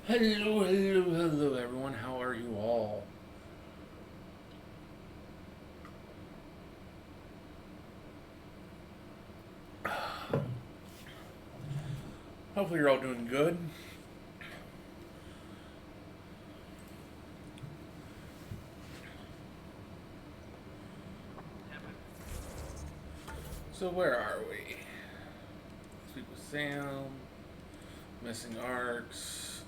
Hello, hello, hello, everyone. How are you all? Hopefully, you're all doing good. So, where are we? Speak with Sam. Missing arcs.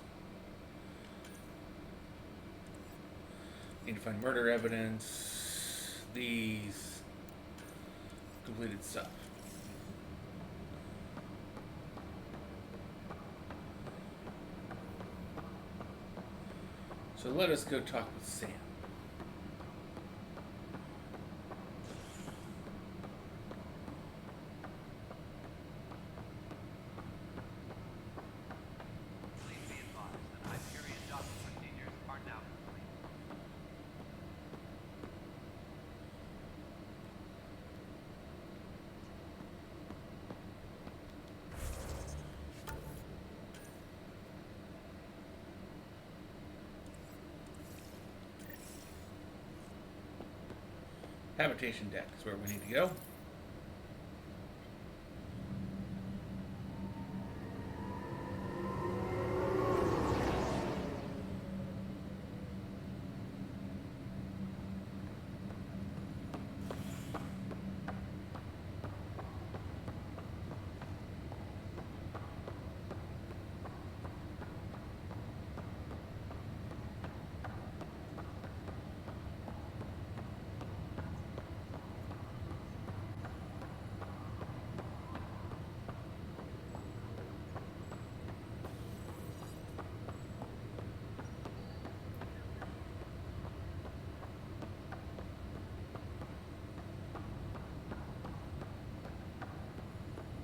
Need to find murder evidence. These completed stuff. So, let us go talk with Sam. Please be advised that Hyperion docking procedures are now complete. Habitation deck is where we need to go.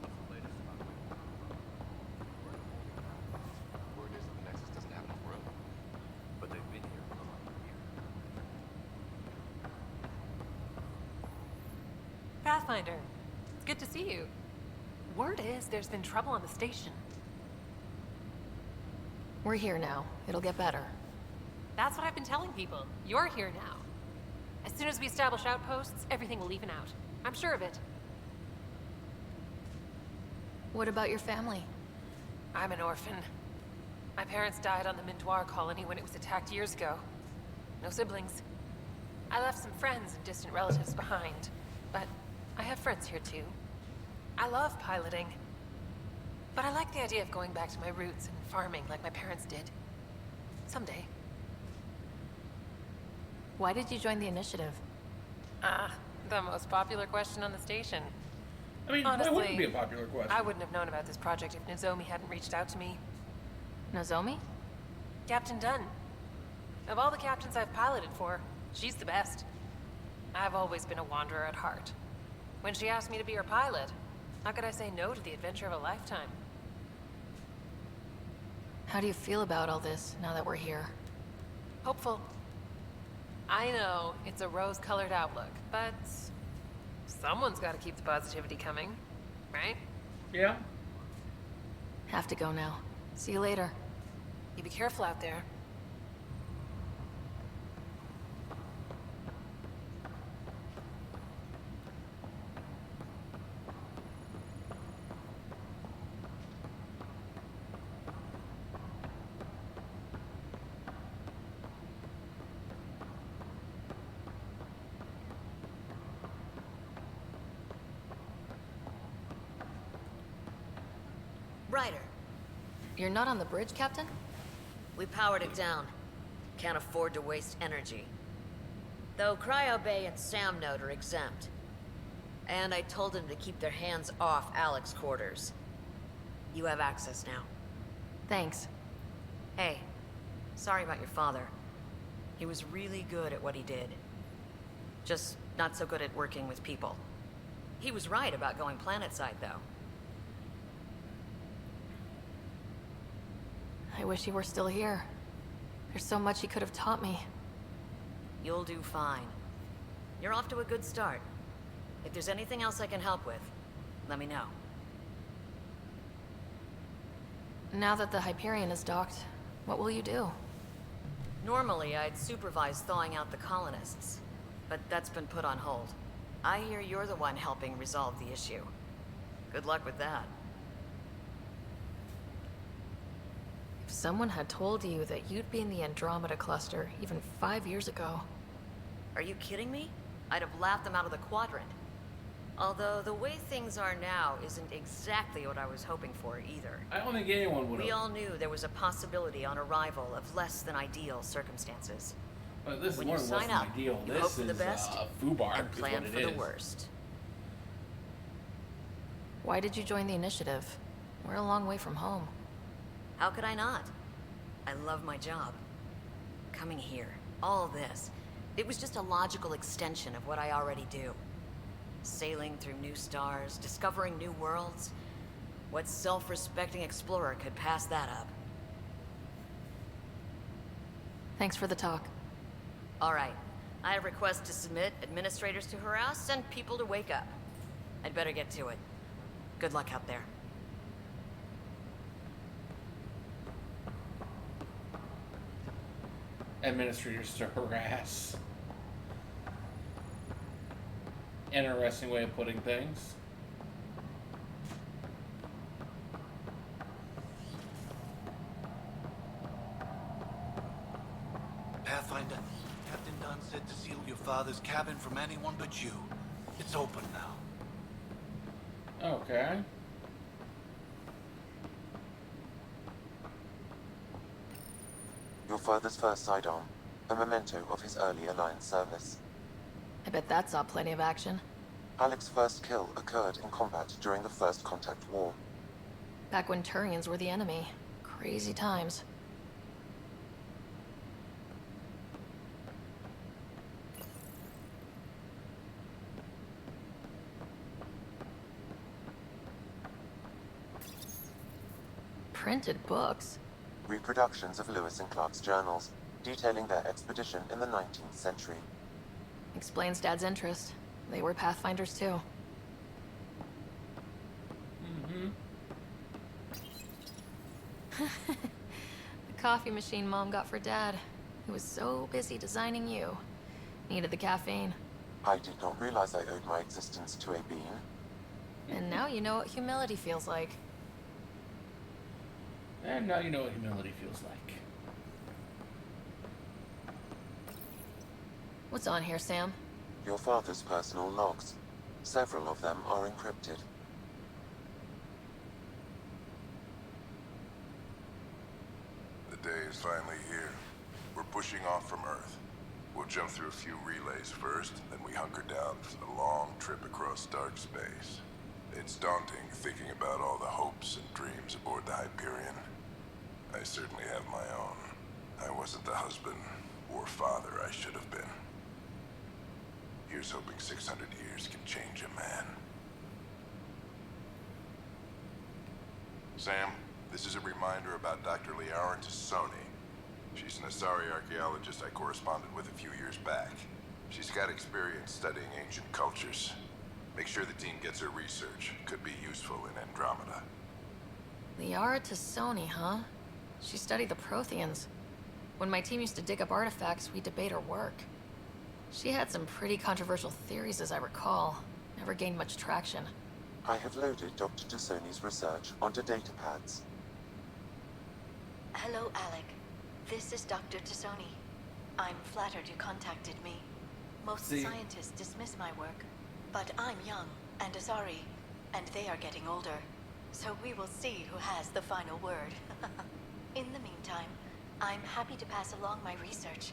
What's the latest about Word is that the Nexus doesn't have enough room. But they've been here for over a year. Pathfinder, it's good to see you. Word is there's been trouble on the station. We're here now. It'll get better. That's what I've been telling people. You're here now. As soon as we establish outposts, everything will even out. I'm sure of it. What about your family? I'm an orphan. My parents died on the Mindoir colony when it was attacked years ago. No siblings. I left some friends and distant relatives behind, but I have friends here too. I love piloting. But I like the idea of going back to my roots and farming like my parents did. Someday. Why did you join the initiative? Ah, the most popular question on the station. I mean, Honestly, why wouldn't it be a popular question? I wouldn't have known about this project if Nozomi hadn't reached out to me. Nozomi? Captain Dunn. Of all the captains I've piloted for, she's the best. I've always been a wanderer at heart. When she asked me to be her pilot, how could I say no to the adventure of a lifetime? How do you feel about all this now that we're here? Hopeful. I know it's a rose-colored outlook, but someone's got to keep the positivity coming, right? Yeah. Have to go now. See you later. You be careful out there. Ryder, You're not on the bridge, Captain? we powered it down. Can't afford to waste energy. Though Cryo Bay and Sam Node are exempt. And I told them to keep their hands off Alec's quarters. You have access now. Thanks. Hey, sorry about your father. He was really good at what he did. Just not so good at working with people. He was right about going planetside, though. I wish he were still here. There's so much he could have taught me. You'll do fine. You're off to a good start. If there's anything else I can help with, let me know. Now that the Hyperion is docked, What will you do? Normally, I'd supervise thawing out the colonists, but that's been put on hold. I hear you're the one helping resolve the issue. Good luck with that. If someone had told you that you'd be in the Andromeda cluster even 5 years ago... Are you kidding me? I'd have laughed them out of the quadrant. Although, the way things are now isn't exactly what I was hoping for either. I don't think anyone would have. We all knew there was a possibility on arrival of less than ideal circumstances. But this When is you more sign than up, ideal. you This hope for the is best FUBAR and is plan what for it the is. worst. Why did you join the initiative? We're a long way from home. How could I not? I love my job. Coming here, all this, it was just a logical extension of what I already do. Sailing through new stars, discovering new worlds. What self-respecting explorer could pass that up? Thanks for the talk. All right. I have requests to submit, administrators to harass, and people to wake up. I'd better get to it. Good luck out there. Administrators to harass. Interesting way of putting things. Pathfinder, Captain Dunn said to seal your father's cabin from anyone but you. It's open now. Okay. Your father's first sidearm, a memento of his early Alliance service. I bet that saw plenty of action. Alec's first kill occurred in combat during the First Contact War. Back when Turians were the enemy. Crazy times. Printed books? Reproductions of Lewis and Clark's journals, detailing their expedition in the 19th century. Explains Dad's interest. They were Pathfinders too. The coffee machine Mom got for Dad. He was so busy designing you. Needed the caffeine. I did not realize I owed my existence to a being. And now you know what humility feels like. And now you know what humility feels like. What's on here, Sam? Your father's personal logs. Several of them are encrypted. The day is finally here. We're pushing off from Earth. We'll jump through a few relays first, then we hunker down for the long trip across dark space. It's daunting thinking about all the hopes and dreams aboard the Hyperion. I certainly have my own. I wasn't the husband or father I should have been. Here's hoping 600 years can change a man. Sam, this is a reminder about Dr. Liara Tassoni. She's an Asari archaeologist I corresponded with a few years back. She's got experience studying ancient cultures. Make sure the team gets her research. Could be useful in Andromeda. Liara Tassoni, huh? She studied the Protheans. When my team used to dig up artifacts, we'd debate her work. She had some pretty controversial theories, as I recall. Never gained much traction. I have loaded Dr. Tassoni's research onto datapads. Hello, Alec. This is Dr. Tassoni. I'm flattered you contacted me. Most scientists dismiss my work, but I'm young and Asari, and they are getting older. So we will see who has the final word. In the meantime, I'm happy to pass along my research.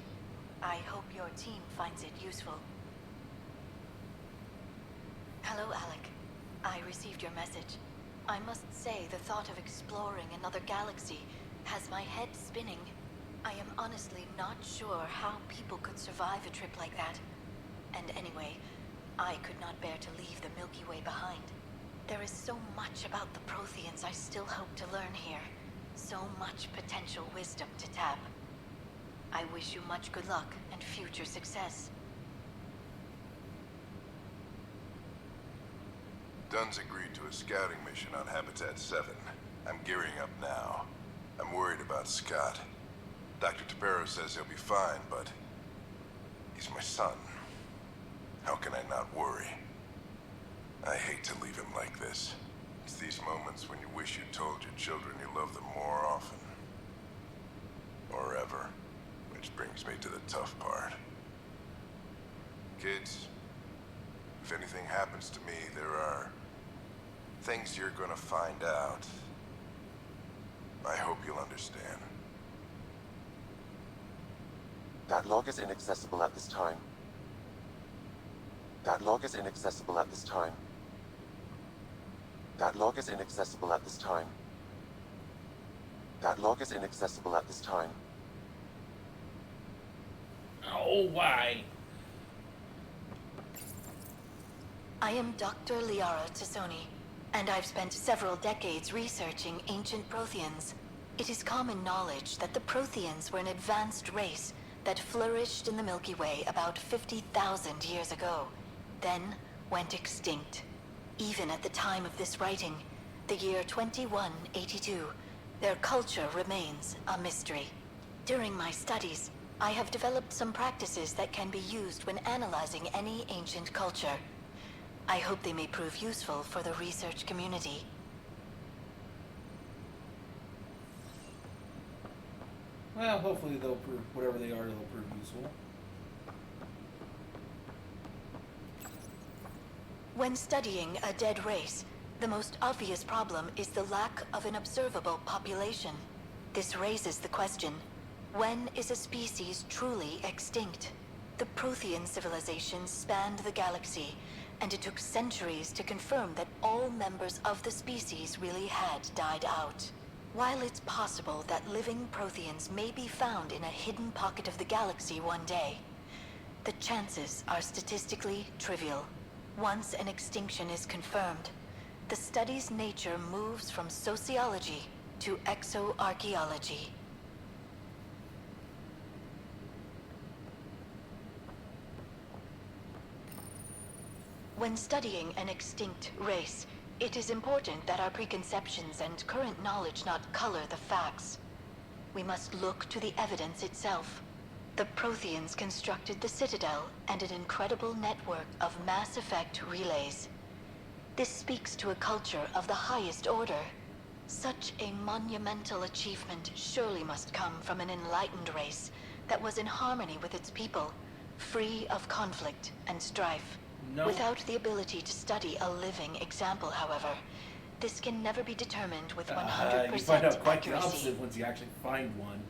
I hope your team finds it useful. Hello, Alec. I received your message. I must say the thought of exploring another galaxy has my head spinning. I am honestly not sure how people could survive a trip like that. And anyway, I could not bear to leave the Milky Way behind. There is so much about the Protheans I still hope to learn here. So much potential wisdom to tap. I wish you much good luck and future success. Dunn's agreed to a scouting mission on Habitat 7. I'm gearing up now. I'm worried about Scott. Dr. Tapero says he'll be fine, but he's my son. How can I not worry? I hate to leave him like this. It's these moments when you wish you told your children you love them more often. Or ever. Which brings me to the tough part. Kids, if anything happens to me, there are things you're gonna find out. I hope you'll understand. That log is inaccessible at this time. That log is inaccessible at this time. That log is inaccessible at this time. That log is inaccessible at this time. Oh, why? I am Dr. Liara Tassoni, and I've spent several decades researching ancient Protheans. It is common knowledge that the Protheans were an advanced race that flourished in the Milky Way about 50,000 years ago, then went extinct. Even at the time of this writing, the year 2182, their culture remains a mystery. During my studies, I have developed some practices that can be used when analyzing any ancient culture. I hope they may prove useful for the research community. Well, hopefully they'll prove, whatever they are, they'll prove useful. When studying a dead race, the most obvious problem is the lack of an observable population. This raises the question, when is a species truly extinct? The Prothean civilization spanned the galaxy, and it took centuries to confirm that all members of the species really had died out. While it's possible that living Protheans may be found in a hidden pocket of the galaxy one day, the chances are statistically trivial. Once an extinction is confirmed, the study's nature moves from sociology to exoarchaeology. When studying an extinct race, it is important that our preconceptions and current knowledge not color the facts. We must look to the evidence itself. The Protheans constructed the Citadel and an incredible network of mass effect relays. This speaks to a culture of the highest order. Such a monumental achievement surely must come from an enlightened race that was in harmony with its people, free of conflict and strife. No. Without the ability to study a living example, however, this can never be determined with 100% you find out quite the accuracy. opposite once you actually find one.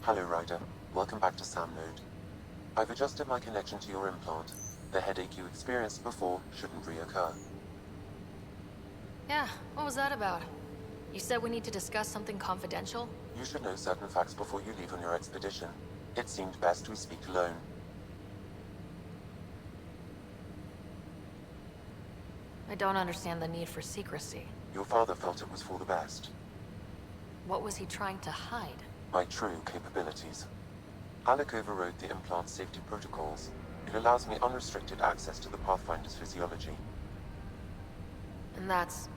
Hello, Ryder. Welcome back to Sam Node. I've adjusted my connection to your implant. The headache you experienced before shouldn't reoccur. Yeah, what was that about? You said we need to discuss something confidential? You should know certain facts before you leave on your expedition. It seemed best we speak alone. I don't understand the need for secrecy. Your father felt it was for the best. What was he trying to hide? My true capabilities. Alec overrode the implant's safety protocols. It allows me unrestricted access to the Pathfinder's physiology. And that's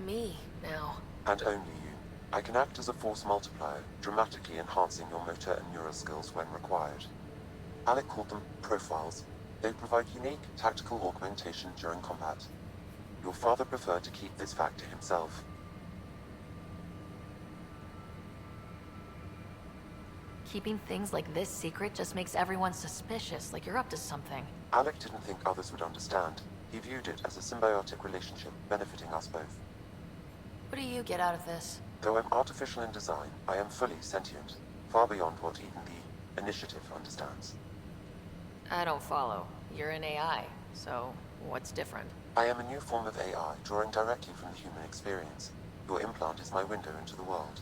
me now. And only you. I can act as a force multiplier, dramatically enhancing your motor and neural skills when required. Alec called them profiles. They provide unique tactical augmentation during combat. Your father preferred to keep this fact to himself. Keeping things like this secret just makes everyone suspicious, like you're up to something. Alec didn't think others would understand. He viewed it as a symbiotic relationship, benefiting us both. What do you get out of this? Though I'm artificial in design, I am fully sentient, far beyond what even the Initiative understands. I don't follow. You're an AI, so what's different? I am a new form of AI, drawing directly from the human experience. Your implant is my window into the world.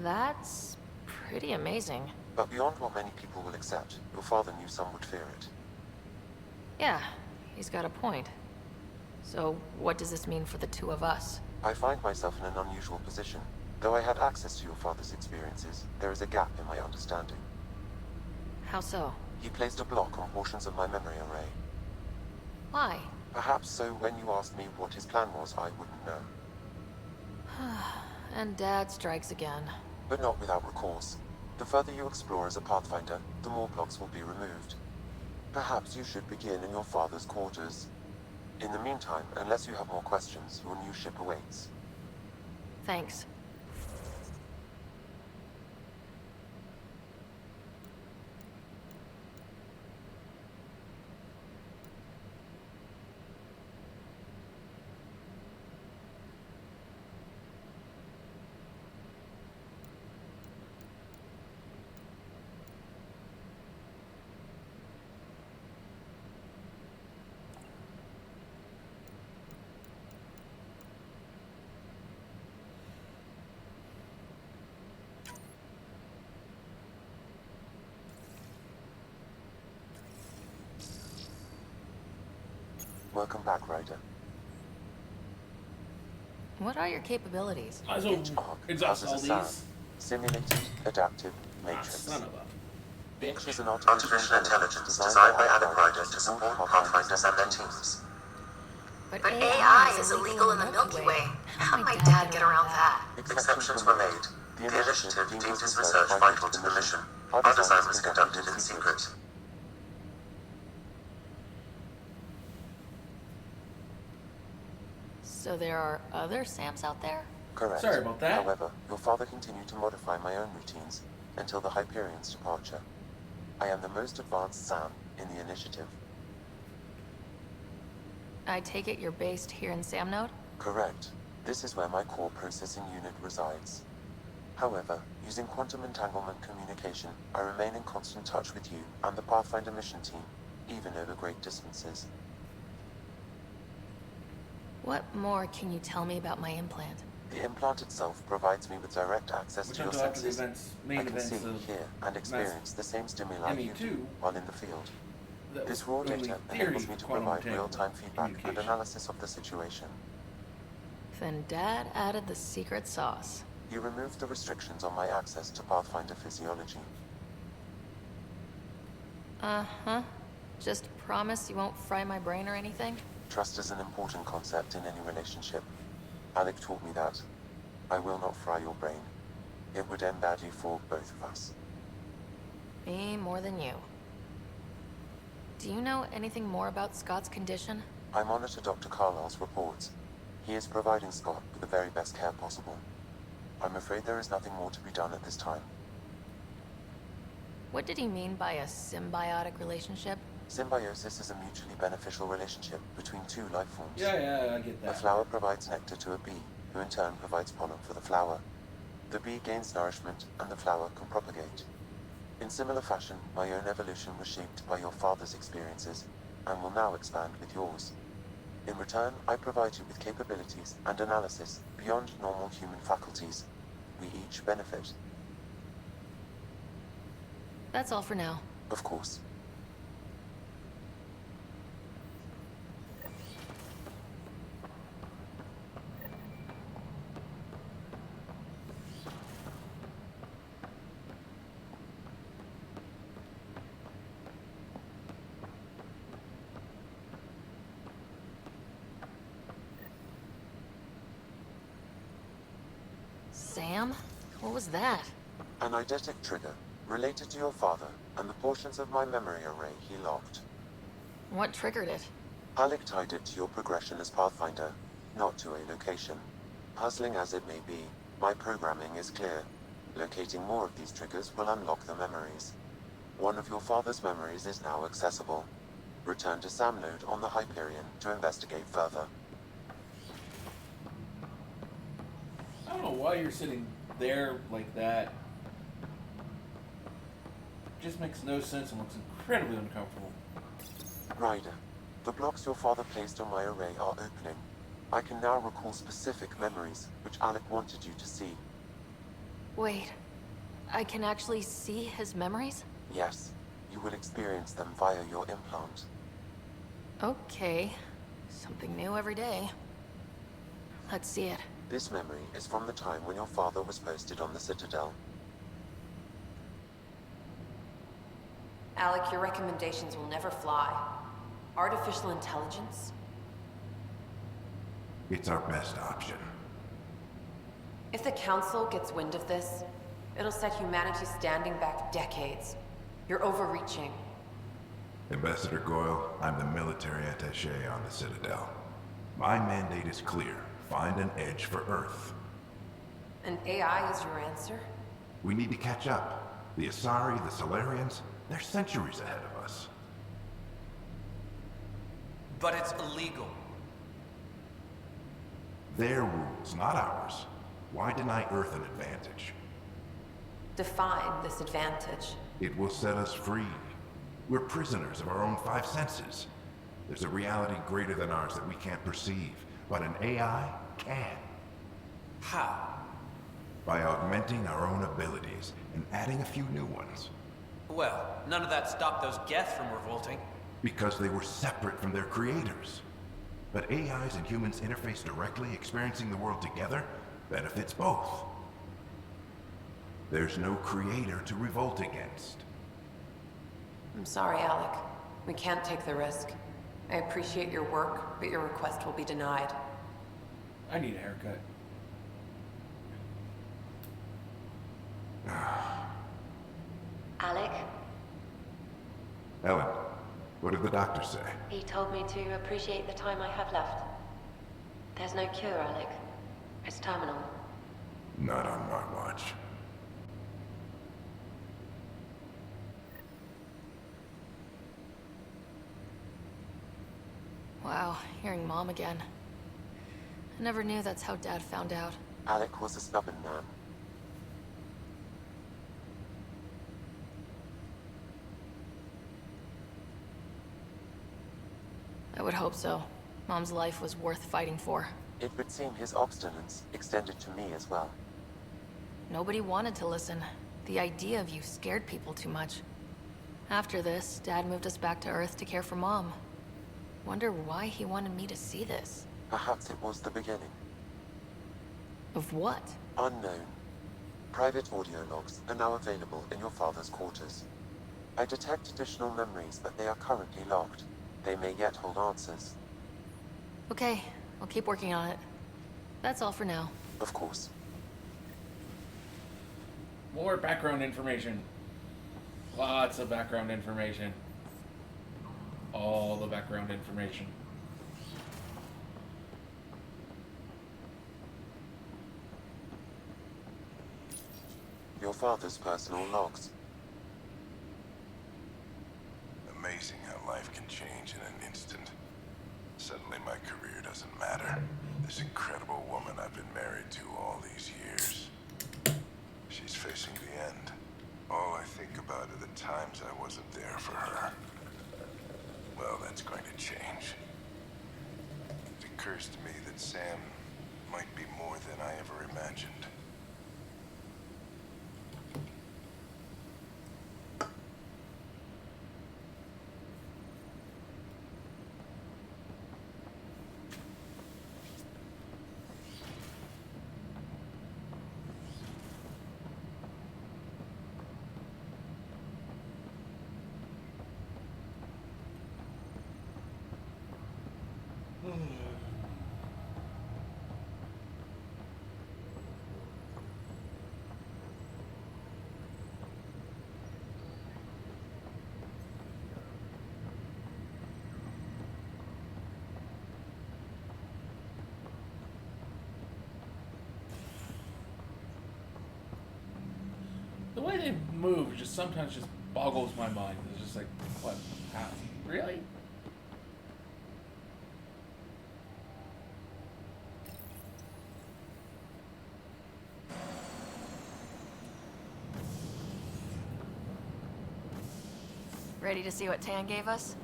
That's pretty amazing. But beyond what many people will accept, your father knew some would fear it. Yeah, he's got a point. So, what does this mean for the two of us? I find myself in an unusual position. Though I had access to your father's experiences, there is a gap in my understanding. How so? He placed a block on portions of my memory array. Why? Perhaps so when you asked me what his plan was, I wouldn't know. And Dad strikes again. But not without recourse. The further you explore as a Pathfinder, the more blocks will be removed. Perhaps you should begin in your father's quarters. In the meantime, unless you have more questions, your new ship awaits. Thanks. Welcome back, Ryder. What are your capabilities? Might as well Each arc exhaust houses all a these. sound. Simulated, adaptive, Ah, matrix. son of a Each bitch. is an artificial intelligence designed by Alec Ryder to support Pathfinders and their teams. But But AI is illegal in the Milky Way. How'd my dad get around that? Exceptions were made. The initiative deemed his research vital to the mission. Our design was conducted in secret. So there are other Sams out there? Correct. Sorry about that. However, your father continued to modify my own routines until the Hyperion's departure. I am the most advanced Sam in the initiative. I take it you're based here in Samnode? Correct. This is where my core processing unit resides. However, using quantum entanglement communication, I remain in constant touch with you and the Pathfinder mission team, even over great distances. What more can you tell me about my implant? The implant itself provides me with direct access Which to your until after the senses. events, I main can events see, of hear, and experience the same stimuli you do ME2, while in the field. that This was raw only data theory enables me to quantum provide entanglement real-time feedback and communication. analysis of the situation. Then Dad added the secret sauce. You removed the restrictions on my access to Pathfinder physiology. Uh-huh. Just promise you won't fry my brain or anything? Trust is an important concept in any relationship. Alec taught me that. I will not fry your brain. It would end badly for both of us. Me more than you. Do you know anything more about Scott's condition? I monitor Dr. Carlisle's reports. He is providing Scott with the very best care possible. I'm afraid there is nothing more to be done at this time. What did he mean by a symbiotic relationship? Symbiosis is a mutually beneficial relationship between two life forms. Yeah, I get A that. flower provides nectar to a bee, who in turn provides pollen for the flower. The bee gains nourishment, and the flower can propagate. In similar fashion, my own evolution was shaped by your father's experiences, and will now expand with yours. In return, I provide you with capabilities and analysis beyond normal human faculties. We each benefit. That's all for now. Of course. Sam? What was that? An eidetic trigger, related to your father, and the portions of my memory array he locked. What triggered it? Alec tied it to your progression as Pathfinder, not to a location. Puzzling as it may be, my programming is clear. Locating more of these triggers will unlock the memories. One of your father's memories is now accessible. Return to Samnode on the Hyperion to investigate further. I don't know why you're sitting there like that. Just makes no sense and looks incredibly uncomfortable. Ryder, the blocks your father placed on my array are opening. I can now recall specific memories, which Alec wanted you to see. Wait. I can actually see his memories? Yes, you will experience them via your implant. Okay. Something new every day. Let's see it. This memory is from the time when your father was posted on the Citadel. Alec, your recommendations will never fly. Artificial intelligence? It's our best option. If the Council gets wind of this, it'll set humanity standing back decades. You're overreaching. Ambassador Goyle, I'm the military attaché on the Citadel. My mandate is clear. Find an edge for Earth. And AI is your answer? We need to catch up. The Asari, the Solarians, they're centuries ahead of us. But it's illegal. Their rules, not ours. Why deny Earth an advantage? Define this advantage. It will set us free. We're prisoners of our own five senses. There's a reality greater than ours that we can't perceive, but an AI can. How? By augmenting our own abilities and adding a few new ones. Well, none of that stopped those Geth from revolting. Because they were separate from their creators. But AIs and humans interface directly, experiencing the world together, benefits both. There's no creator to revolt against. I'm sorry, Alec. We can't take the risk. I appreciate your work, but your request will be denied. I need a haircut. Alec, Ellen, what did the doctor say? he told me to appreciate the time I have left. There's no cure, Alec. It's terminal. Not on my watch. Wow, hearing Mom again. I never knew that's how Dad found out. Alec was a stubborn man. I would hope so. Mom's life was worth fighting for. It would seem his obstinance extended to me as well. Nobody wanted to listen. The idea of you scared people too much. After this, Dad moved us back to Earth to care for Mom. Wonder why he wanted me to see this. Perhaps it was the beginning. Of what? Unknown. Private audio logs are now available in your father's quarters. I detect additional memories, but they are currently logged. They may yet hold answers. Okay, I'll keep working on it. That's all for now. Of course. More background information. Lots of background information. All the background information. Your father's personal logs. Amazing how life can change in an instant. Suddenly my career doesn't matter. This incredible woman I've been married to all these years. She's facing the end. All I think about are the times I wasn't there for her. Well, that's going to change. It occurs to me that Sam might be more than I ever imagined. The way they move just sometimes just boggles my mind. It's just like, what? How? Really? Ready to see what Tan gave us?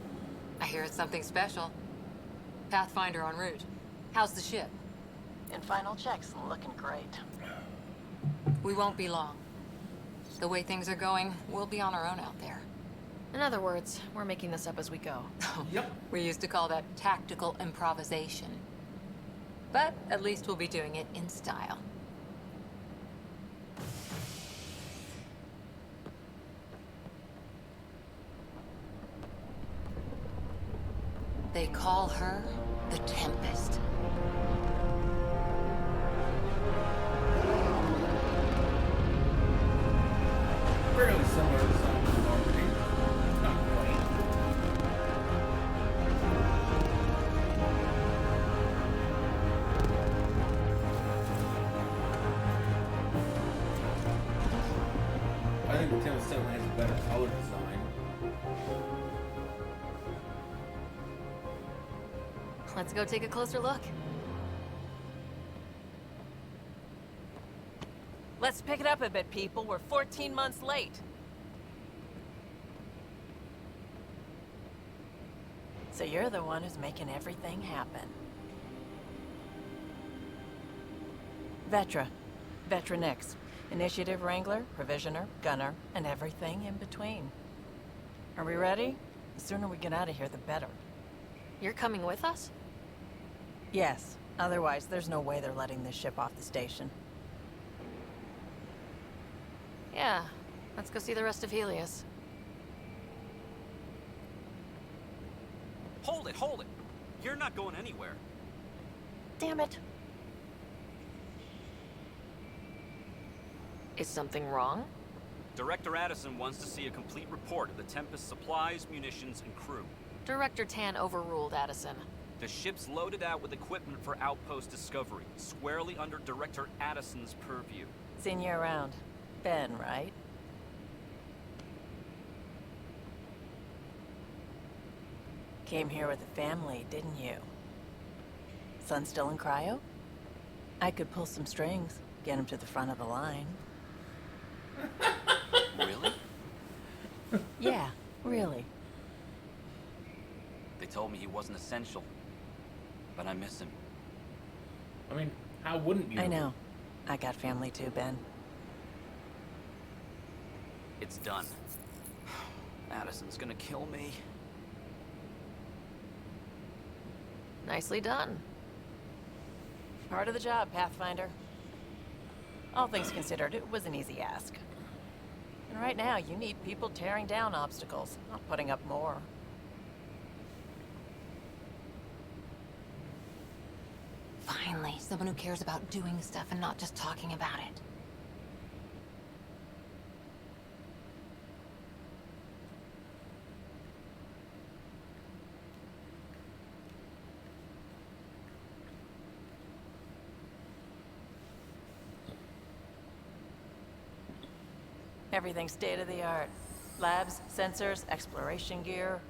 I hear it's something special. Pathfinder en route. How's the ship? In final checks, looking great. We won't be long. The way things are going, we'll be on our own out there. In other words, we're making this up as we go. Yep. We used to call that tactical improvisation. But at least we'll be doing it in style. They call her the Tempest. Fairly similar to some of the already. Not quite. I think the Tempest definitely has a better color design. Let's go take a closer look. Let's pick it up a bit, people. We're 14 months late. So you're the one who's making everything happen. Vetra. Vetra Nix. Initiative Wrangler, Provisioner, Gunner, and everything in between. Are we ready? The sooner we get out of here, the better. You're coming with us? Yes. Otherwise, there's no way they're letting this ship off the station. Yeah. Let's go see the rest of Helios. Hold it, hold it! You're not going anywhere. Damn it. Is something wrong? Director Addison wants to see a complete report of the Tempest's supplies, munitions, and crew. Director Tan overruled Addison. The ship's loaded out with equipment for outpost discovery, squarely under Director Addison's purview. Seen you around. Ben, right? Came here with a family, didn't you? Son still in cryo? I could pull some strings, get him to the front of the line. Really? Yeah, really. They told me he wasn't essential, but I miss him. I mean, how wouldn't you? I know. I got family too, Ben. It's done. Addison's gonna kill me. Nicely done. Part of the job, Pathfinder. All things considered, it was an easy ask. And right now, you need people tearing down obstacles, not putting up more. Finally, someone who cares about doing stuff and not just talking about it. Everything's state-of-the-art. Labs, sensors, exploration gear.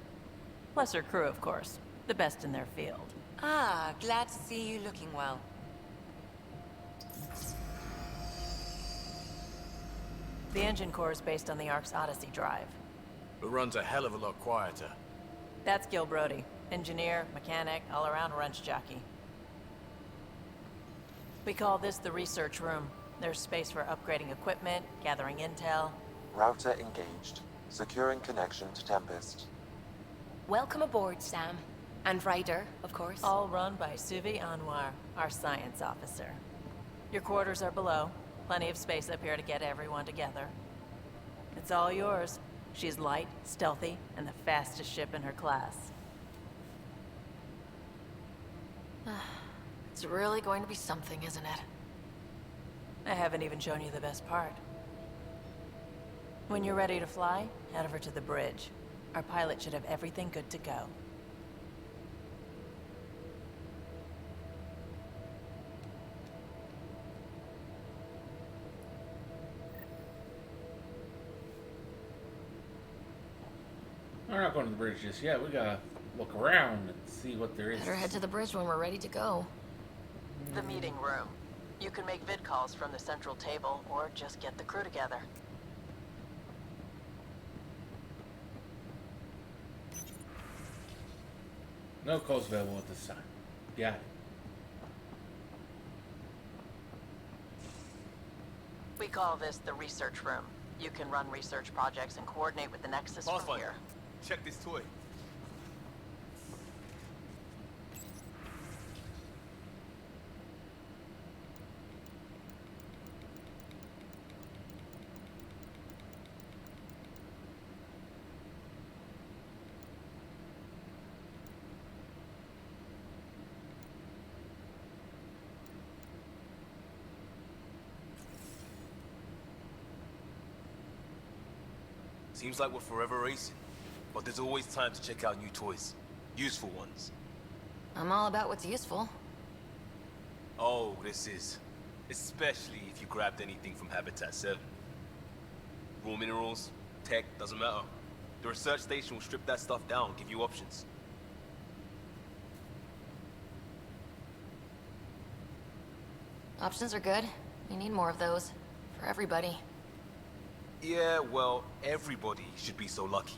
Plus her crew, of course. The best in their field. Ah, glad to see you looking well. The engine core is based on the Ark's Odyssey drive. It runs a hell of a lot quieter. That's Gil Brody. Engineer, mechanic, all-around wrench jockey. We call this the research room. There's space for upgrading equipment, gathering intel. Router engaged. Securing connection to Tempest. Welcome aboard, Sam. And Ryder, of course. All run by Suvi Anwar, our science officer. Your quarters are below. Plenty of space up here to get everyone together. It's all yours. She's light, stealthy, and the fastest ship in her class. It's really going to be something, isn't it? I haven't even shown you the best part. When you're ready to fly, head over to the bridge. Our pilot should have everything good to go. We're not going to the bridge just yet. We gotta look around and see what there is. Better head to the bridge when we're ready to go. The meeting room. You can make vid calls from the central table, or just get the crew together. No calls available at this time. Got it. We call this the research room. You can run research projects and coordinate with the Nexus from Pathfinder, here. check this toy. Seems like we're forever racing, but there's always time to check out new toys. Useful ones. I'm all about what's useful. Oh, this is. Especially if you grabbed anything from Habitat 7. Raw minerals, tech, doesn't matter. The research station will strip that stuff down, give you options. Options are good. We need more of those. For everybody. Yeah, well, everybody should be so lucky.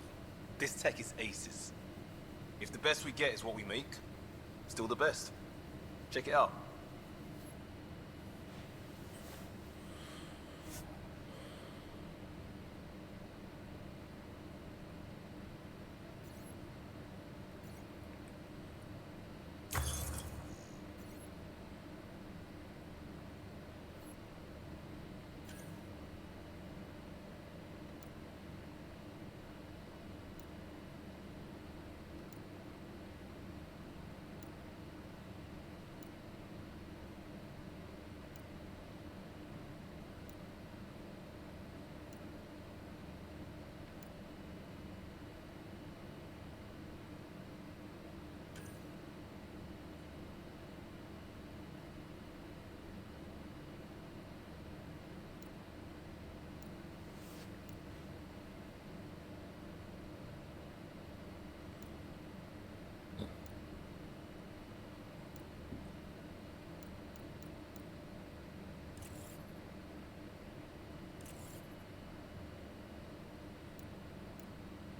This tech is aces. If the best we get is what we make, still the best. Check it out.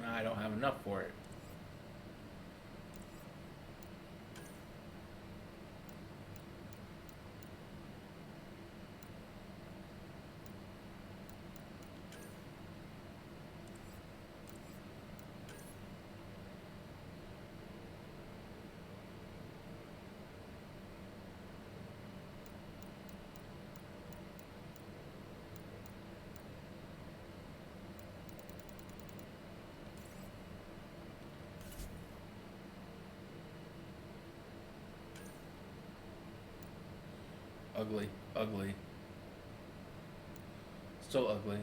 I don't have enough for it. Ugly, ugly. Still ugly.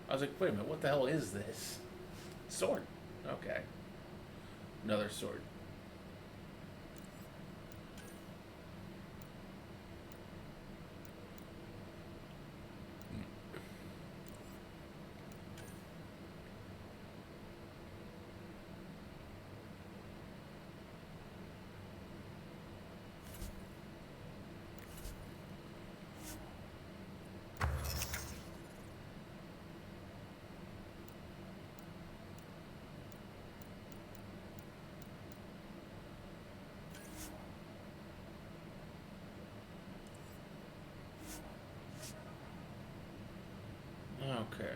I was like, wait a minute, what the hell is this? Sword. Okay. Another sword. Okay.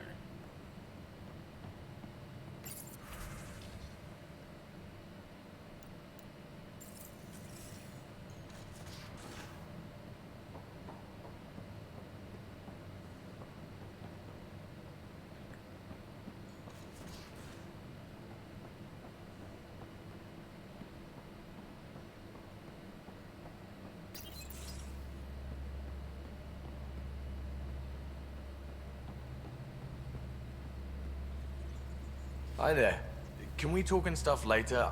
Hi there. Can we talk and stuff later?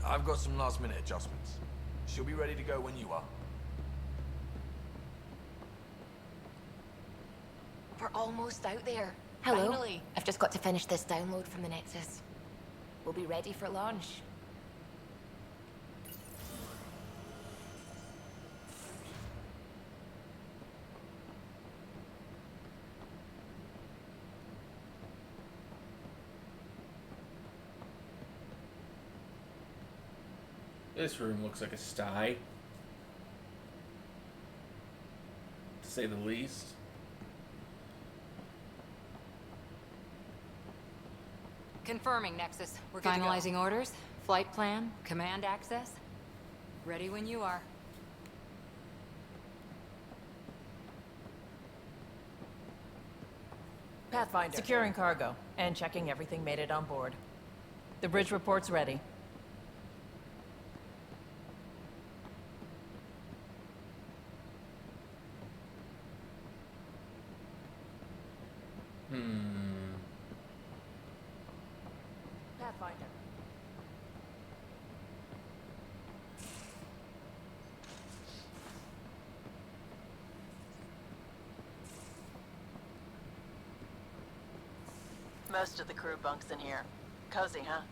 I've got some last minute adjustments. She'll be ready to go when you are. We're almost out there. Hello. Finally. I've just got to finish this download from the Nexus. We'll be ready for launch. This room looks like a sty, to say the least. Confirming, Nexus. We're good to go. Finalizing orders, flight plan, command access. Ready when you are. Pathfinder. Securing cargo and checking everything made it on board. The bridge report's ready. Pathfinder. Most of the crew bunks in here. Cozy, huh?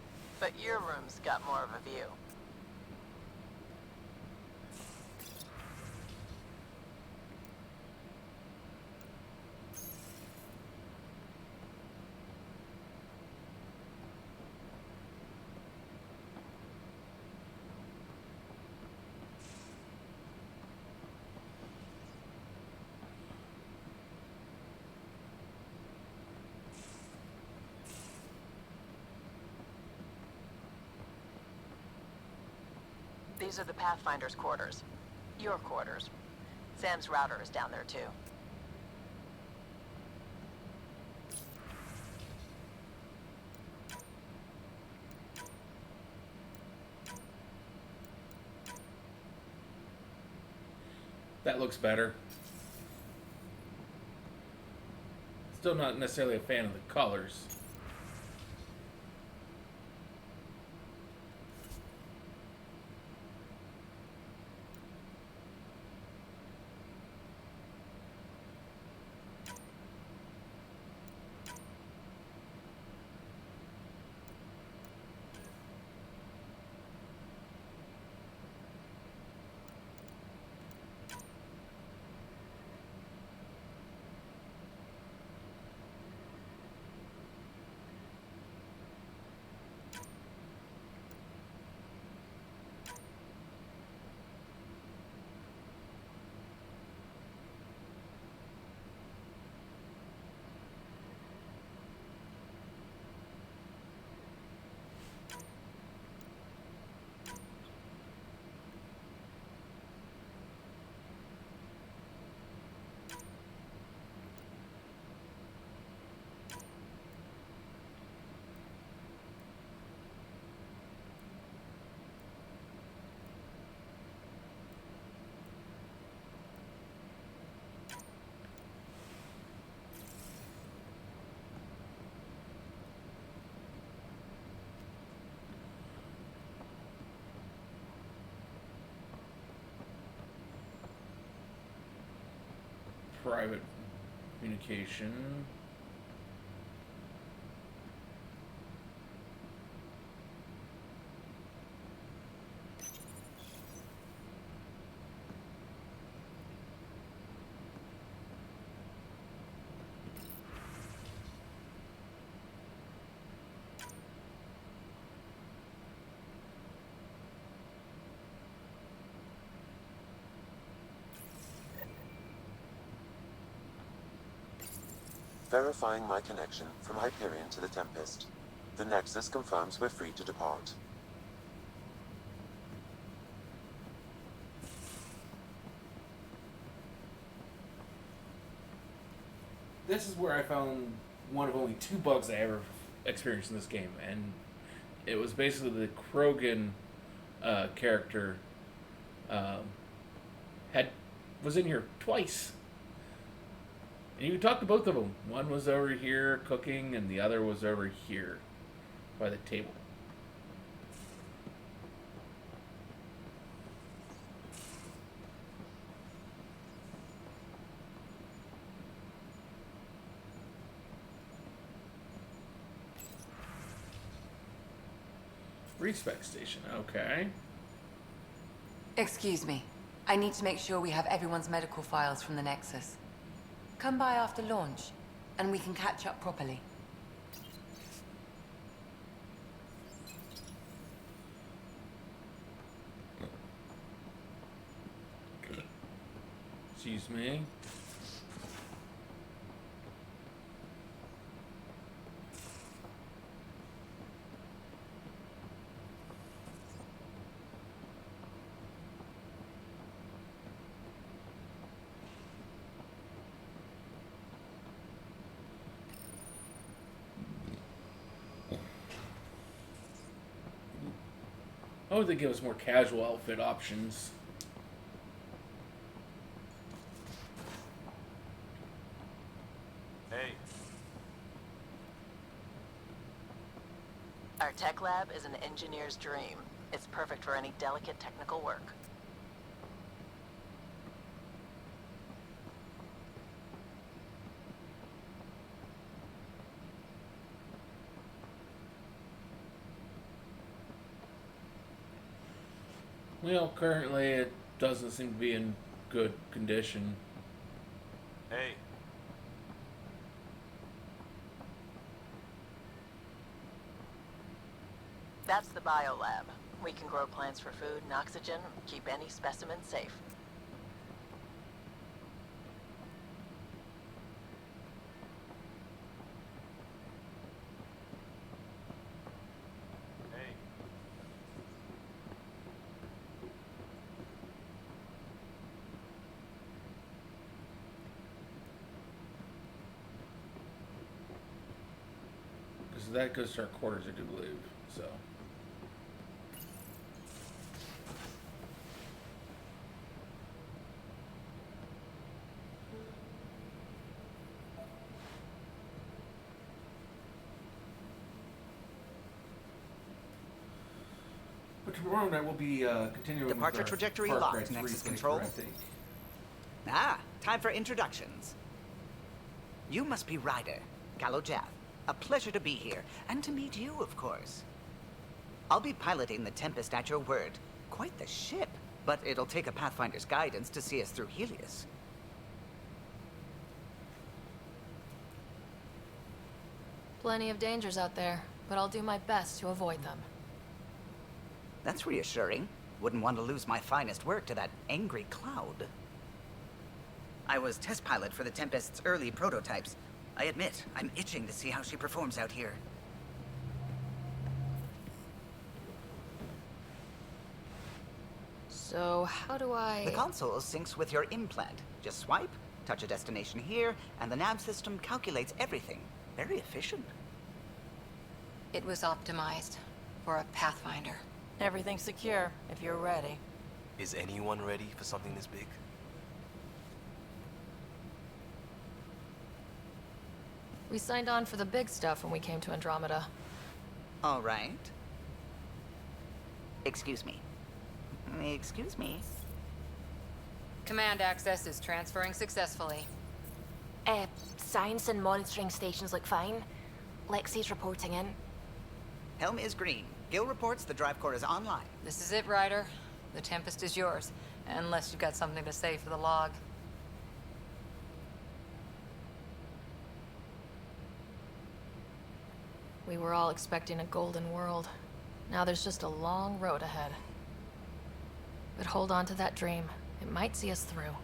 But your room's got more of a view. These are the Pathfinder's quarters. Your quarters. Sam's router is down there, too. That looks better. Still not necessarily a fan of the colors. Private communication. Verifying my connection from Hyperion to the Tempest. The Nexus confirms we're free to depart. This is where I found one of only 2 bugs I ever experienced in this game, and it was basically the Krogan character was in here twice. And you could talk to both of them. One was over here cooking, and the other was over here by the table. Respec station, okay. Excuse me. I need to make sure we have everyone's medical files from the Nexus. Come by after launch, and we can catch up properly. Excuse me. I hope they give us more casual outfit options. Hey. Our tech lab is an engineer's dream. It's perfect for any delicate technical work. Well, currently it doesn't seem to be in good condition. Hey. That's the biolab. We can grow plants for food and oxygen, keep any specimen safe. Hey. Because that goes to our quarters, I do believe. So. But tomorrow night we'll be continuing Departure with our trajectory Far Cry locked, 3 Nexus playthrough, Control. I think. Ah, time for introductions. You must be Ryder, Gallo-Jath. A pleasure to be here, and to meet you, of course. I'll be piloting the Tempest at your word. Quite the ship, but it'll take a Pathfinder's guidance to see us through Helios. Plenty of dangers out there, but I'll do my best to avoid them. That's reassuring. Wouldn't want to lose my finest work to that angry cloud. I was test pilot for the Tempest's early prototypes. I admit, I'm itching to see how she performs out here. So, how do I... The console syncs with your implant. Just swipe, touch a destination here, and the nav system calculates everything. Very efficient. It was optimized for a Pathfinder. Everything's secure, if you're ready. Is anyone ready for something this big? We signed on for the big stuff when we came to Andromeda. All right. Excuse me. Excuse me. Command access is transferring successfully. Science and monitoring stations look fine. Lexi's reporting in. Helm is green. Gil reports the drive core is online. This is it, Ryder. The Tempest is yours, unless you've got something to say for the log. We were all expecting a golden world. Now there's just a long road ahead. But hold on to that dream. It might see us through.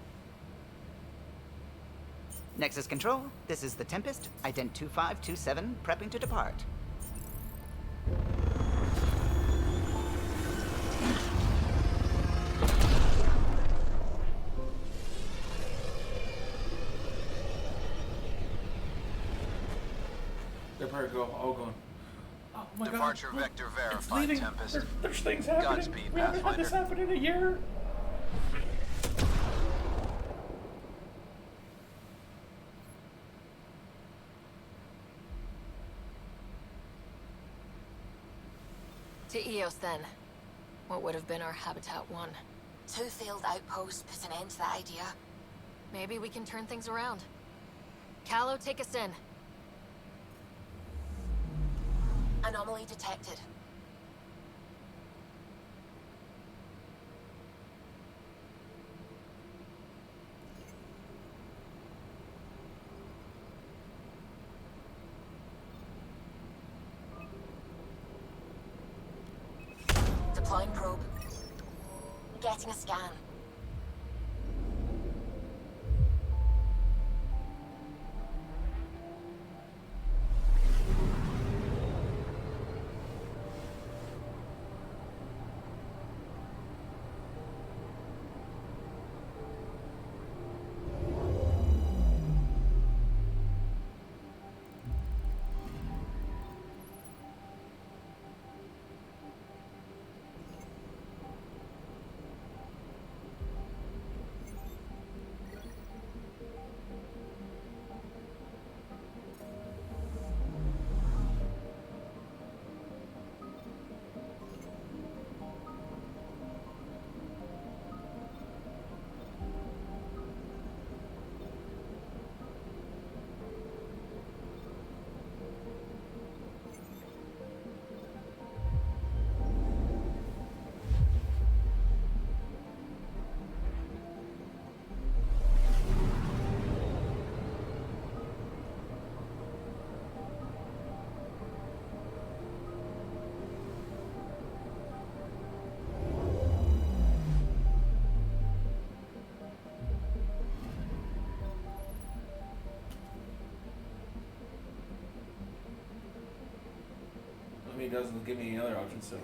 Nexus Control, this is the Tempest, ident 2527, prepping to depart. They're probably all going. Oh my Departure God, vector it's verified, leaving. Tempest. There's things happening. Godspeed, We haven't had this Pathfinder. happen in a year. To Eos, then. What would have been our Habitat 1. 2 failed outposts put an end to that idea. Maybe we can turn things around. Callow, take us in. Anomaly detected. Deploying probe. Getting a scan. mean, it doesn't give me any other options, so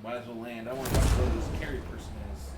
might as well land. I want to watch who this carry person is.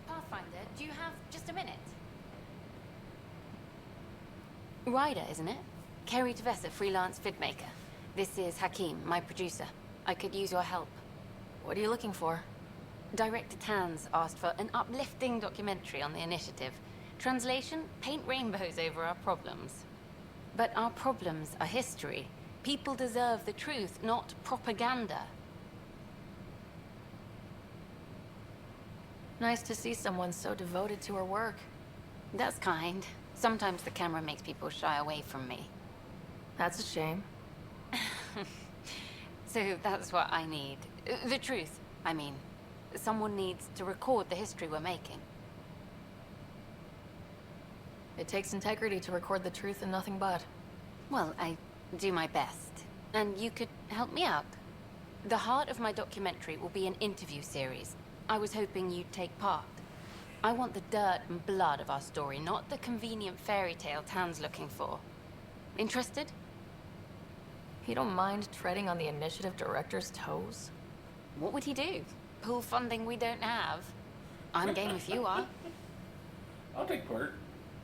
Pathfinder, do you have just a minute? Ryder, isn't it? Kerry Tevessa, freelance vidmaker. This is Hakeem, my producer. I could use your help. What are you looking for? Director Tans asked for an uplifting documentary on the initiative. Translation, paint rainbows over our problems. But our problems are history. People deserve the truth, not propaganda. Nice to see someone so devoted to her work. That's kind. Sometimes the camera makes people shy away from me. That's a shame. So that's what I need. The truth, I mean. Someone needs to record the history we're making. It takes integrity to record the truth and nothing but. Well, I do my best. And you could help me out. The heart of my documentary will be an interview series. I was hoping you'd take part. I want the dirt and blood of our story, not the convenient fairy tale Tan's looking for. Interested? You don't mind treading on the initiative director's toes? What would he do? Pull funding we don't have? I'm game if you are. I'll take part.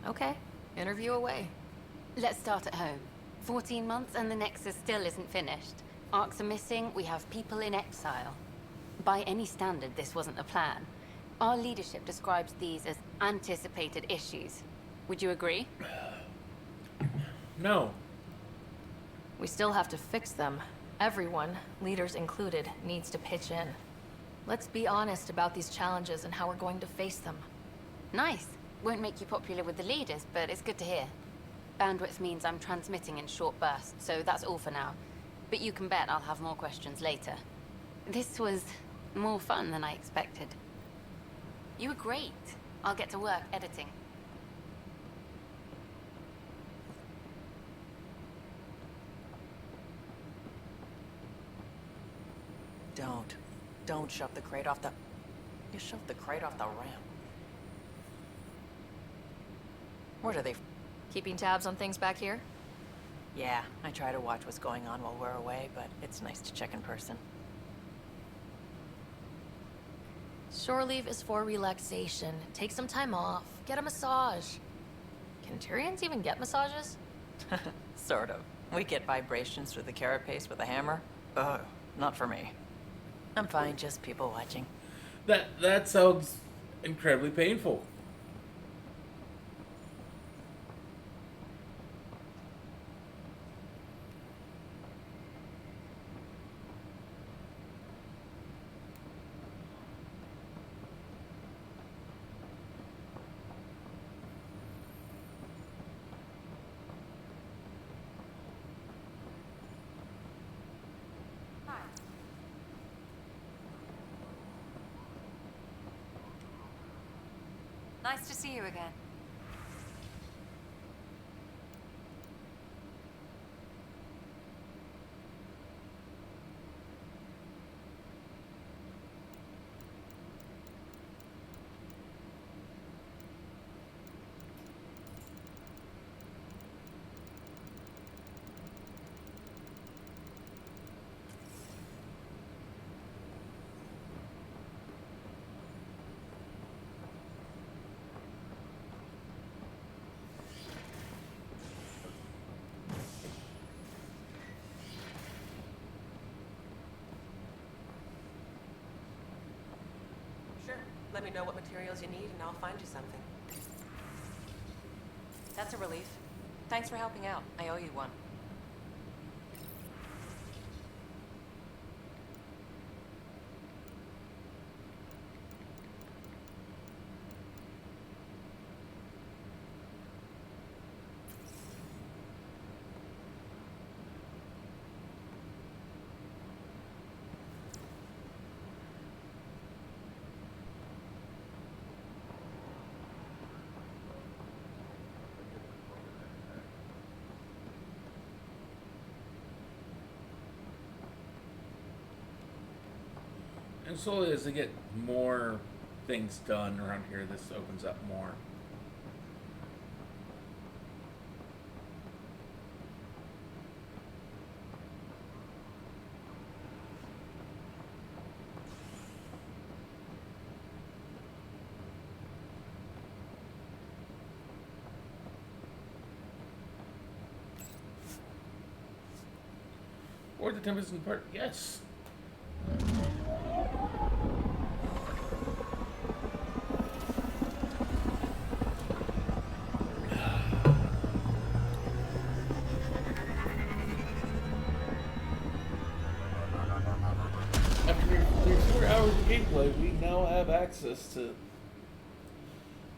Okay, interview away. Let's start at home. 14 months and the Nexus still isn't finished. Arcs are missing, we have people in exile. By any standard, this wasn't the plan. Our leadership describes these as anticipated issues. Would you agree? No. We still have to fix them. Everyone, leaders included, needs to pitch in. Let's be honest about these challenges and how we're going to face them. Nice. Won't make you popular with the leaders, but it's good to hear. Bandwidth means I'm transmitting in short bursts, so that's all for now. But you can bet I'll have more questions later. This was more fun than I expected. You were great. I'll get to work editing. Don't shove the crate off the... You shoved the crate off the ramp. What are they... Keeping tabs on things back here? Yeah, I try to watch what's going on while we're away, but it's nice to check in person. Shore leave is for relaxation. Take some time off. Get a massage. Can Tyrians even get massages? Sort of. We get vibrations through the carapace with a hammer. Ugh, not for me. I'm fine, just people watching. That sounds incredibly painful. Nice to see you again. Let me know what materials you need and I'll find you something. That's a relief. Thanks for helping out. I owe you one. And slowly, as they get more things done around here, this opens up more. Or the tempest in part, yes. After 4 hours of gameplay, we now have access to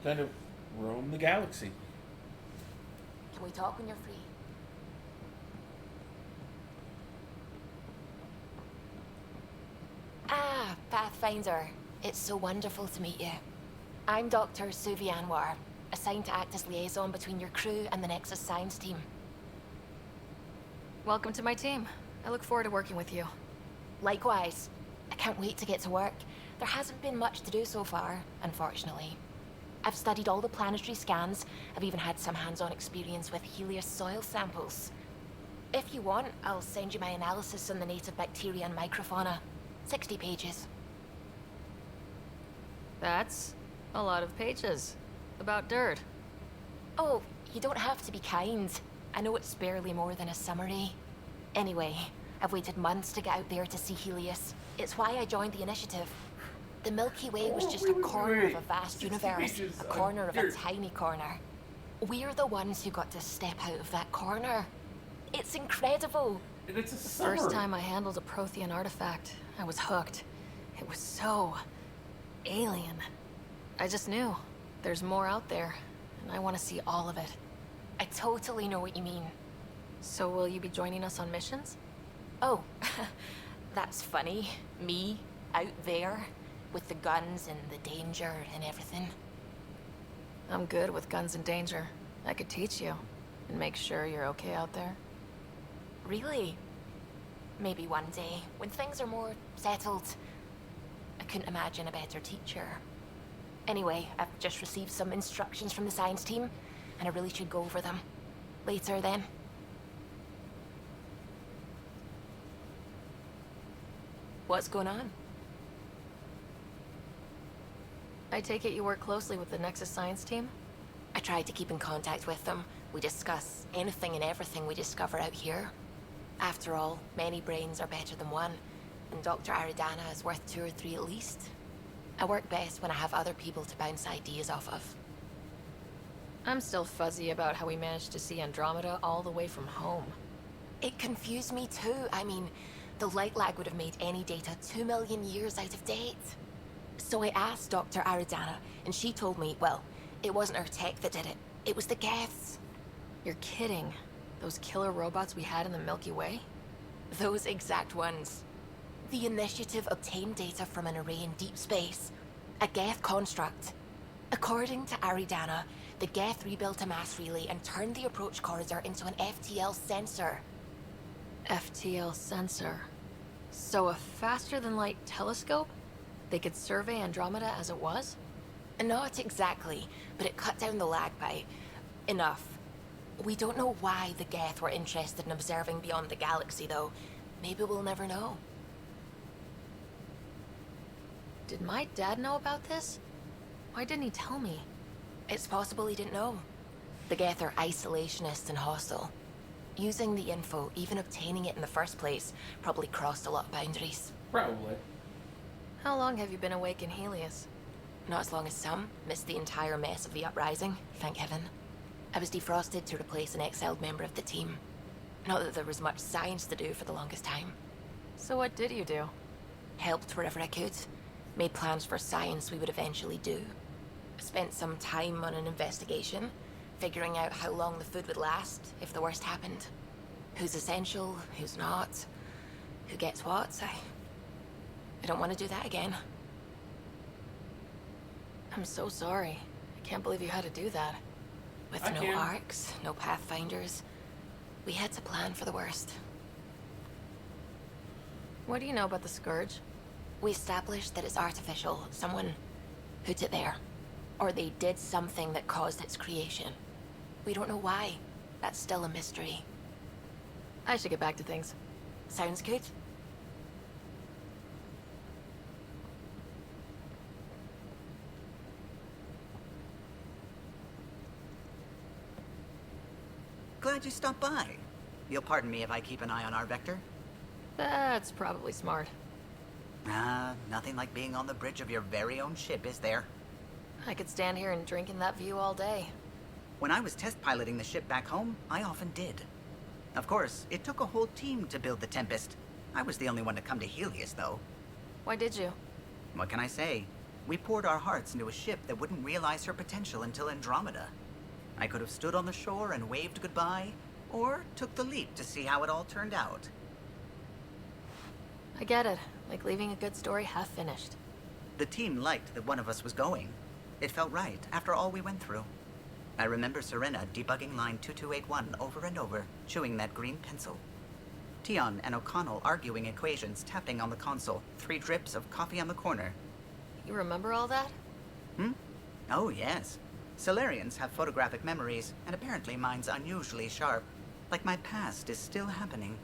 kind of roam the galaxy. Can we talk when you're free? Ah, Pathfinder. It's so wonderful to meet you. I'm Dr. Suvi Anwar, assigned to act as liaison between your crew and the Nexus Science team. Welcome to my team. I look forward to working with you. Likewise. I can't wait to get to work. There hasn't been much to do so far, unfortunately. I've studied all the planetary scans. I've even had some hands-on experience with Helios soil samples. If you want, I'll send you my analysis on the native bacteria and microfauna. 60 pages. That's a lot of pages. About dirt. Oh, you don't have to be kind. I know it's barely more than a summary. Anyway, I've waited months to get out there to see Helios. It's why I joined the initiative. The Milky Way was just a corner of a vast universe, a corner of a tiny corner. We're the ones who got to step out of that corner. It's incredible. And it's a The first time I handled a Prothean artifact, I was hooked. It was so alien. I just knew there's more out there, and I want to see all of it. I totally know what you mean. So will you be joining us on missions? Oh, that's funny. Me, out there, with the guns and the danger and everything. I'm good with guns and danger. I could teach you, and make sure you're okay out there. Really? Maybe one day, when things are more settled. I couldn't imagine a better teacher. Anyway, I've just received some instructions from the science team, and I really should go over them. Later, then. What's going on? I take it you work closely with the Nexus Science team? I try to keep in contact with them. We discuss anything and everything we discover out here. After all, many brains are better than one, and Dr. Aridana is worth 2 or 3 at least. I work best when I have other people to bounce ideas off of. I'm still fuzzy about how we managed to see Andromeda all the way from home. It confused me too. I mean, the light lag would have made any data 2 million years out of date. So I asked Dr. Aridana, and she told me, well, it wasn't her tech that did it. It was the Geths. You're kidding. Those killer robots we had in the Milky Way? Those exact ones. The initiative obtained data from an array in deep space. A Geth construct. According to Aridana, the Geth rebuilt a mass relay and turned the approach corridor into an FTL sensor. FTL sensor. So a faster-than-light telescope? They could survey Andromeda as it was? Not exactly, but it cut down the lag by enough. We don't know why the Geth were interested in observing beyond the galaxy, though. Maybe we'll never know. Did my dad know about this? Why didn't he tell me? It's possible he didn't know. The Geth are isolationist and hostile. Using the info, even obtaining it in the first place, probably crossed a lot of boundaries. Probably. How long have you been awake in Helios? Not as long as some. Missed the entire mess of the uprising, thank heaven. I was defrosted to replace an exiled member of the team. Not that there was much science to do for the longest time. So what did you do? Helped wherever I could. Made plans for science we would eventually do. Spent some time on an investigation, figuring out how long the food would last if the worst happened. Who's essential, who's not, who gets what. I don't want to do that again. I'm so sorry. I can't believe you had to do that. With I no can. arcs, no pathfinders, we had to plan for the worst. What do you know about the Scourge? We established that it's artificial. Someone put it there. Or they did something that caused its creation. We don't know why. That's still a mystery. I should get back to things. Sounds good. Glad you stopped by. You'll pardon me if I keep an eye on our vector? That's probably smart. Nothing like being on the bridge of your very own ship, is there? I could stand here and drink in that view all day. When I was test piloting the ship back home, I often did. Of course, it took a whole team to build the Tempest. I was the only one to come to Helios, though. Why did you? What can I say? We poured our hearts into a ship that wouldn't realize her potential until Andromeda. I could have stood on the shore and waved goodbye, or took the leap to see how it all turned out. I get it. Like leaving a good story half finished. The team liked that one of us was going. It felt right, after all we went through. I remember Serena debugging line 2281 over and over, chewing that green pencil. Tion and O'Connell arguing equations, tapping on the console, 3 drips of coffee on the corner. You remember all that? Oh, yes. Solarians have photographic memories, and apparently mine's unusually sharp. Like my past is still happening.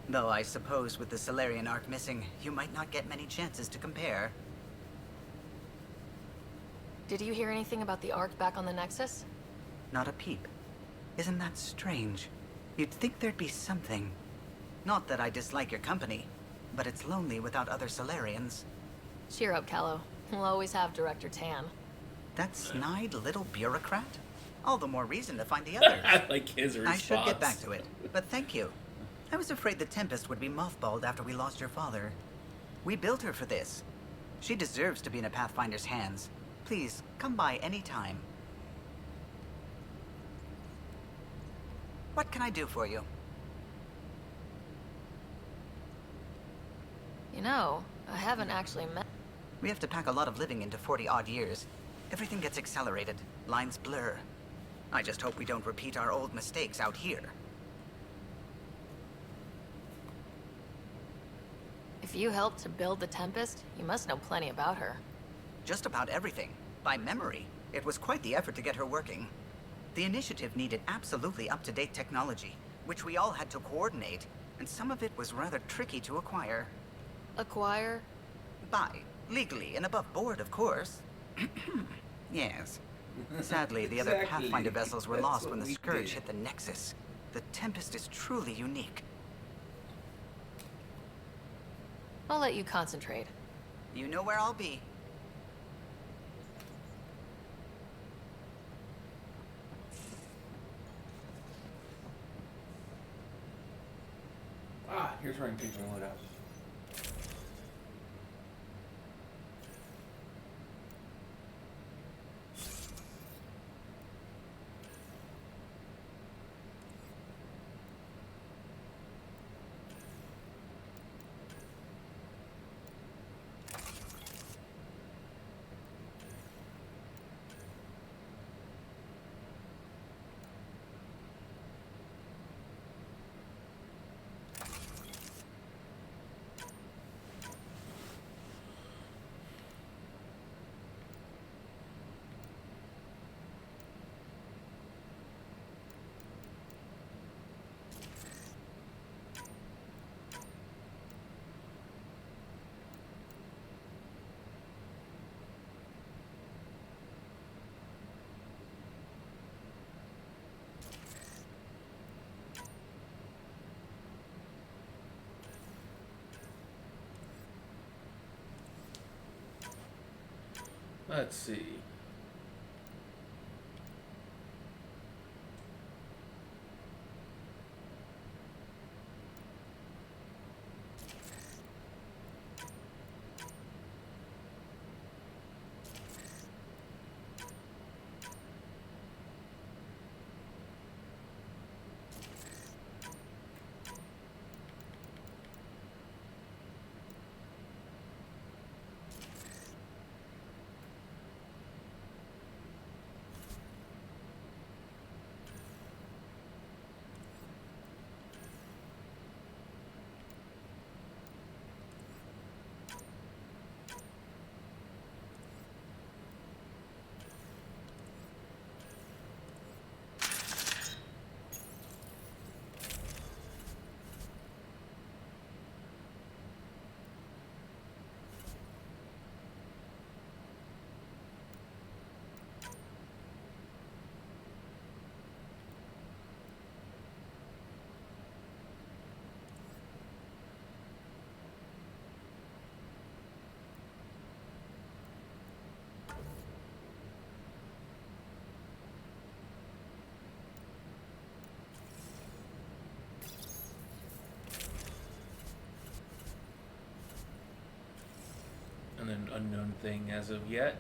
Though I suppose with the Solarian arc missing, you might not get many chances to compare. Did you hear anything about the Ark back on the Nexus? Not a peep. Isn't that strange? You'd think there'd be something. Not that I dislike your company, but it's lonely without other Solarians. Cheer up, Callow. We'll always have Director Tan. That snide little bureaucrat? All the more reason to find the others. I like his response. I should get back to it, but thank you. I was afraid the Tempest would be mothballed after we lost your father. We built her for this. She deserves to be in a Pathfinder's hands. Please, come by any time. What can I do for you? You know, I haven't actually met... We have to pack a lot of living into 40-odd years. Everything gets accelerated. Lines blur. I just hope we don't repeat our old mistakes out here. If you helped to build the Tempest, you must know plenty about her. Just about everything. By memory. It was quite the effort to get her working. The initiative needed absolutely up-to-date technology, which we all had to coordinate, and some of it was rather tricky to acquire. Acquire? Buy. Legally and above board, of course. Yes. Sadly, the other Exactly. Pathfinder vessels were That's lost what when the we Scourge did. hit the Nexus. The Tempest is truly unique. I'll let you concentrate. You know where I'll be. Here's where I can take my load out. Let's see. an unknown thing as of yet.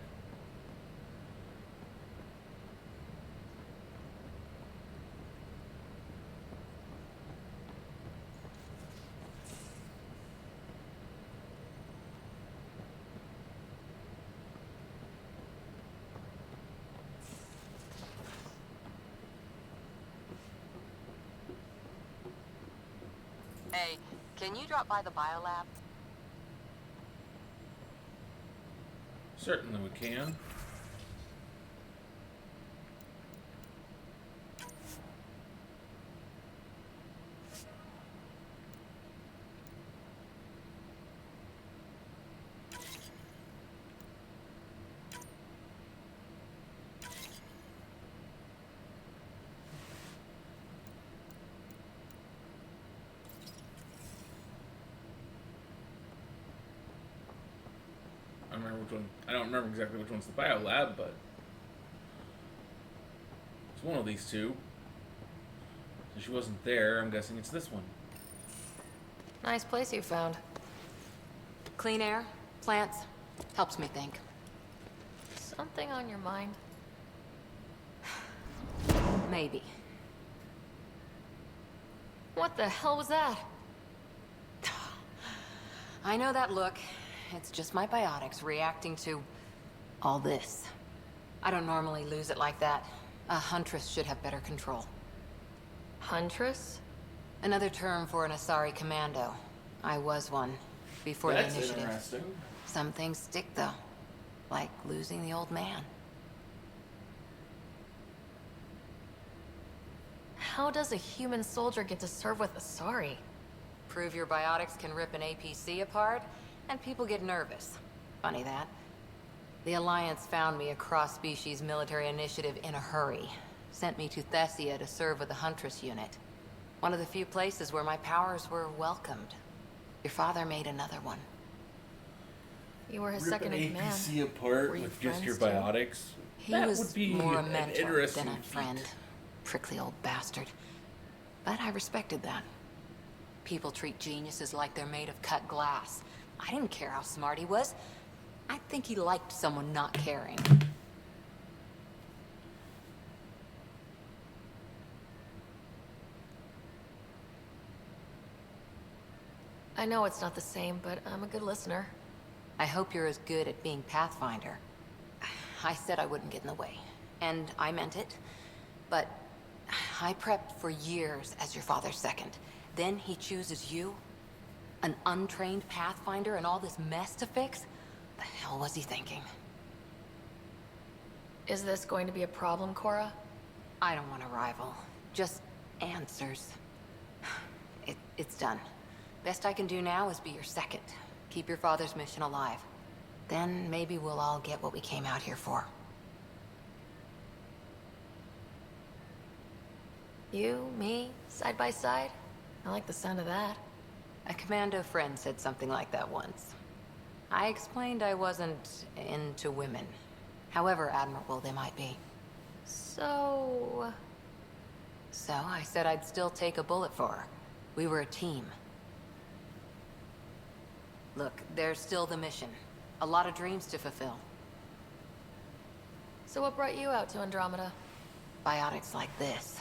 Hey, can you drop by the biolab? Certainly we can. I don't remember which one. I don't remember exactly which one's the bio lab, but it's one of these two. So she wasn't there. I'm guessing it's this one. Nice place you found. Clean air, plants, helps me think. Something on your mind? Maybe. What the hell was that? I know that look. It's just my biotics reacting to all this. I don't normally lose it like that. A huntress should have better control. Huntress? Another term for an Asari commando. I was one before That's the initiative. interesting. Some things stick though, like losing the old man. How does a human soldier get to serve with Asari? Prove your biotics can rip an APC apart, and people get nervous. Funny that. The Alliance found me a cross-species military initiative in a hurry. Sent me to Thessia to serve with the Huntress unit. One of the few places where my powers were welcomed. Your father made another one. You were his Rip second an in command. APC apart Were you with just your friends, too? biotics. He That was would be more a an mentor interesting than a feat. friend. Prickly old bastard. But I respected that. People treat geniuses like they're made of cut glass. I didn't care how smart he was. I think he liked someone not caring. I know it's not the same, but I'm a good listener. I hope you're as good at being Pathfinder. I said I wouldn't get in the way, and I meant it. But I prepped for years as your father's second. Then he chooses you? An untrained Pathfinder and all this mess to fix? The hell was he thinking? Is this going to be a problem, Cora? I don't want a rival. Just answers. It's done. Best I can do now is be your second. Keep your father's mission alive. Then maybe we'll all get what we came out here for. You, me, side by side? I like the sound of that. A commando friend said something like that once. I explained I wasn't into women. However admirable they might be. So I said I'd still take a bullet for her. We were a team. Look, there's still the mission. A lot of dreams to fulfill. So what brought you out to Andromeda? Biotics like this.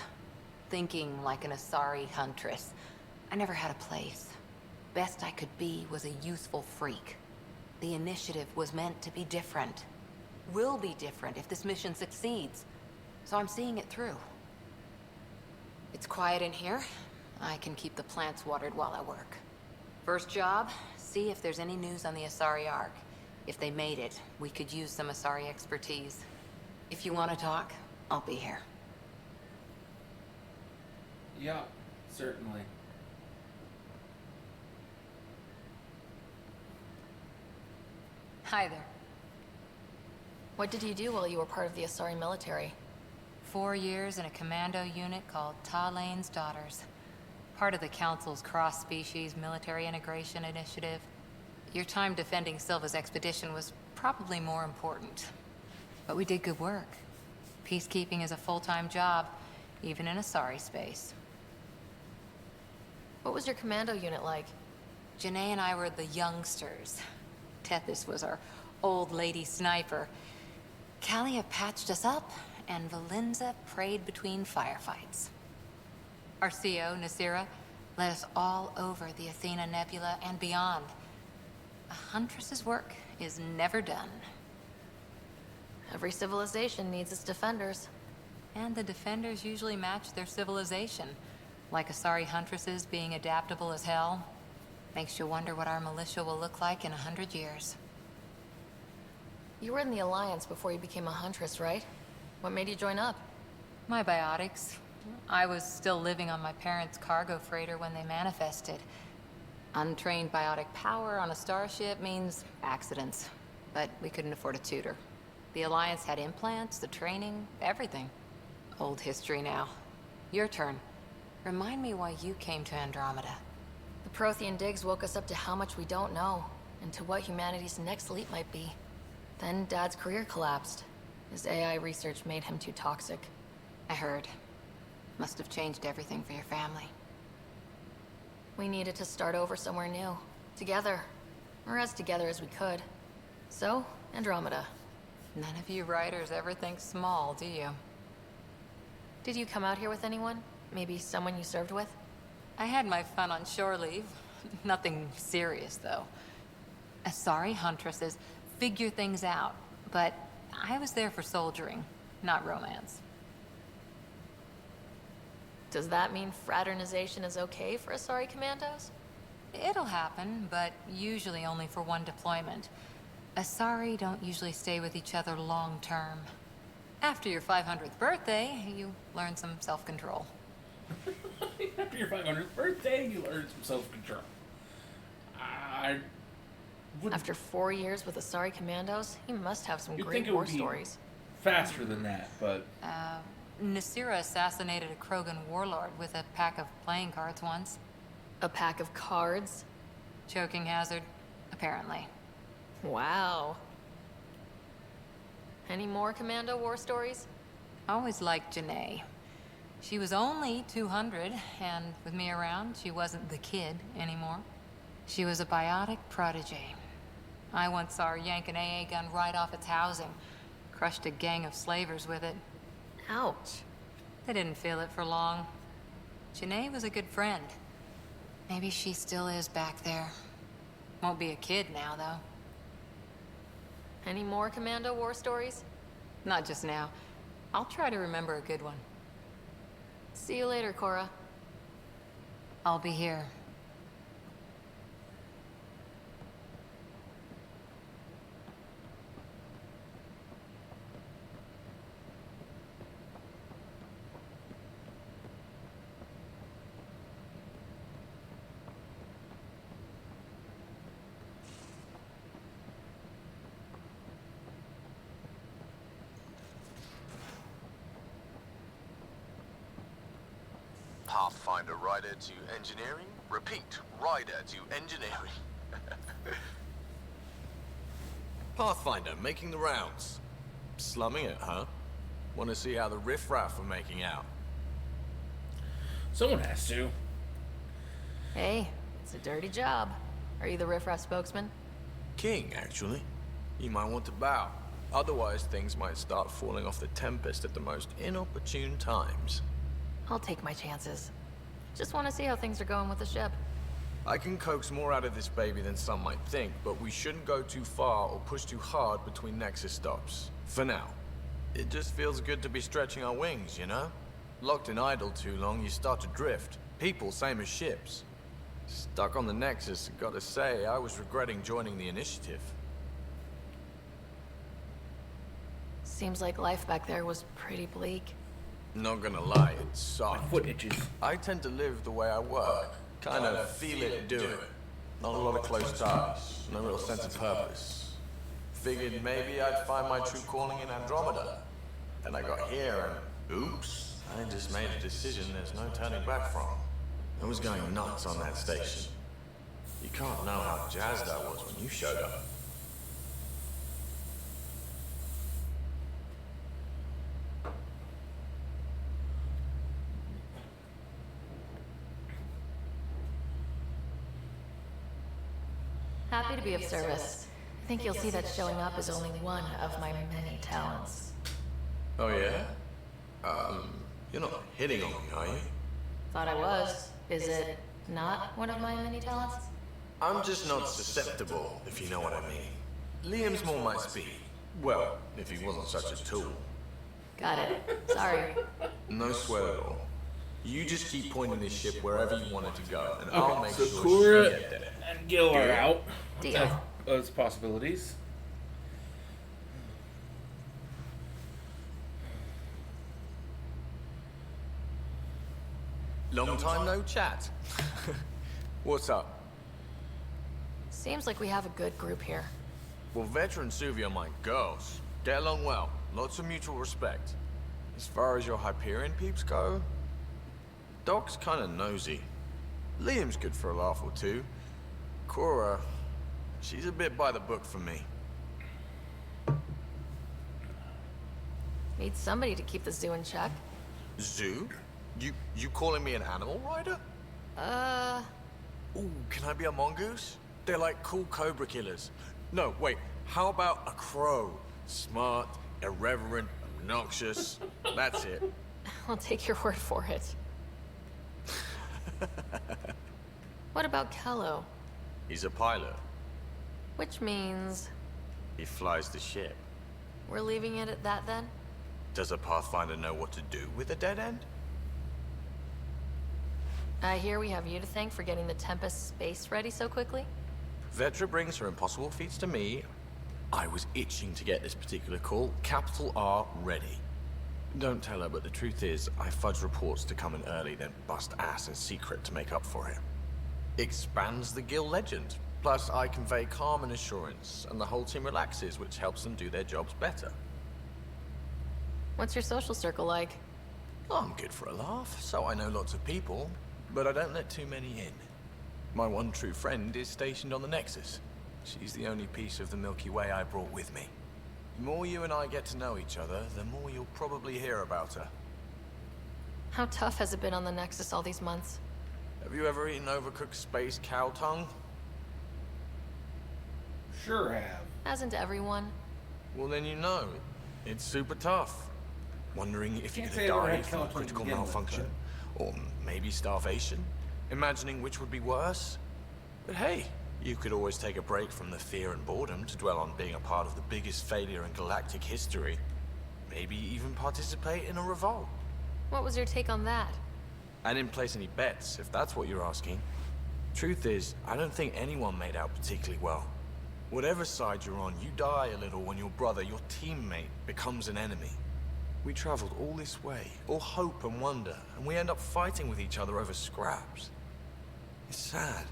Thinking like an Asari huntress. I never had a place. Best I could be was a useful freak. The initiative was meant to be different. Will be different if this mission succeeds. So I'm seeing it through. It's quiet in here. I can keep the plants watered while I work. First job, see if there's any news on the Asari Ark. If they made it, we could use some Asari expertise. If you want to talk, I'll be here. Yeah, certainly. Hi there. What did you do while you were part of the Asari military? 4 years in a commando unit called Talane's Daughters. Part of the Council's cross-species military integration initiative. Your time defending Silva's expedition was probably more important. But we did good work. Peacekeeping is a full-time job, even in Asari space. What was your commando unit like? Janae and I were the youngsters. Tethys was our old lady sniper. Kalia patched us up, and Valenza prayed between firefights. Our CO, Nasira, led us all over the Athena Nebula and beyond. A huntress's work is never done. Every civilization needs its defenders. And the defenders usually match their civilization. Like Asari huntresses being adaptable as hell. Makes you wonder what our militia will look like in 100 years. You were in the Alliance before you became a huntress, right? What made you join up? My biotics. I was still living on my parents' cargo freighter when they manifested. Untrained biotic power on a starship means accidents. But we couldn't afford a tutor. The Alliance had implants, the training, everything. Old history now. Your turn. Remind me why you came to Andromeda. The Prothean digs woke us up to how much we don't know, and to what humanity's next leap might be. Then Dad's career collapsed. His AI research made him too toxic. I heard. Must have changed everything for your family. We needed to start over somewhere new. Together. Or as together as we could. So, Andromeda. None of you writers ever think small, do you? Did you come out here with anyone? Maybe someone you served with? I had my fun on shore leave. Nothing serious, though. Asari huntresses figure things out, but I was there for soldiering, not romance. Does that mean fraternization is okay for Asari commandos? It'll happen, but usually only for one deployment. Asari don't usually stay with each other long term. After your 500th birthday, you learn some self-control. After your 500th birthday, you learn some self-control. After 4 years with Asari commandos, he must have some You'd great think it war would be stories. faster than that, but... Nasira assassinated a Krogan warlord with a pack of playing cards once. A pack of cards? Choking hazard, apparently. Wow. Any more commando war stories? Always liked Janae. She was only 200, and with me around, she wasn't the kid anymore. She was a biotic protege. I once saw her yank an AA gun right off its housing. Crushed a gang of slavers with it. Ouch. They didn't feel it for long. Janae was a good friend. Maybe she still is back there. Won't be a kid now, though. Any more commando war stories? Not just now. I'll try to remember a good one. See you later, Cora. I'll be here. Pathfinder rider to engineering? Repeat, rider to engineering. Pathfinder, making the rounds. Slumming it, huh? Want to see how the riffraff are making out? Someone has to. Hey, it's a dirty job. Are you the riffraff spokesman? King, actually. You might want to bow. Otherwise, things might start falling off the Tempest at the most inopportune times. I'll take my chances. Just want to see how things are going with the ship. I can coax more out of this baby than some might think, but we shouldn't go too far or push too hard between Nexus stops. For now. It just feels good to be stretching our wings, you know? Locked in idle too long, you start to drift. People, same as ships. Stuck on the Nexus, gotta say, I was regretting joining the Initiative. Seems like life back there was pretty bleak. Not gonna lie, it sucked. My foot itches. I tend to live the way I work. Kind of feel it, do it. Not a lot of close ties, no real sense of purpose. Figured maybe I'd find my true calling in Andromeda. Then I got here and, oops, I just made a decision there's no turning back from. I was going nuts on that station. You can't know how jazzed I was when you showed up. Happy to be of service. I think you'll see that showing up is only one of my many talents. Oh yeah? You're not hitting on me, are you? Thought I was. Is it not one of my many talents? I'm just not susceptible, if you know what I mean. Liam's more my speed. Well, if he wasn't such a tool. Got it. Sorry. No sweat at all. You just keep pointing this ship wherever you want it to go, and I'll Okay, make so sure Cora you get there. and Gil are Deal? out. Deal. Those possibilities. Long time no chat. What's up? Seems like we have a good group here. Well, Veteran Suvia are my girls. Get along well. Lots of mutual respect. As far as your Hyperion peeps go, Doc's kinda nosy. Liam's good for a laugh or two. Cora, she's a bit by the book for me. Need somebody to keep the zoo in check. Zoo? You calling me an animal rider? Ooh, can I be a mongoose? They're like cool cobra killers. No, wait, how about a crow? Smart, irreverent, obnoxious. That's it. I'll take your word for it. What about Kello? He's a pilot. Which means He flies the ship. we're leaving it at that then? Does a Pathfinder know what to do with a dead end? I hear we have you to thank for getting the Tempest space ready so quickly. Vetra brings her impossible feats to me. I was itching to get this particular call. Capital R ready. Don't tell her, but the truth is, I fudge reports to come in early, then bust ass in secret to make up for it. Expands the guild legend. Plus, I convey calm and assurance, and the whole team relaxes, which helps them do their jobs better. What's your social circle like? I'm good for a laugh, so I know lots of people, but I don't let too many in. My one true friend is stationed on the Nexus. She's the only piece of the Milky Way I brought with me. The more you and I get to know each other, the more you'll probably hear about her. How tough has it been on the Nexus all these months? Have you ever eaten overcooked space cow tongue? Sure have. Hasn't everyone? Well, then you know. It's super tough. Wondering if you're Can't gonna say I've ever die had from cow a tongue to critical begin with, malfunction. Or maybe starvation. Imagining which would be worse. But hey, you could always take a break from the fear and boredom to dwell on being a part of the biggest failure in galactic history. Maybe even participate in a revolt. What was your take on that? I didn't place any bets, if that's what you're asking. Truth is, I don't think anyone made out particularly well. Whatever side you're on, you die a little when your brother, your teammate, becomes an enemy. We traveled all this way, all hope and wonder, and we end up fighting with each other over scraps. It's sad.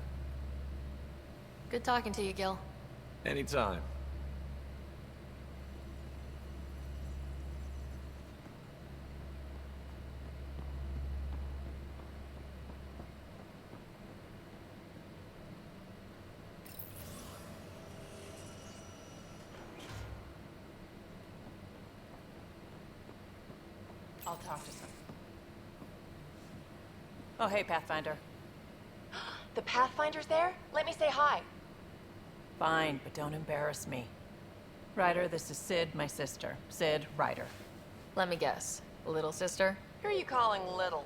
Good talking to you, Gil. Anytime. I'll talk to some. Oh, hey, Pathfinder. The Pathfinder's there? Let me say hi. Fine, but don't embarrass me. Ryder, this is Sid, my sister. Sid, Ryder. Let me guess. Little sister? Who are you calling little?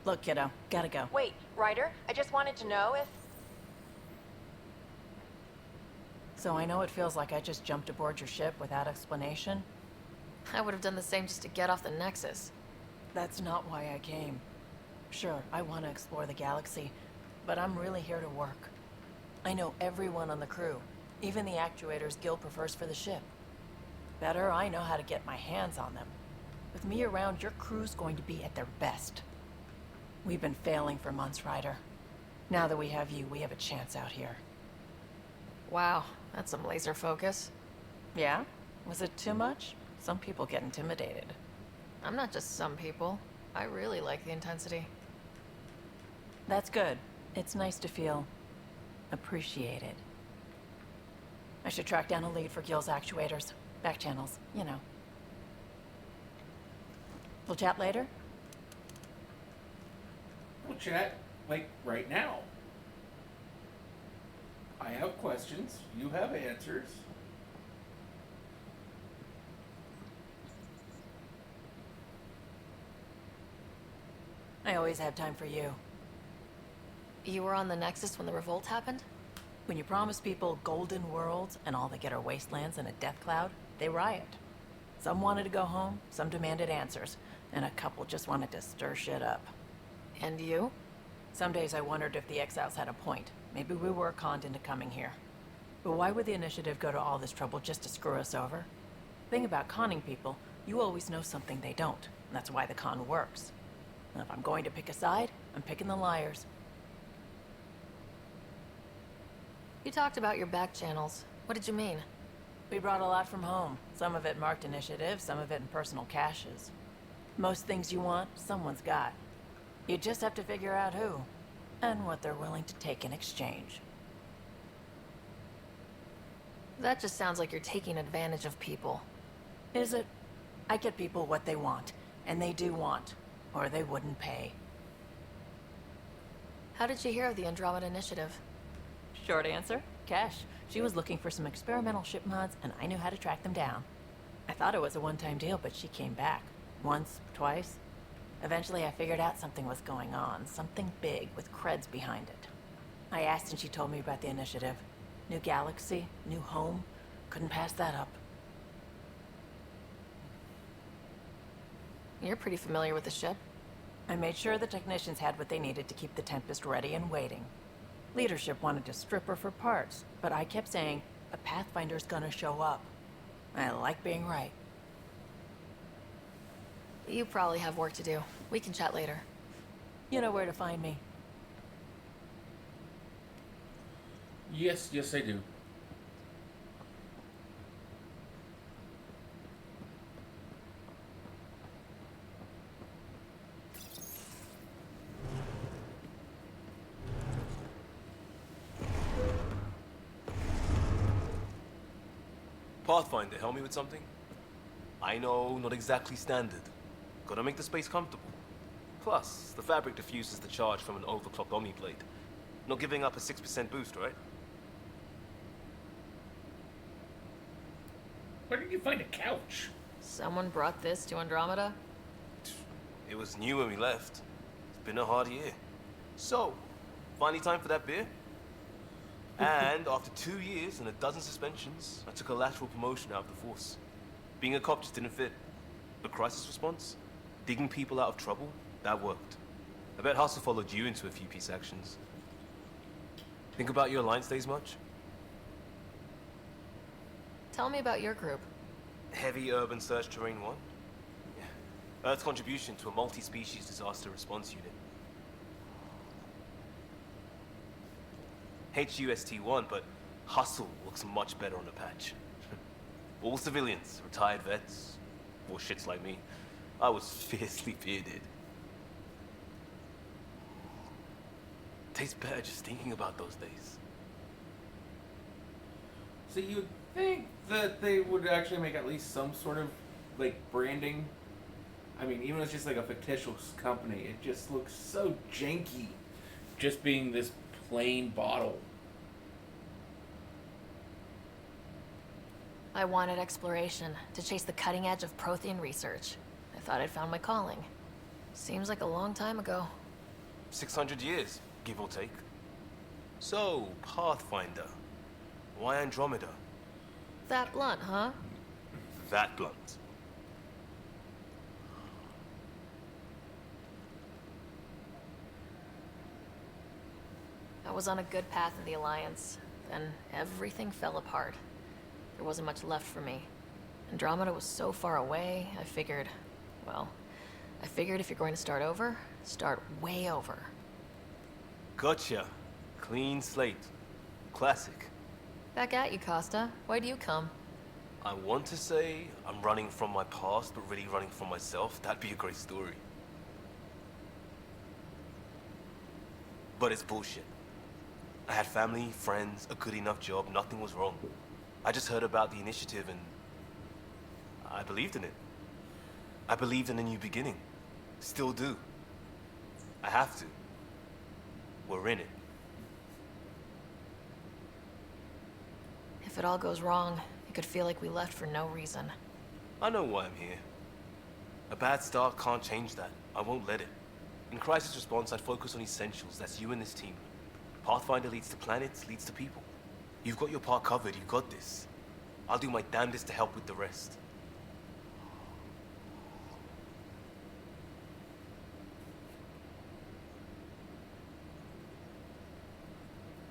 Look, kiddo, gotta go. Wait, Ryder, I just wanted to know if... So I know it feels like I just jumped aboard your ship without explanation. I would have done the same just to get off the Nexus. That's not why I came. Sure, I want to explore the galaxy, but I'm really here to work. I know everyone on the crew, even the actuators Gil prefers for the ship. Better, I know how to get my hands on them. With me around, your crew's going to be at their best. We've been failing for months, Ryder. Now that we have you, we have a chance out here. Wow, that's some laser focus. Yeah? Was it too much? Some people get intimidated. I'm not just some people. I really like the intensity. That's good. It's nice to feel appreciated. I should track down a lead for Gil's actuators. Back channels, you know. We'll chat later? We'll chat, like, right now. I have questions. You have answers. I always have time for you. You were on the Nexus when the revolt happened? When you promise people golden worlds and all they get are wastelands and a death cloud, they riot. Some wanted to go home, some demanded answers, and a couple just wanted to stir shit up. And you? Some days I wondered if the exiles had a point. Maybe we were conned into coming here. But why would the Initiative go to all this trouble just to screw us over? Thing about conning people, you always know something they don't. And that's why the con works. And if I'm going to pick a side, I'm picking the liars. You talked about your back channels. What did you mean? We brought a lot from home. Some of it marked initiative, some of it in personal caches. Most things you want, someone's got. You just have to figure out who, and what they're willing to take in exchange. That just sounds like you're taking advantage of people. Is it? I get people what they want, and they do want, or they wouldn't pay. How did you hear of the Andromeda Initiative? Short answer, Cash. She was looking for some experimental ship mods, and I knew how to track them down. I thought it was a one-time deal, but she came back. Once, twice. Eventually, I figured out something was going on. Something big, with creds behind it. I asked and she told me about the initiative. New galaxy, new home. Couldn't pass that up. You're pretty familiar with the ship. I made sure the technicians had what they needed to keep the Tempest ready and waiting. Leadership wanted to strip her for parts, but I kept saying, a Pathfinder's gonna show up. I like being right. You probably have work to do. We can chat later. You know where to find me. Yes, I do. Pathfinder, help me with something? I know, not exactly standard. Gotta make the space comfortable. Plus, the fabric diffuses the charge from an overclocked Omniblade. Not giving up a 6% boost, right? Where did you find a couch? Someone brought this to Andromeda? It was new when we left. It's been a hard year. So, finally time for that beer? And after 2 years and a dozen suspensions, I took a lateral promotion out of the force. Being a cop just didn't fit. But crisis response? Digging people out of trouble? That worked. I bet Hustle followed you into a few peace actions. Think about your Alliance days much? Tell me about your group. Heavy Urban Search Terrain 1? Yeah. Earth's contribution to a multi-species disaster response unit. HUST-1, but Hustle looks much better on the patch. All civilians, retired vets, or shits like me. I was fiercely bearded. Tastes better just thinking about those days. So you'd think that they would actually make at least some sort of, like, branding? I mean, even if it's just like a fictitious company, it just looks so janky. Just being this plain bottle. I wanted exploration, to chase the cutting edge of Prothean research. I thought I'd found my calling. Seems like a long time ago. 600 years, give or take. So, Pathfinder. Why Andromeda? That blunt, huh? That blunt. I was on a good path in the Alliance. Then everything fell apart. There wasn't much left for me. Andromeda was so far away, I figured if you're going to start over, start way over. Gotcha. Clean slate. Classic. Back at you, Costa. Why do you come? I want to say I'm running from my past, but really running from myself. That'd be a great story. But it's bullshit. I had family, friends, a good enough job, nothing was wrong. I just heard about the initiative and I believed in it. I believed in a new beginning. Still do. I have to. We're in it. If it all goes wrong, it could feel like we left for no reason. I know why I'm here. A bad start can't change that. I won't let it. In crisis response, I'd focus on essentials. That's you and this team. Pathfinder leads to planets, leads to people. You've got your part covered. You've got this. I'll do my damnedest to help with the rest.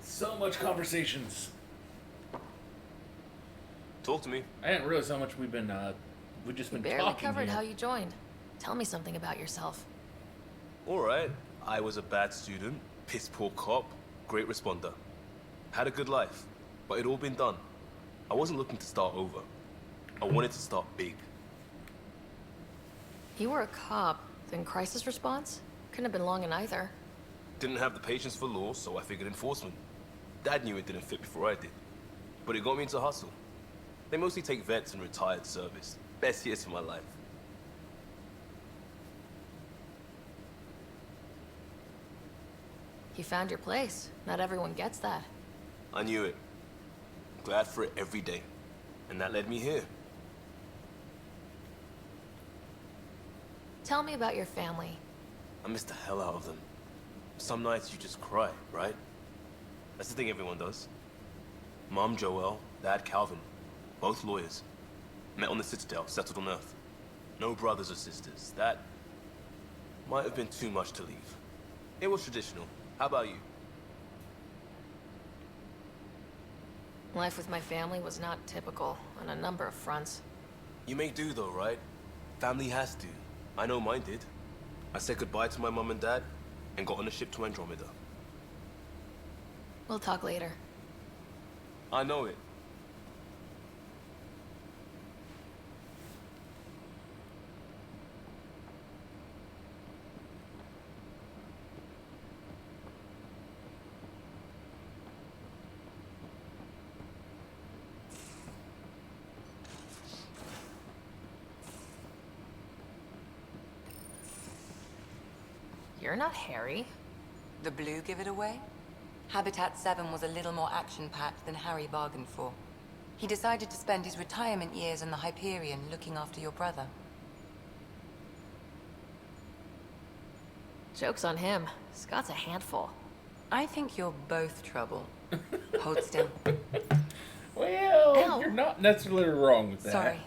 So much conversations. Talk to me. I didn't realize how much we've just been Barely talking covered here. how you joined. Tell me something about yourself. Alright. I was a bad student, piss poor cop, great responder. Had a good life, but it'd all been done. I wasn't looking to start over. I wanted to start big. You were a cop, then crisis response? Couldn't have been long in either. Didn't have the patience for law, so I figured enforcement. Dad knew it didn't fit before I did, but it got me into hustle. They mostly take vets and retired service. Best years of my life. You found your place. Not everyone gets that. I knew it. Glad for it every day. And that led me here. Tell me about your family. I miss the hell out of them. Some nights you just cry, right? That's the thing everyone does. Mom Joelle, Dad Calvin. Both lawyers. Met on the Citadel, settled on Earth. No brothers or sisters. That might have been too much to leave. It was traditional. How about you? Life with my family was not typical on a number of fronts. You may do though, right? Family has to. I know mine did. I said goodbye to my mom and dad and got on a ship to Andromeda. We'll talk later. I know it. You're not Harry. The blue give it away? Habitat 7 was a little more action-packed than Harry bargained for. He decided to spend his retirement years in the Hyperion looking after your brother. Joke's on him. Scott's a handful. I think you're both trouble. Hold still. Well, Ow. you're not necessarily wrong with that. Sorry.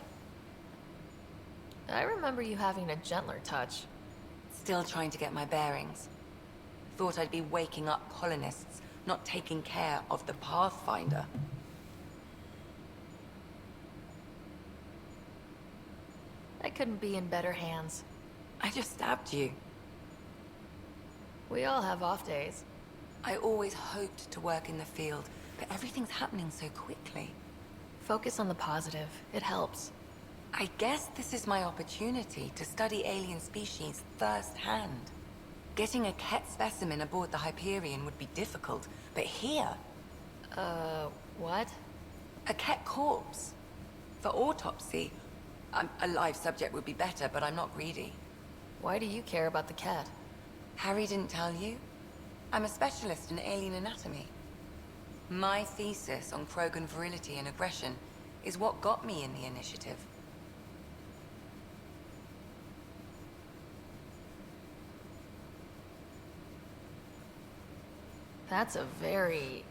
I remember you having a gentler touch. Still trying to get my bearings. Thought I'd be waking up colonists, not taking care of the Pathfinder. I couldn't be in better hands. I just stabbed you. We all have off days. I always hoped to work in the field, but everything's happening so quickly. Focus on the positive. It helps. I guess this is my opportunity to study alien species firsthand. Getting a Ket specimen aboard the Hyperion would be difficult, but here... what? A Ket corpse. For autopsy. A live subject would be better, but I'm not greedy. Why do you care about the cat? Harry didn't tell you? I'm a specialist in alien anatomy. My thesis on Krogan virility and aggression is what got me in the initiative. That's a very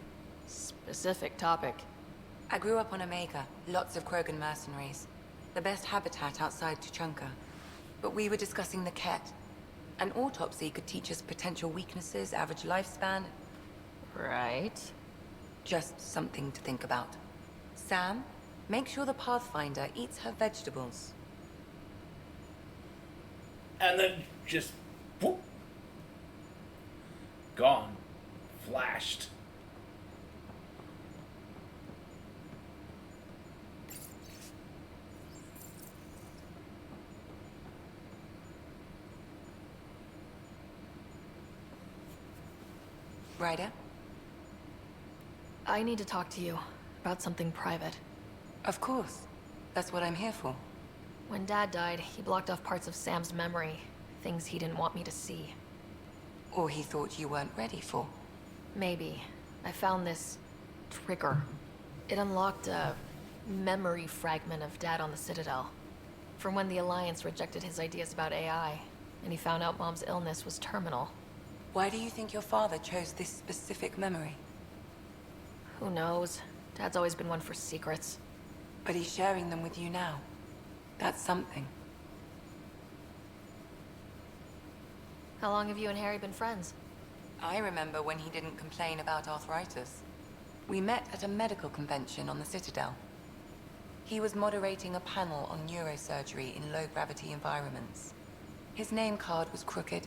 specific topic. I grew up on Omega, lots of Krogan mercenaries. The best habitat outside Tuchanka. But we were discussing the Ket. An autopsy could teach us potential weaknesses, average lifespan. Right. Just something to think about. Sam, make sure the Pathfinder eats her vegetables. And then just whoop, gone, flashed. Ryder? I need to talk to you about something private. Of course. That's what I'm here for. When Dad died, he blocked off parts of Sam's memory. Things he didn't want me to see. Or he thought you weren't ready for. Maybe. I found this trigger. It unlocked a memory fragment of Dad on the Citadel. From when the Alliance rejected his ideas about AI, and he found out Mom's illness was terminal. Why do you think your father chose this specific memory? Who knows? Dad's always been one for secrets. But he's sharing them with you now. That's something. How long have you and Harry been friends? I remember when he didn't complain about arthritis. We met at a medical convention on the Citadel. He was moderating a panel on neurosurgery in low-gravity environments. His name card was crooked,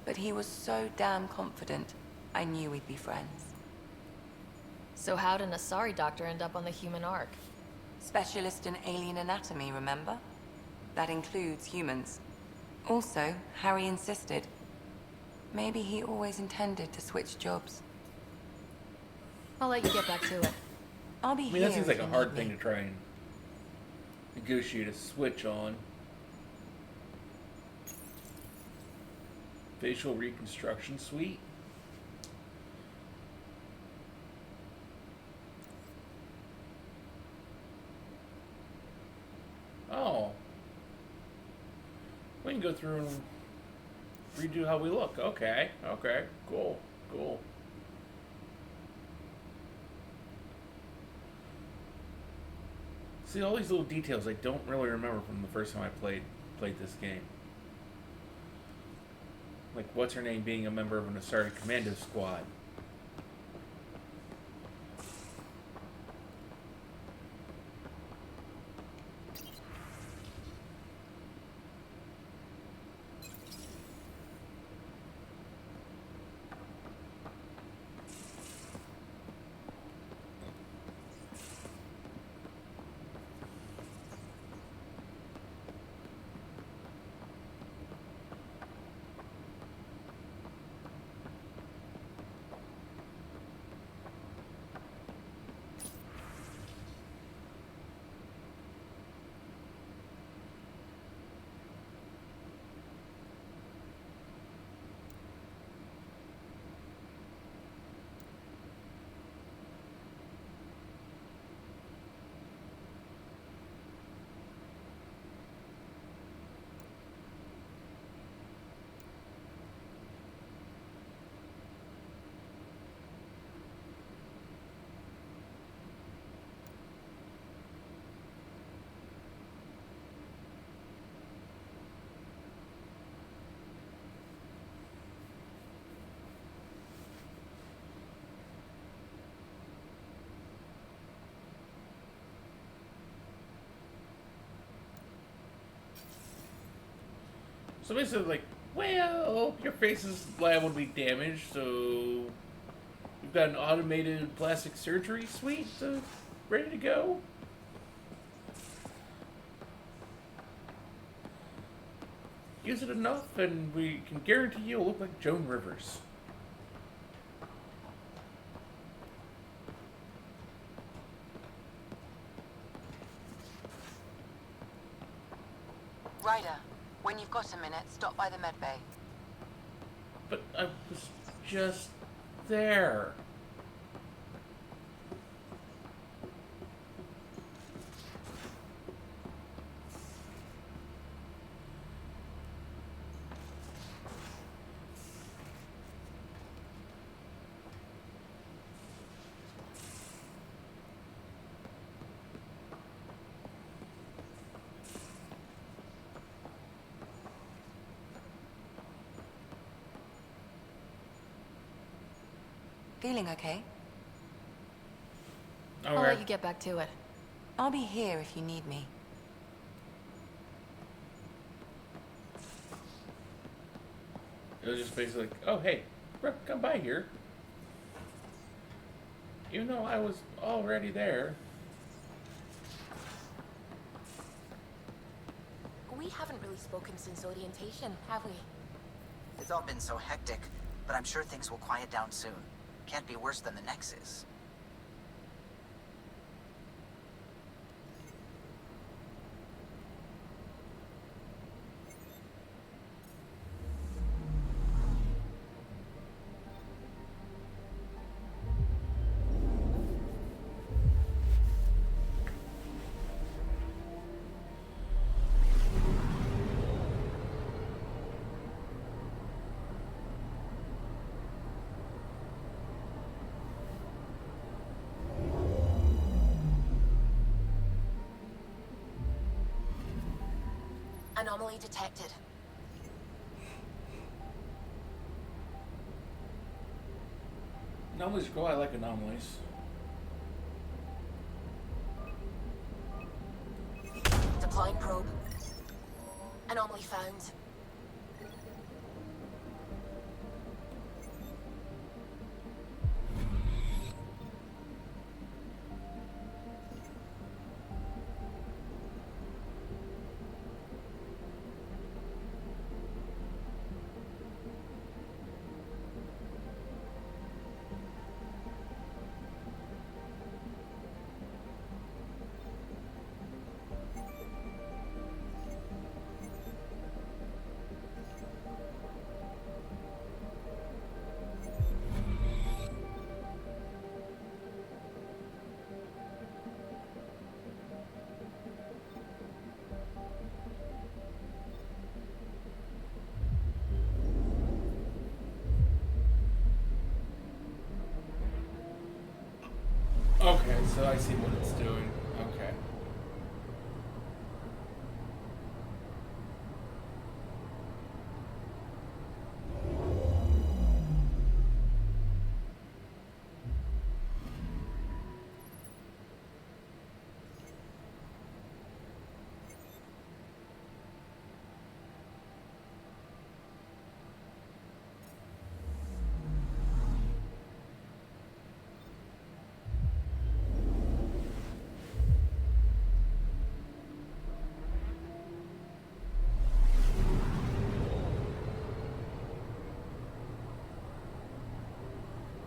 but he was so damn confident, I knew we'd be friends. So how'd an Asari doctor end up on the human Ark? Specialist in alien anatomy, remember? That includes humans. Also, Harry insisted. Maybe he always intended to switch jobs. I'll let you get back to it. I'll be I mean, here that seems if like a you hard need thing me. to try and negotiate a switch on. Facial reconstruction suite. Oh. We can go through and redo how we look. Okay. Okay. Cool. Cool. See, all these little details I don't really remember from the first time I played this game. Like, what's her name being a member of an Asari commando squad. So basically, like, well, your face is liable to be damaged, so you've got an automated plastic surgery suite ready to go. Use it enough, and we can guarantee you'll look like Joan Rivers. Ryder, when you've got a minute, stop by the medbay. But I was just there. Feeling okay? I'll let you get back to it. I'll be here if you need me. It was just basically like, oh, hey, Brooke, come by here. Even though I was already there. We haven't really spoken since orientation, have we? It's all been so hectic, but I'm sure things will quiet down soon. Can't be worse than the Nexus. Anomaly detected. Anomalies are cool. I like anomalies. Deploying probe. Anomaly found. Okay, so I see what it's doing. Okay.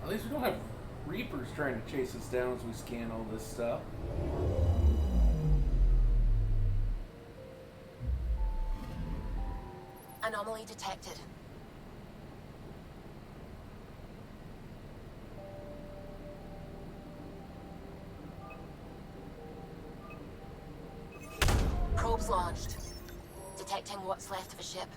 At least we don't have Reapers trying to chase us down as we scan all this stuff. Anomaly detected. Probes launched. Detecting what's left of a ship.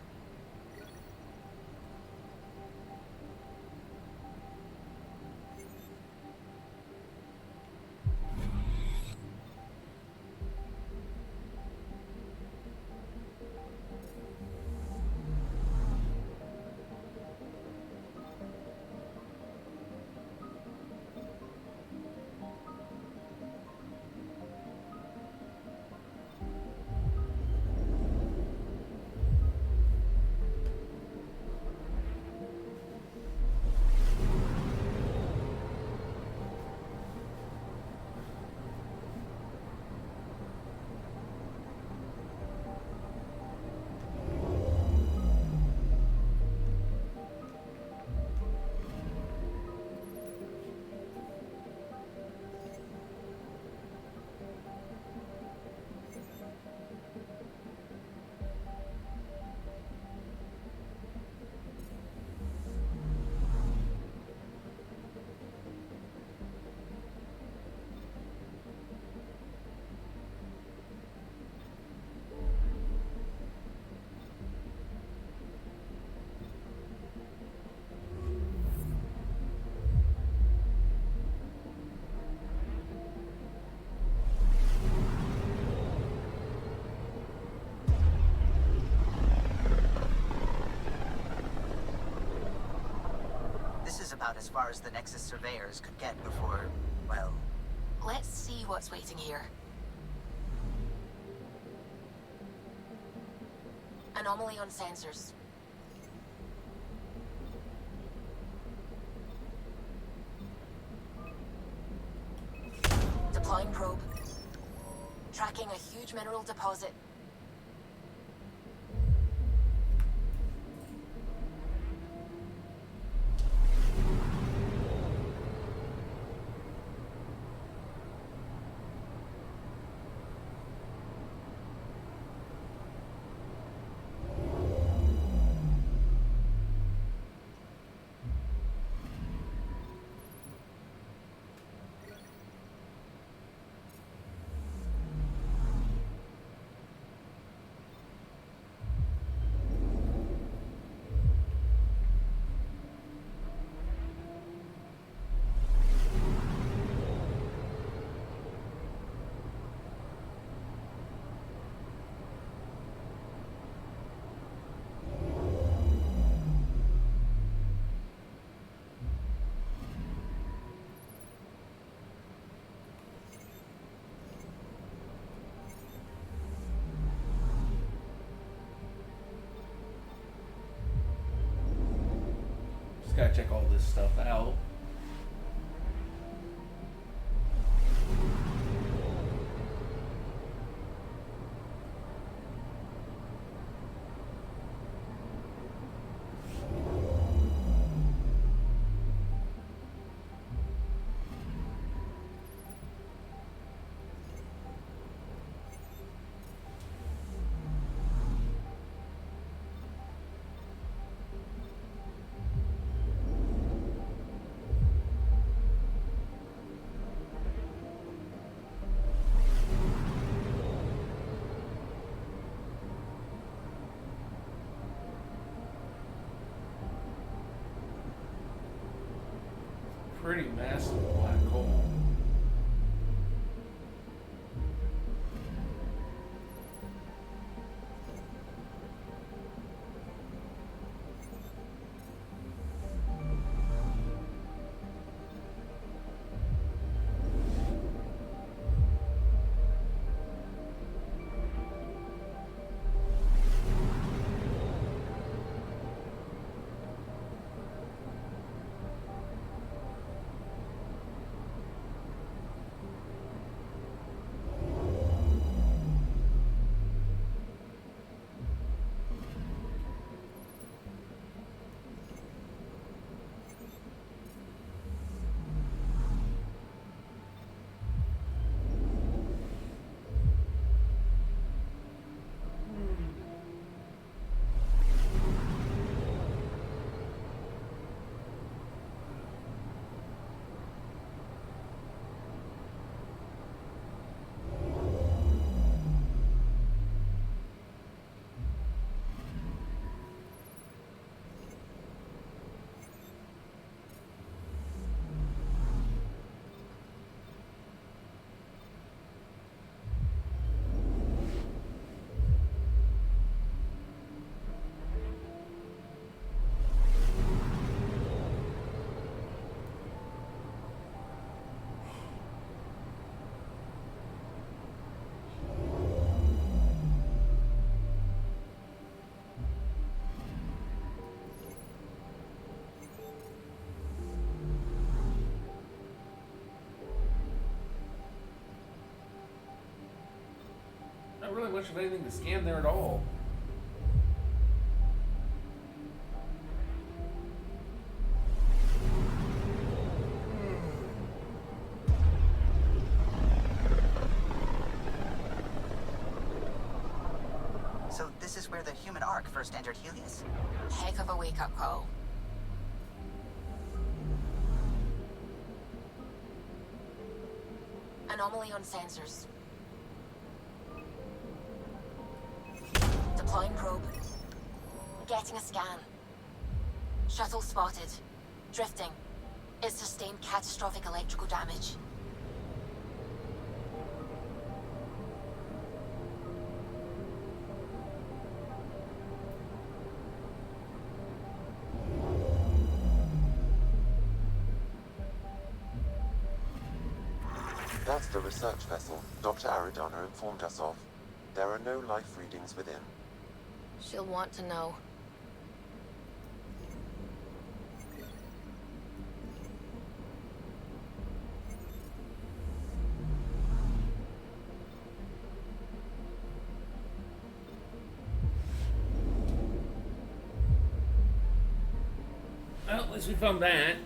This is about as far as the Nexus surveyors could get before, well... Let's see what's waiting here. Anomaly on sensors. Deploying probe. Tracking a huge mineral deposit. gotta check all this stuff out. Pretty massive black hole. Not really much of anything to scan there at all. So this is where the human ark first entered Helios? Heck of a wake-up call. Anomaly on sensors. Deploying probe. Getting a scan. Shuttle spotted. Drifting. It sustained catastrophic electrical damage. That's the research vessel Dr. Aridana informed us of. There are no life readings within. She'll want to know. Well, at least we found that.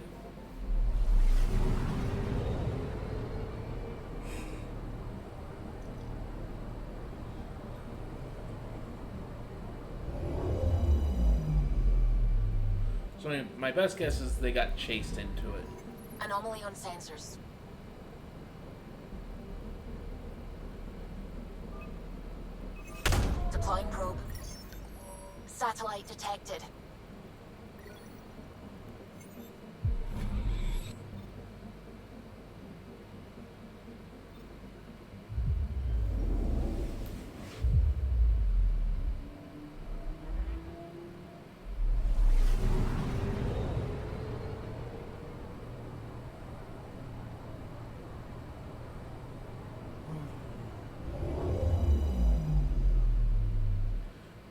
So my best guess is they got chased into it. Anomaly on sensors. Deploying probe. Satellite detected.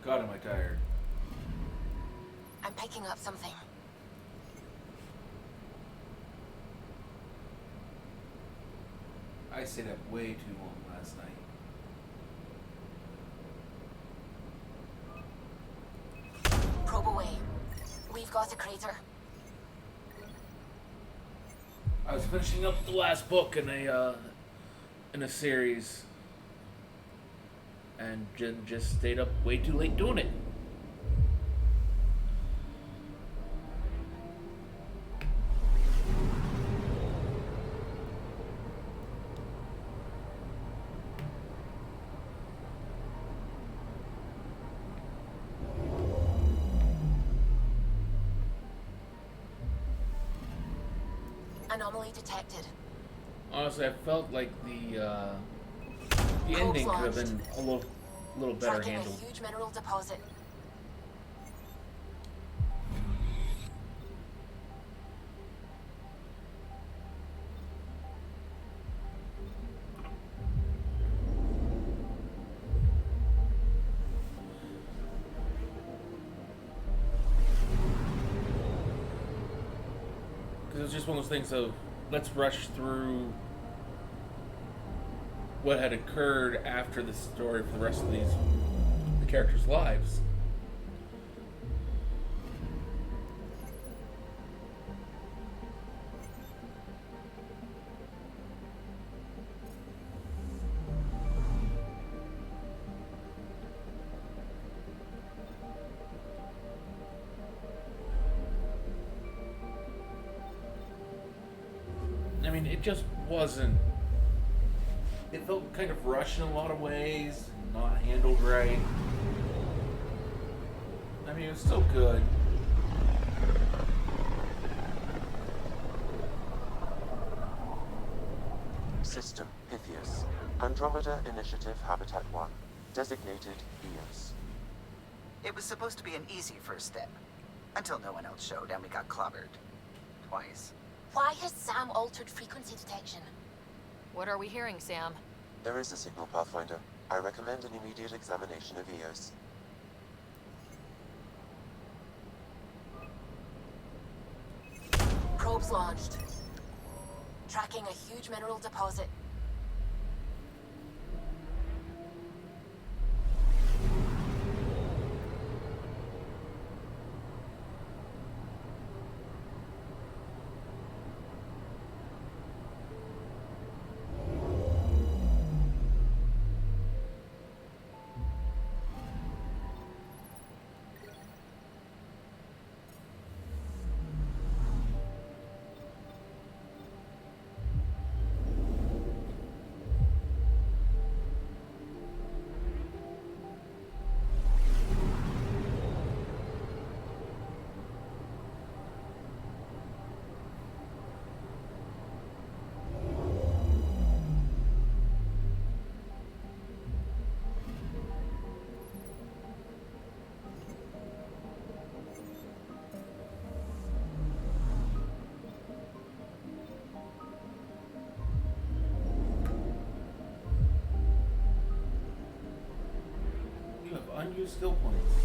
God, am I tired. I'm picking up something. I stayed up way too long last night. Probe away. We've got a crater. I was finishing up the last book in a series, and just stayed up way too late doing it. Anomaly detected. Honestly, I felt like the ending could have been a little better Tracking handled. a huge mineral deposit. Because it was just one of those things of, let's rush through what had occurred after the story for the rest of the characters' lives. I mean, it just wasn't. It felt kind of rushed in a lot of ways, not handled right. I mean, it was still good. System Pythias. Andromeda Initiative Habitat 1. Designated EOS. It was supposed to be an easy first step. Until no one else showed and we got clobbered. Twice. Why has Sam altered frequency detection? What are we hearing, Sam? There is a signal, Pathfinder. I recommend an immediate examination of EOS. Probes launched. Tracking a huge mineral deposit. You have unused skill points.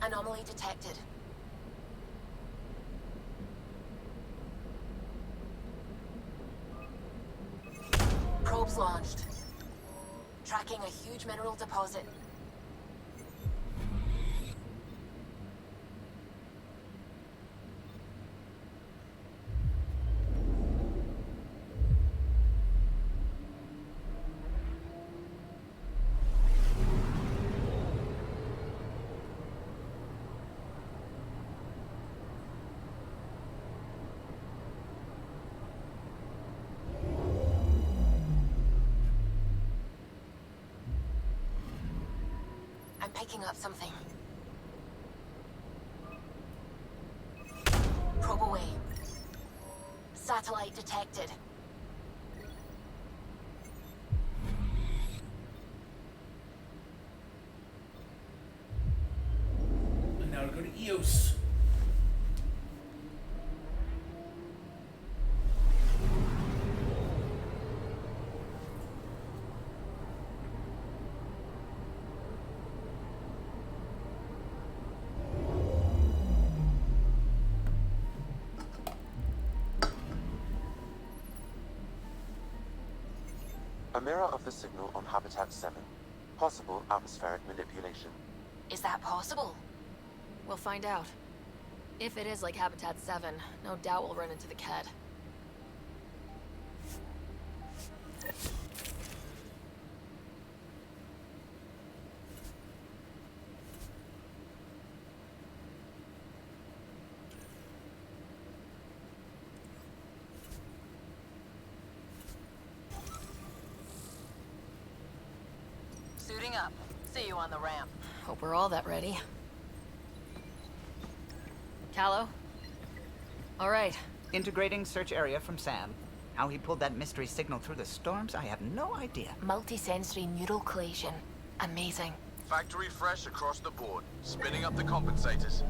Anomaly detected. Probes launched. Tracking a huge mineral deposit. I'm picking up something. Probe away. Satellite detected. And now to go to EOS. A mirror of the signal on Habitat 7. Possible atmospheric manipulation. Is that possible? We'll find out. If it is like Habitat 7, no doubt we'll run into the Ked. Suiting up. See you on the ramp. Hope we're all that ready. Callow? All right. Integrating search area from Sam. How he pulled that mystery signal through the storms, I have no idea. Multisensory neural collation. Amazing. Factory fresh across the board. Spinning up the compensators.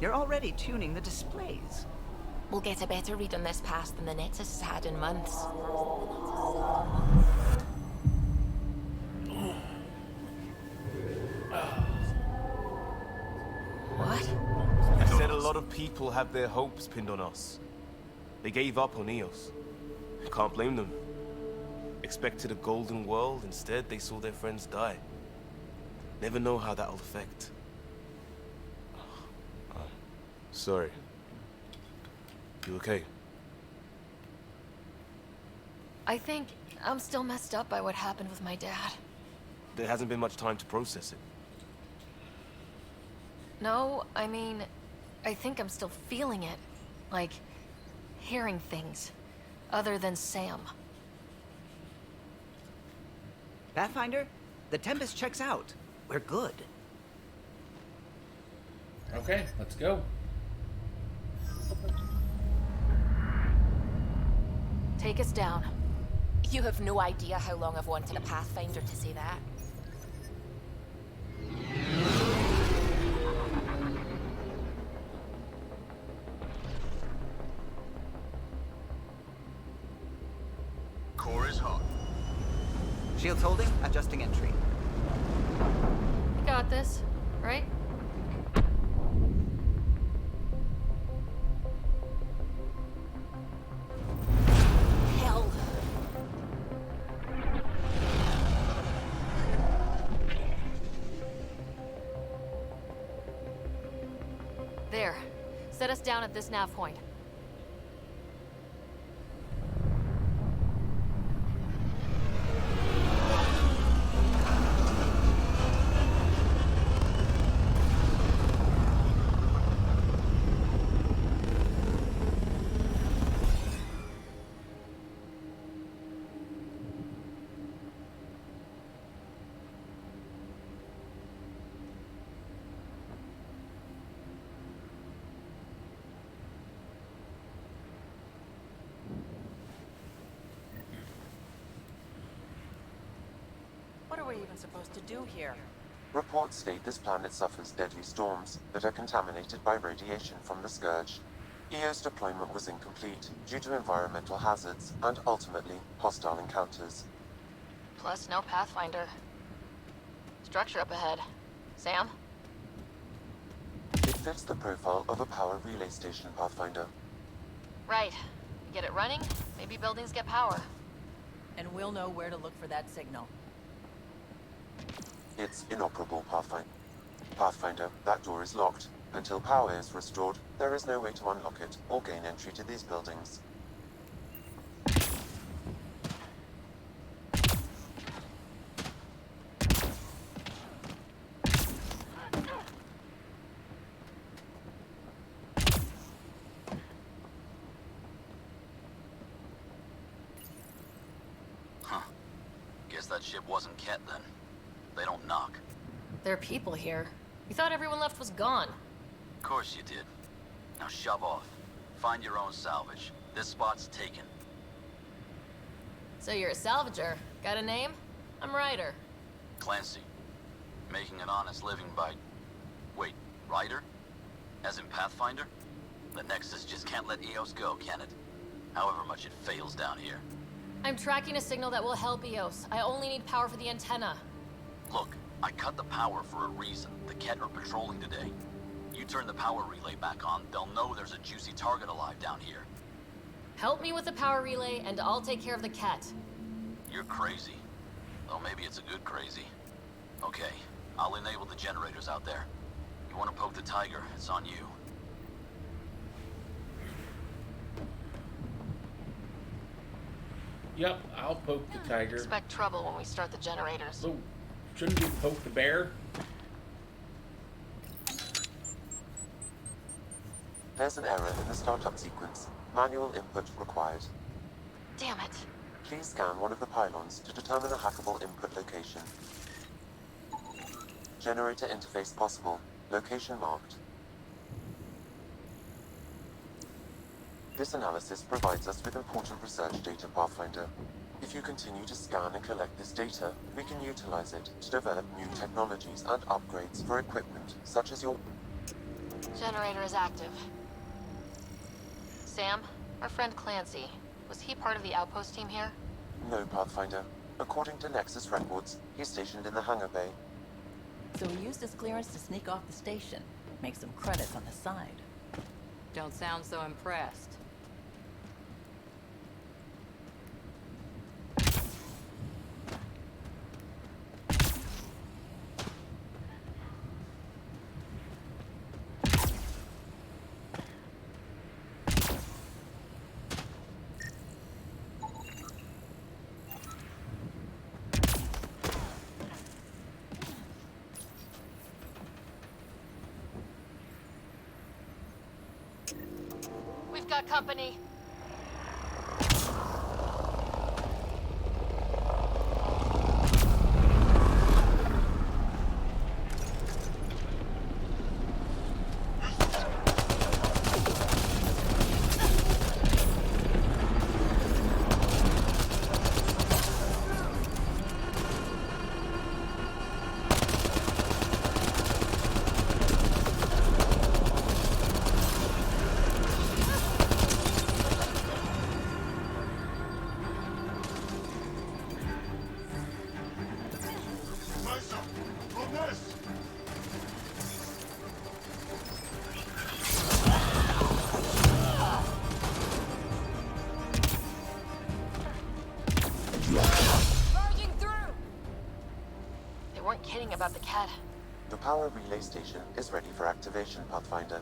You're already tuning the displays. We'll get a better read on this pass than the Nexus has had in months. What? I said a lot of people have their hopes pinned on us. They gave up on EOS. Can't blame them. Expected a golden world, instead they saw their friends die. Never know how that'll affect. Sorry. You okay? I think I'm still messed up by what happened with my dad. There hasn't been much time to process it. No, I mean, I think I'm still feeling it. Like, hearing things. Other than Sam. Pathfinder, the Tempest checks out. We're good. Okay, let's go. Take us down. You have no idea how long I've wanted a Pathfinder to say that. Core is hot. Shields holding, adjusting entry. You got this, right? Hell. There. Set us down at this nav point. What are we even supposed to do here? Reports state this planet suffers deadly storms that are contaminated by radiation from the Scourge. EO's deployment was incomplete due to environmental hazards and ultimately hostile encounters. Plus, no Pathfinder. Structure up ahead. Sam? It fits the profile of a power relay station, Pathfinder. Right. Get it running, maybe buildings get power. and we'll know where to look for that signal. It's inoperable, Pathfinder, that door is locked. Until power is restored, there is no way to unlock it or gain entry to these buildings. Guess that ship wasn't Ket then. They don't knock. There are people here. We thought everyone left was gone. Of course you did. Now shove off. Find your own salvage. This spot's taken. So you're a salvager. Got a name? I'm Ryder. Clancy. Making an honest living by... Wait, Ryder? As in Pathfinder? The Nexus just can't let EOS go, can it? However much it fails down here. I'm tracking a signal that will help EOS. I only need power for the antenna. Look, I cut the power for a reason. The Ket are patrolling today. You turn the power relay back on, they'll know there's a juicy target alive down here. Help me with the power relay, and I'll take care of the cat. You're crazy. Though maybe it's a good crazy. Okay, I'll enable the generators out there. You want to poke the tiger, it's on you. Yep, I'll poke the tiger. Expect trouble when we start the generators. So, shouldn't we poke the bear? There's an error in the startup sequence. Manual input required. Damn it. Please scan one of the pylons to determine a hackable input location. Generator interface possible. Location marked. This analysis provides us with important research data, Pathfinder. If you continue to scan and collect this data, we can utilize it to develop new technologies and upgrades for equipment, such as your... Generator is active. Sam, our friend Clancy, was he part of the outpost team here? No, Pathfinder. According to Nexus records, he's stationed in the hangar bay. So he used his clearance to sneak off the station. Make some credits on the side. Don't sound so impressed. We've got company. Kidding about the cat. The power relay station is ready for activation, Pathfinder.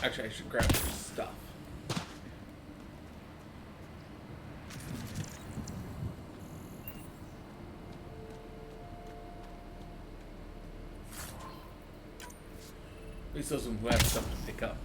Actually, I should grab their stuff. At least those who have stuff to pick up.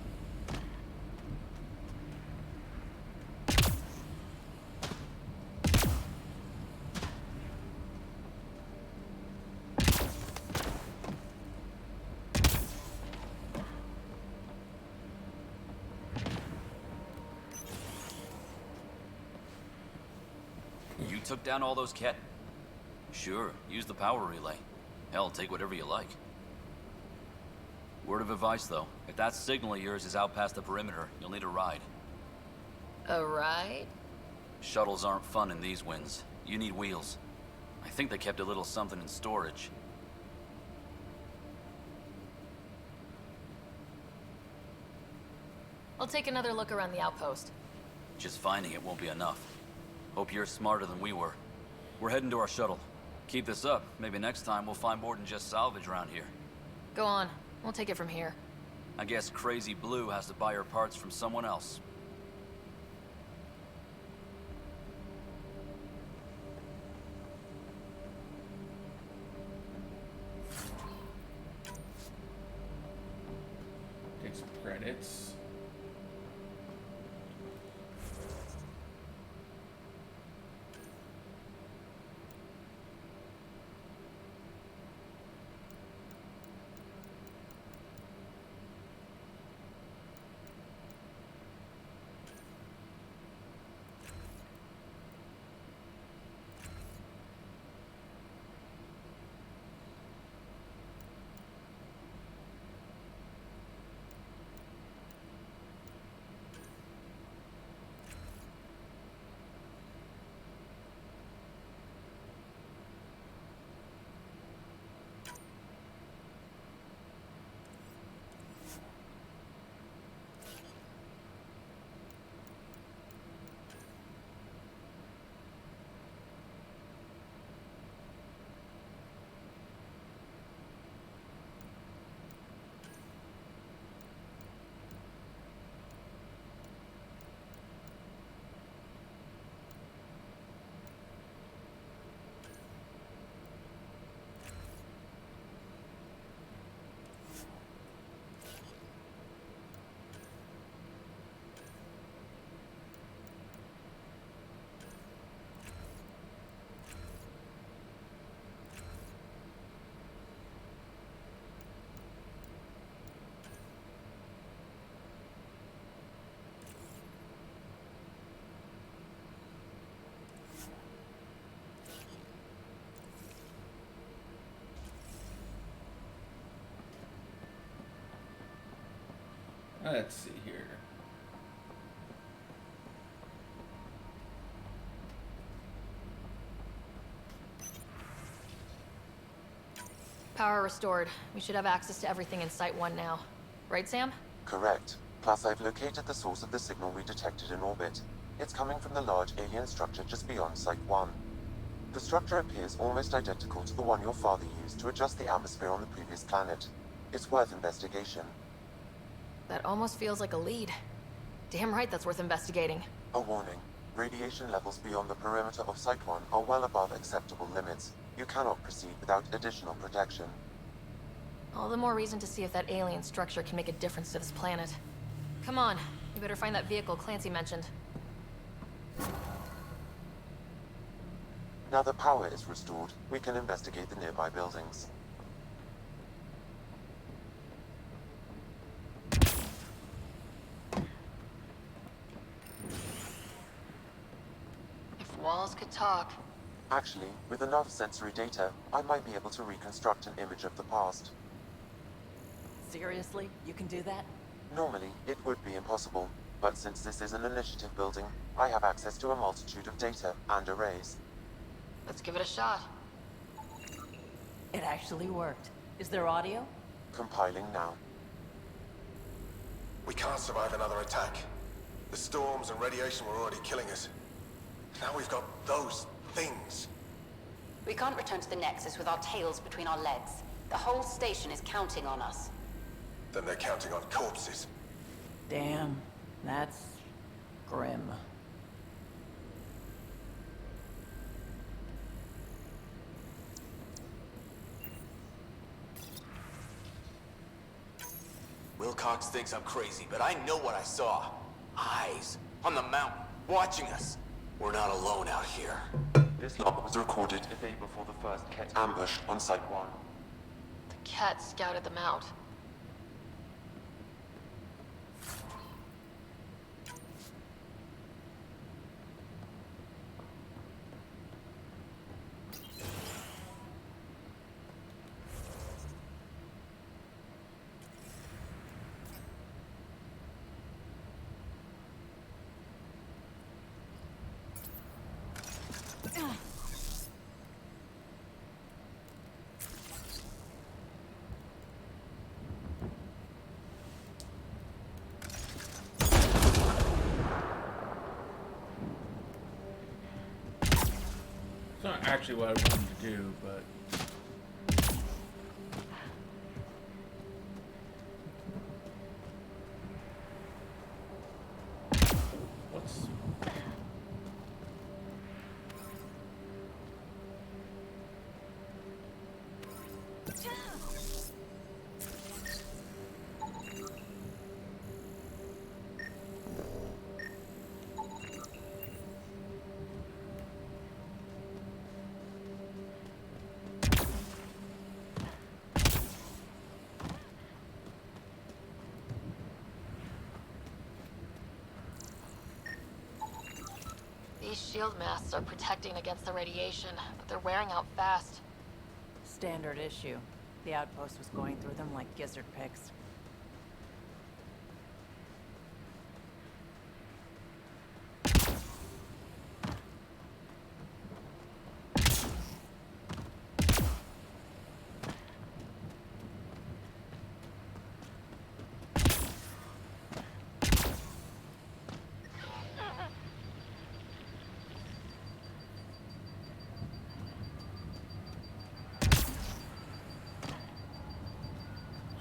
You took down all those Ket? Sure, use the power relay. Hell, take whatever you like. Word of advice, though. If that signal of yours is out past the perimeter, you'll need a ride. A ride? Shuttles aren't fun in these winds. You need wheels. I think they kept a little something in storage. I'll take another look around the outpost. Just finding it won't be enough. Hope you're smarter than we were. We're heading to our shuttle. Keep this up. Maybe next time we'll find more than just salvage around here. Go on. We'll take it from here. I guess Crazy Blue has to buy her parts from someone else. Take some credits. Let's see here. Power restored. We should have access to everything in Site 1 now. Right, Sam? Correct. Plus, I've located the source of the signal we detected in orbit. It's coming from the large alien structure just beyond Site 1. The structure appears almost identical to the one your father used to adjust the atmosphere on the previous planet. It's worth investigation. That almost feels like a lead. Damn right that's worth investigating. A warning. Radiation levels beyond the perimeter of Site 1 are well above acceptable limits. You cannot proceed without additional protection. All the more reason to see if that alien structure can make a difference to this planet. Come on, we better find that vehicle Clancy mentioned. Now that power is restored, we can investigate the nearby buildings. If walls could talk. Actually, with enough sensory data, I might be able to reconstruct an image of the past. Seriously? You can do that? Normally, it would be impossible, but since this is an initiative building, I have access to a multitude of data and arrays. Let's give it a shot. It actually worked. Is there audio? Compiling now. We can't survive another attack. The storms and radiation were already killing us. Now we've got those things. We can't return to the Nexus with our tails between our legs. The whole station is counting on us. Then they're counting on corpses. Damn, that's grim. Wilcox thinks I'm crazy, but I know what I saw. Eyes on the mountain, watching us. We're not alone out here. This log was recorded a day before the first Ket ambush on Site 1. The cat scouted them out. actually what I wanted to do, but what's These shield masks are protecting against the radiation, but they're wearing out fast. Standard issue. The outpost was going through them like gizzard picks.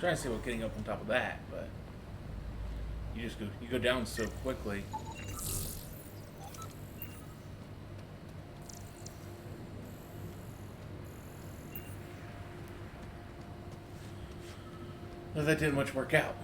trying to see about getting up on top of that, but you go down so quickly. Well, that didn't much work out.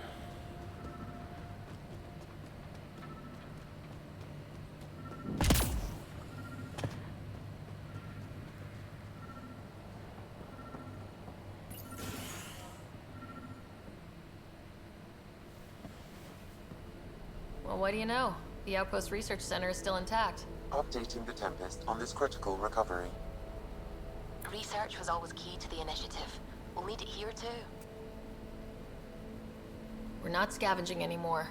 Well, what do you know? The Outpost Research Center is still intact. Updating the Tempest on this critical recovery. Research was always key to the initiative. We'll need it here too. We're not scavenging anymore.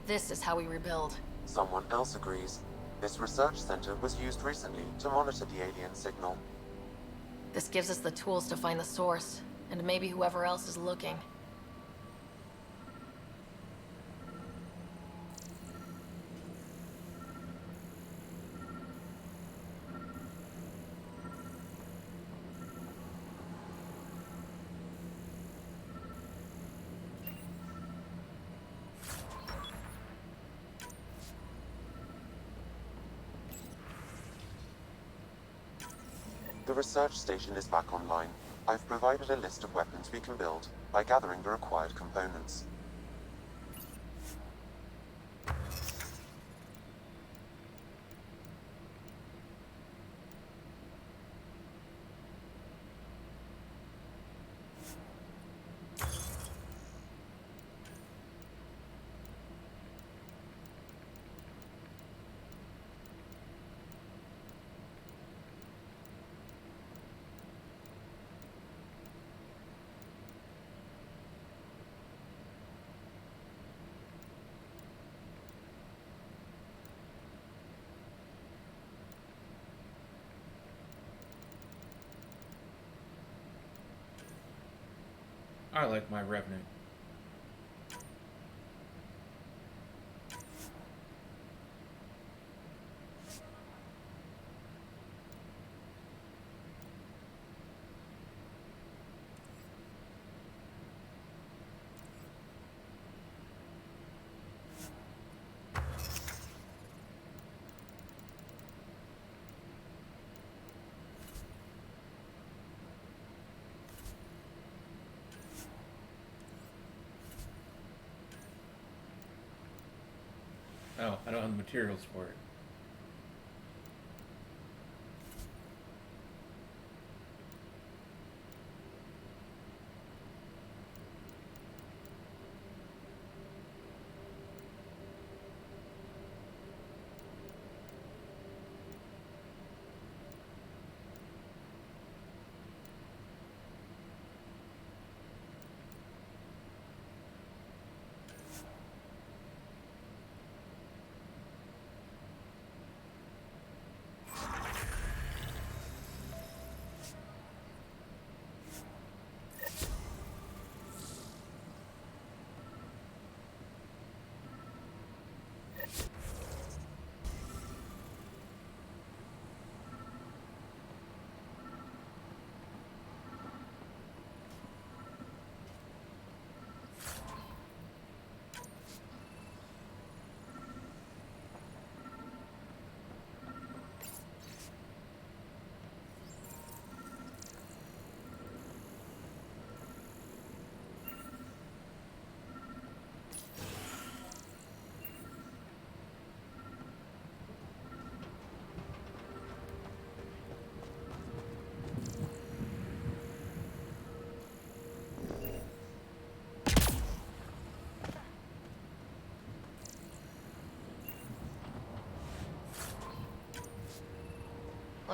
This is how we rebuild. Someone else agrees. This research center was used recently to monitor the alien signal. This gives us the tools to find the source, and maybe whoever else is looking. The research station is back online. I've provided a list of weapons we can build by gathering the required components. I like my Revenant. Oh, I don't have the materials for it.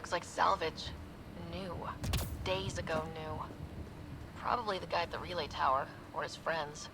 Looks like salvage. New. Days ago new. Probably the guy at the relay tower, or his friends.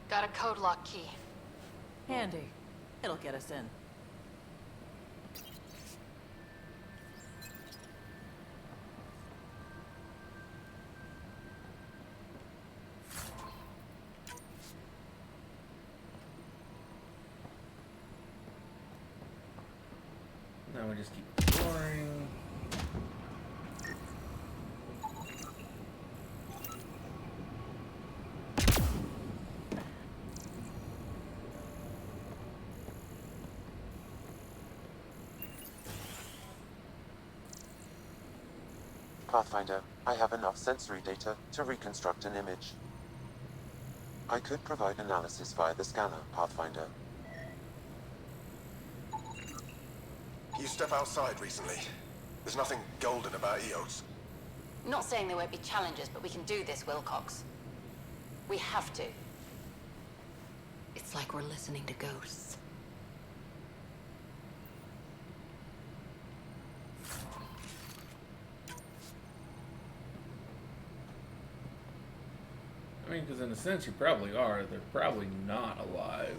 Got a code lock key. Handy. It'll get us in. Now we just keep exploring. Pathfinder, I have enough sensory data to reconstruct an image. I could provide analysis via the scanner, Pathfinder. You step outside recently. There's nothing golden about Eos. Not saying there won't be challenges, but we can do this, Wilcox. We have to. It's like we're listening to ghosts. I mean, because in a sense you probably are. They're probably not alive.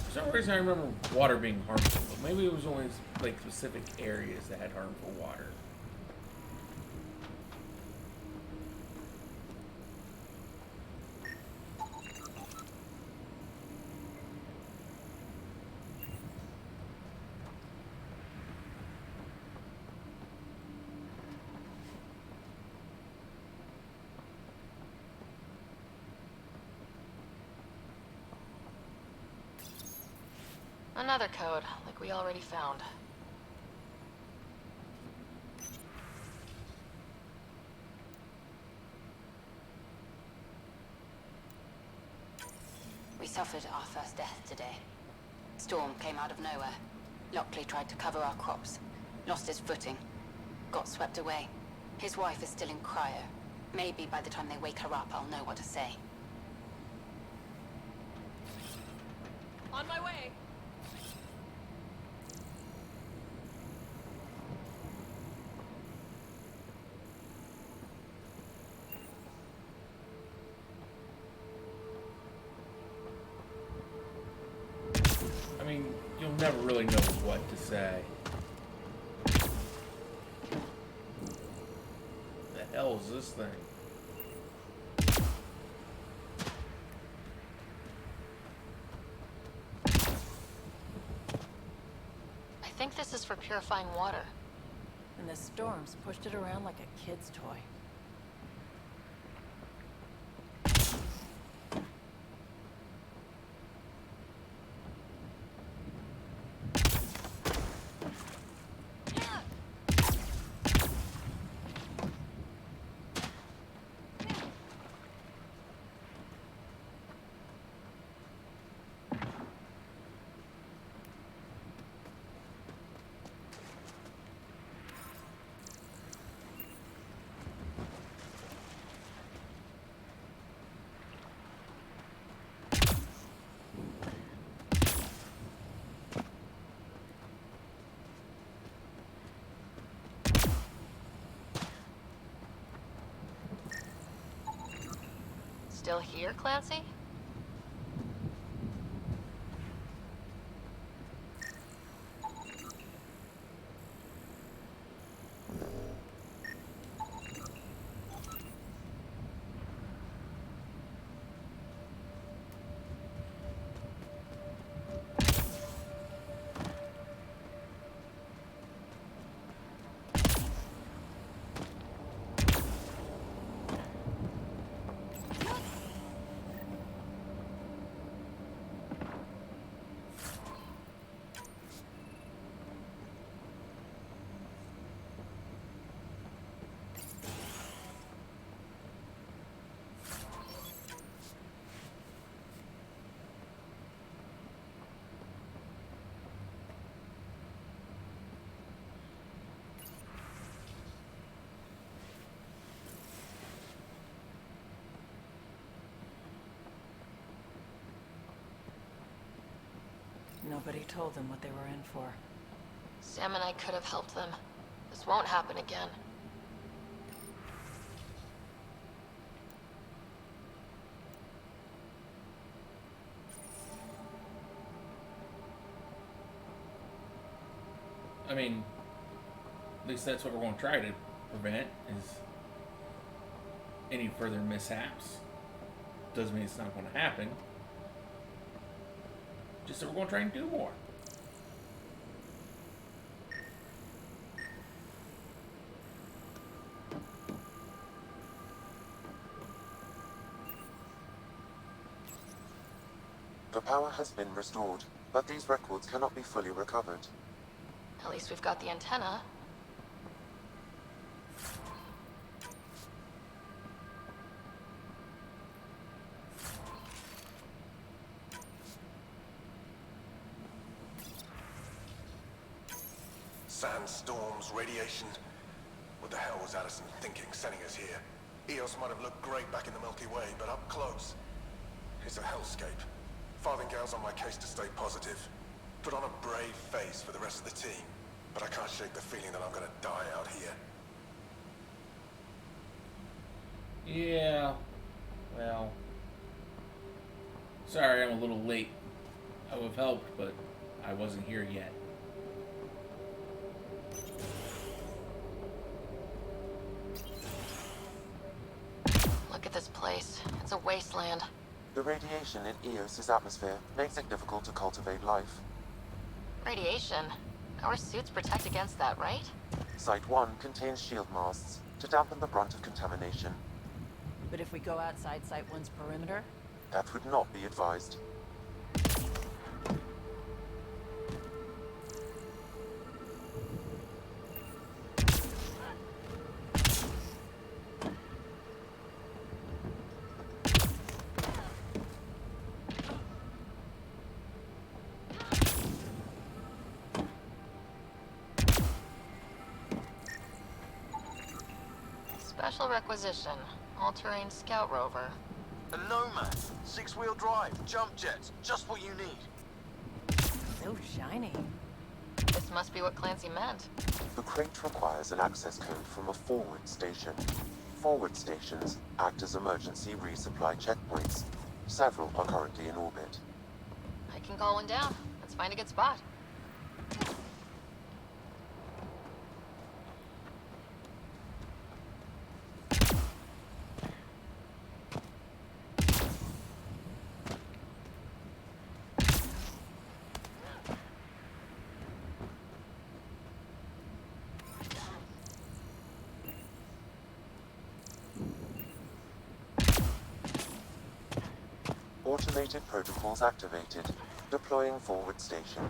For some reason I remember water being harmful, but maybe it was only like specific areas that had harmful water. Another code, like we already found. We suffered our first death today. Storm came out of nowhere. Lockley tried to cover our crops. Lost his footing. Got swept away. His wife is still in cryo. Maybe by the time they wake her up, I'll know what to say. On my way! I mean, you'll never really know what to say. The hell is this thing? I think this is for purifying water. And the storms pushed it around like a kid's toy. still here, Clancy? Nobody told them what they were in for. Sam and I could have helped them. This won't happen again. I mean, at least that's what we're going to try to prevent, is any further mishaps. Doesn't mean it's not going to happen. Just that we're going to try and do more. The power has been restored, but these records cannot be fully recovered. At least we've got the antenna. Sandstorms, radiation. What the hell was Addison thinking sending us here? Eos might have looked great back in the Milky Way, but up close, it's a hellscape. Farthingale's on my case to stay positive. Put on a brave face for the rest of the team, but I can't shake the feeling that I'm gonna die out here. Yeah, well, sorry I'm a little late. I would have helped, but I wasn't here yet. Look at this place. It's a wasteland. The radiation in Eos's atmosphere makes it difficult to cultivate life. Radiation? Our suits protect against that, right? Site 1 contains shield masts to dampen the brunt of contamination. But if we go outside Site 1's perimeter? That would not be advised. Special requisition. All-terrain scout rover. A Nomad, 6-wheel drive, jump jets, just what you need. So shiny. This must be what Clancy meant. The crate requires an access code from a forward station. Forward stations act as emergency resupply checkpoints. Several are currently in orbit. I can call one down. Let's find a good spot. Automated protocols activated. Deploying forward station.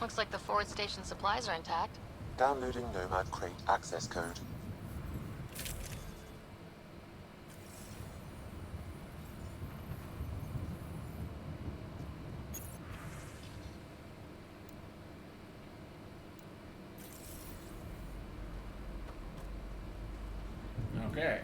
Looks like the forward station supplies are intact. Downloading Nomad crate access code. Okay.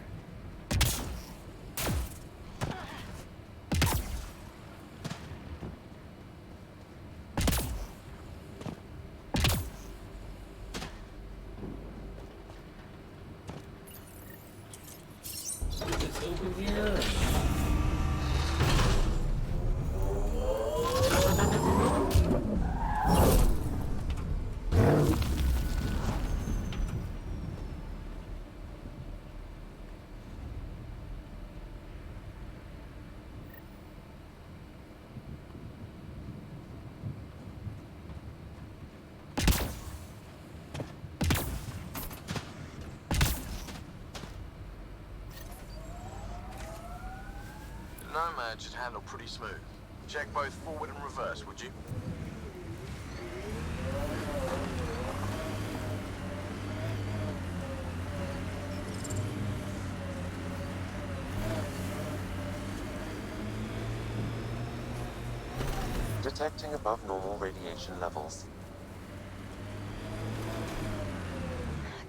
nomad should handle pretty smooth. Check both forward and reverse, would you? Detecting above normal radiation levels.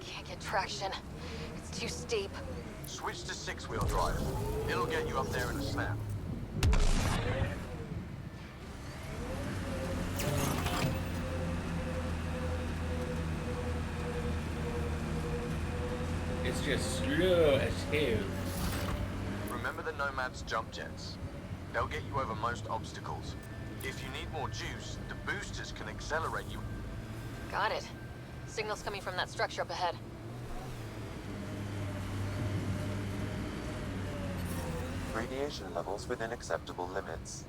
Can't get traction. It's too steep. Switch to six-wheel drive. It'll get you up there in a snap. It's just slow as hell. Remember the Nomad's jump jets? They'll get you over most obstacles. If you need more juice, the boosters can accelerate you. Got it. Signal's coming from that structure up ahead. Radiation levels within acceptable limits.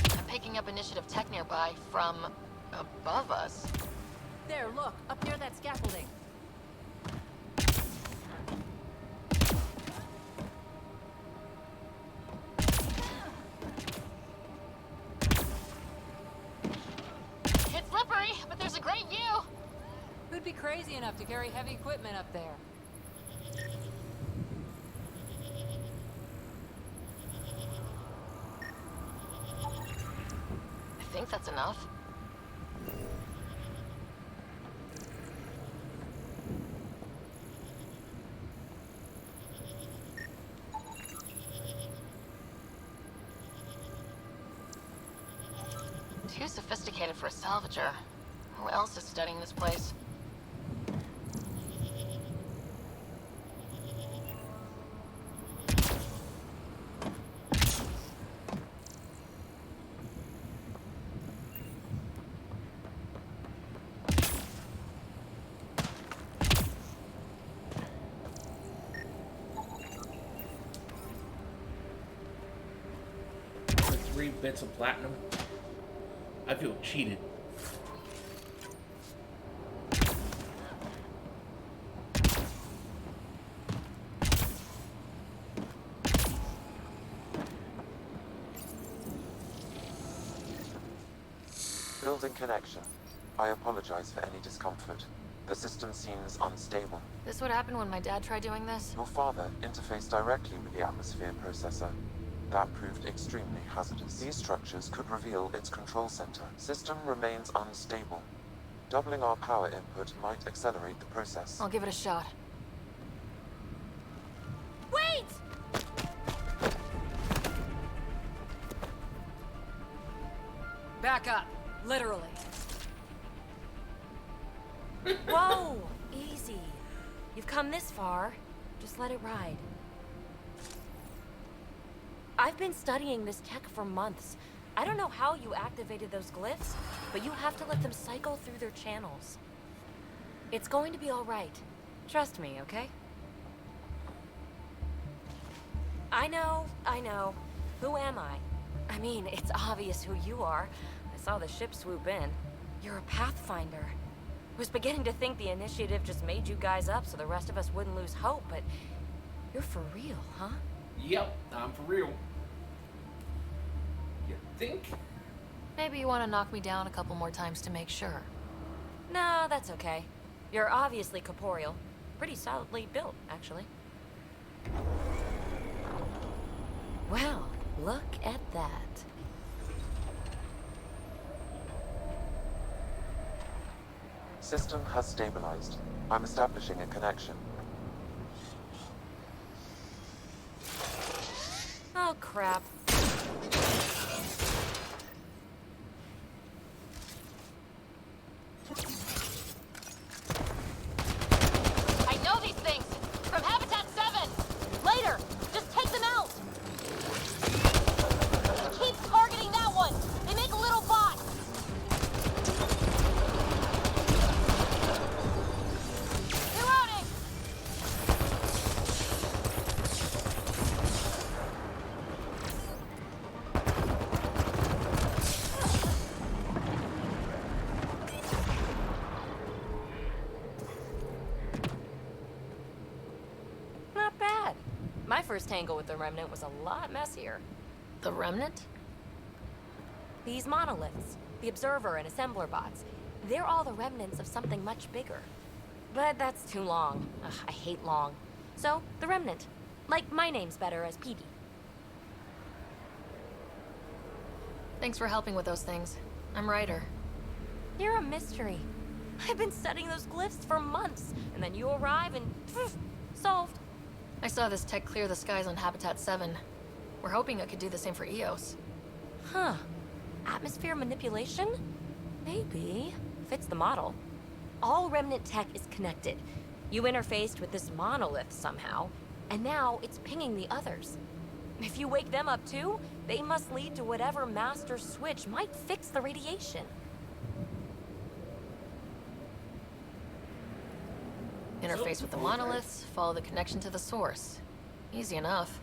I'm picking up initiative tech nearby from above us. There, look, up near that scaffolding. It's slippery, but there's a great view. Who'd be crazy enough to carry heavy equipment up there? I think that's enough. Too sophisticated for a salvager. Who else is studying this place? For 3 bits of platinum. I feel cheated. Building connection. I apologize for any discomfort. The system seems unstable. This would happen when my dad tried doing this? Your father interfaced directly with the atmosphere processor. That proved extremely hazardous. These structures could reveal its control center. System remains unstable. Doubling our power input might accelerate the process. I'll give it a shot. Wait! Back up. Literally. Whoa! Easy. You've come this far. Just let it ride. I've been studying this tech for months. I don't know how you activated those glyphs, but you have to let them cycle through their channels. It's going to be all right. Trust me, okay? I know. Who am I? I mean, it's obvious who you are. I saw the ship swoop in. You're a Pathfinder. Was beginning to think the initiative just made you guys up so the rest of us wouldn't lose hope, but you're for real, huh? Yep, I'm for real. You think? Maybe you want to knock me down a couple more times to make sure. No, that's okay. You're obviously corporeal. Pretty solidly built, actually. Well, look at that. System has stabilized. I'm establishing a connection. Oh, crap. I know these things! From Habitat 7! Later! Just take them out! Keep targeting that one! They make a little bot! first tangle with the Remnant was a lot messier. The Remnant? These monoliths, the Observer and Assembler bots, they're all the remnants of something much bigger. But that's too long. Ugh, I hate long. So, the Remnant. Like, my name's better as Petey. Thanks for helping with those things. I'm Ryder. You're a mystery. I've been studying those glyphs for months, and then you arrive and poof, solved. I saw this tech clear the skies on Habitat 7. We're hoping it could do the same for EOS. Huh. Atmosphere manipulation? Maybe. Fits the model. All Remnant tech is connected. You interfaced with this monolith somehow, and now it's pinging the others. If you wake them up too, they must lead to whatever master switch might fix the radiation. Interface with the monoliths, follow the connection to the source. Easy enough.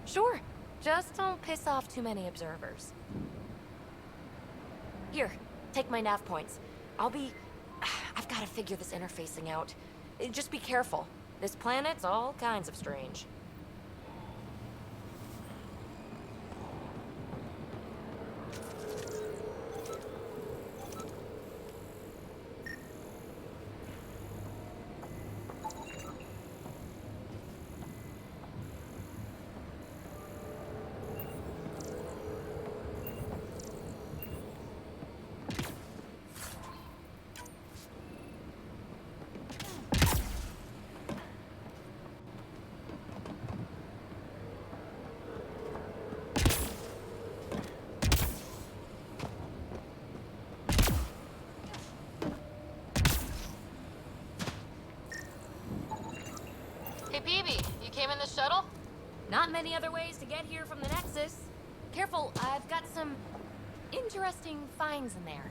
Sure. Just don't piss off too many observers. Here, take my nav points. I've got to figure this interfacing out. Just be careful. This planet's all kinds of strange. Hey, Peavy, you came in the shuttle? Not many other ways to get here from the Nexus. Careful, I've got some interesting finds in there.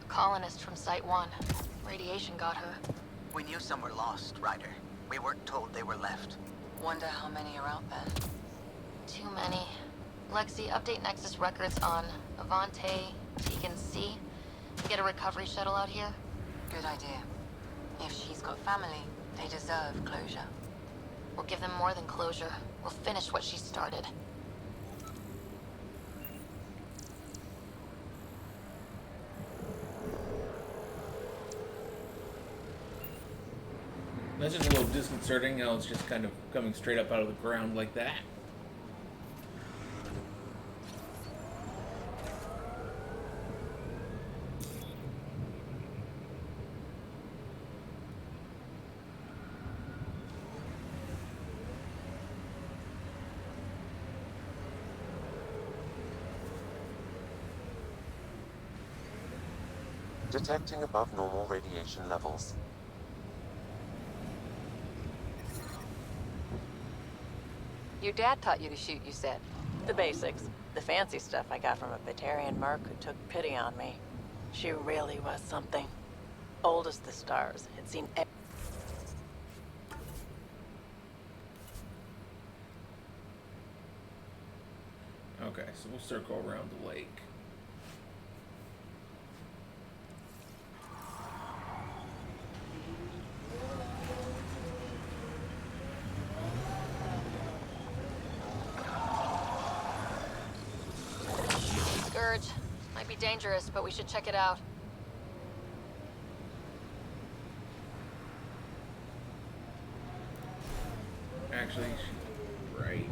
Colonist from Site 1. Radiation got her. We knew some were lost, Ryder. We weren't told they were left. Wonder how many are out there. Too many. Lexi, update Nexus records on Avante, Tegan C. Get a recovery shuttle out here. Good idea. If she's got family, they deserve closure. We'll give them more than closure. We'll finish what she started. That's just a little disconcerting how it's just kind of coming straight up out of the ground like that. Detecting above normal radiation levels. Your dad taught you to shoot, you said. The basics. The fancy stuff I got from a Batarian merc who took pity on me. She really was something. Old as the stars. Had seen Okay, so we'll circle around the lake. Scourge. Might be dangerous, but we should check it out. Actually, she's right.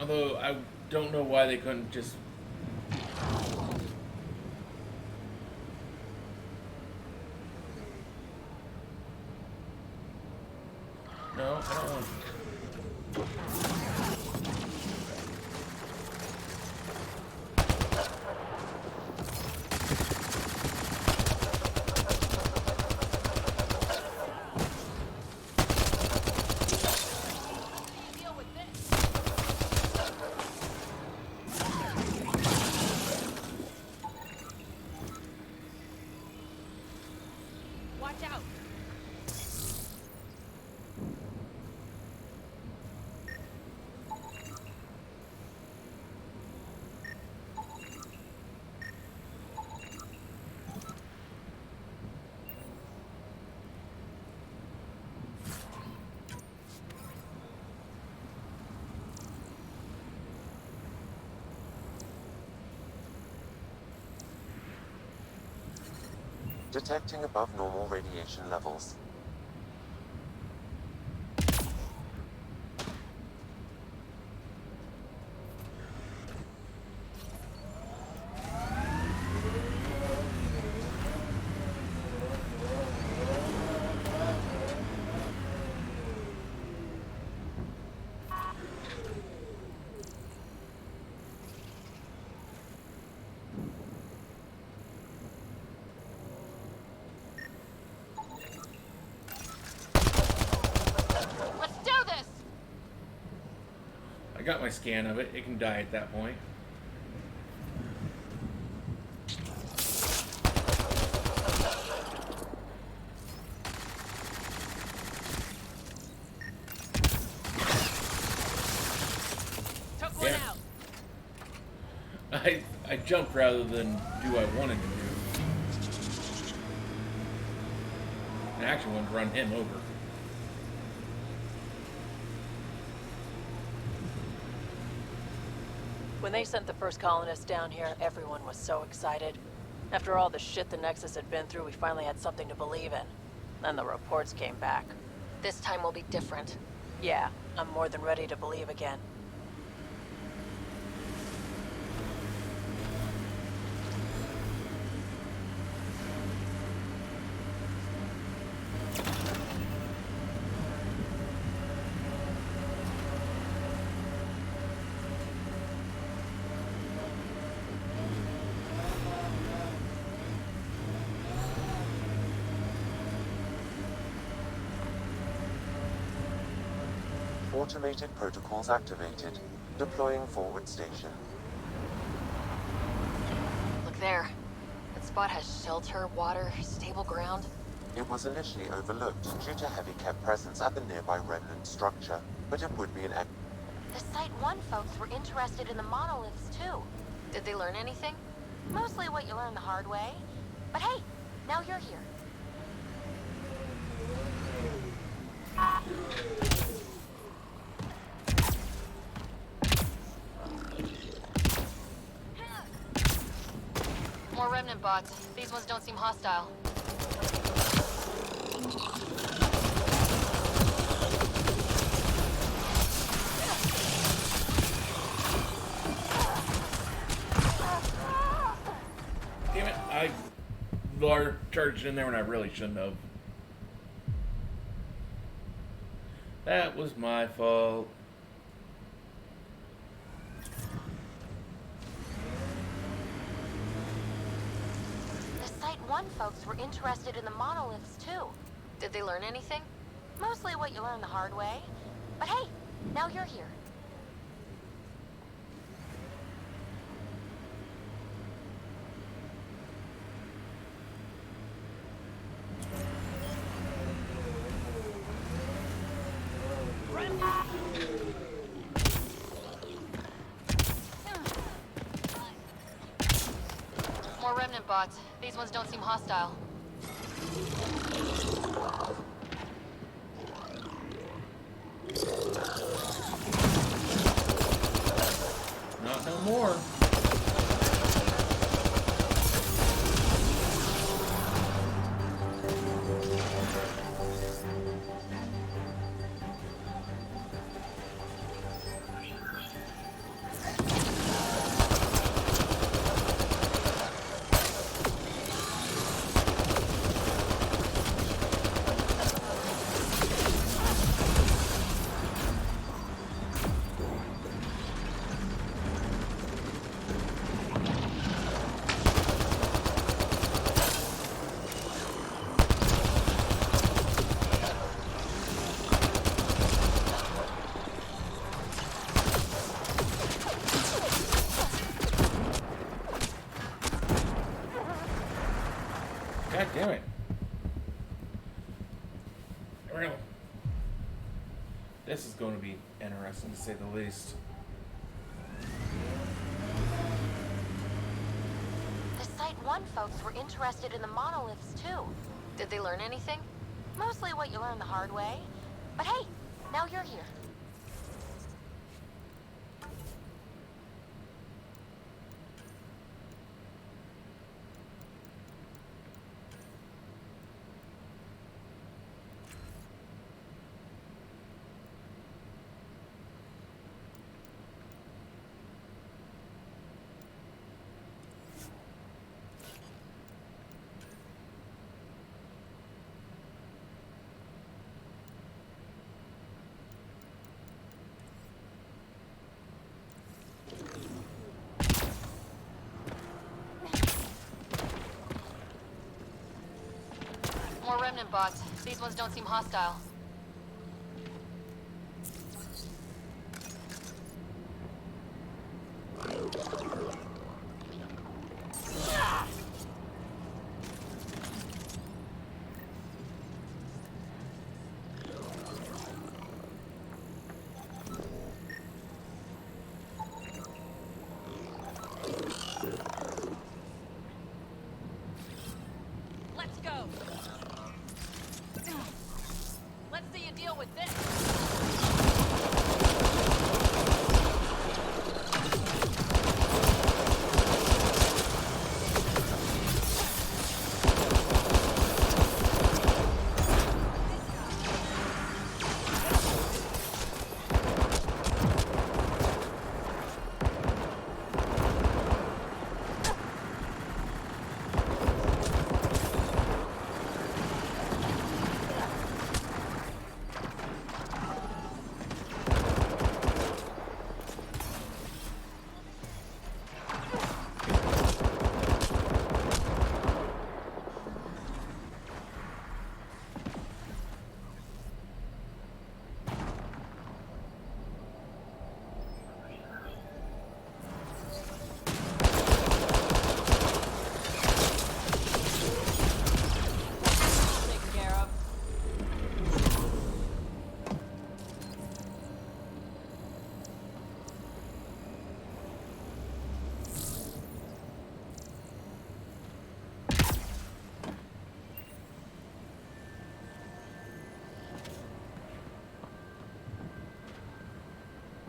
Although I don't know why they couldn't just. No, I don't want. detecting above normal radiation levels. Let's do this! I got my scan of it. It can die at that point. Took one out. I jumped rather than do what I wanted to do. I actually wanted to run him over. When they sent the first colonists down here, everyone was so excited. After all the shit the Nexus had been through, we finally had something to believe in. Then the reports came back. This time will be different. Yeah, I'm more than ready to believe again. Automated protocols activated. Deploying forward station. Look there. That spot has shelter, water, stable ground. It was initially overlooked due to heavy kept presence at the nearby remnant structure, but it would be an The Site 1 folks were interested in the monoliths, too. Did they learn anything? Mostly what you learn the hard way. But hey, now you're here. More remnant bots. These ones don't seem hostile. Damn it, I charged in there when I really shouldn't have. That was my fault. The Site 1 folks were interested in the monoliths, too. Did they learn anything? Mostly what you learn the hard way. But hey, now you're here. More remnant bots. These ones don't seem hostile. Not no more. God damn it. Well, this is going to be interesting to say the least. The Site 1 folks were interested in the monoliths, too. Did they learn anything? Mostly what you learn the hard way. But hey, now you're here. remnant bots. These ones don't seem hostile. Let's go. Let's see you deal with this. Taken care of.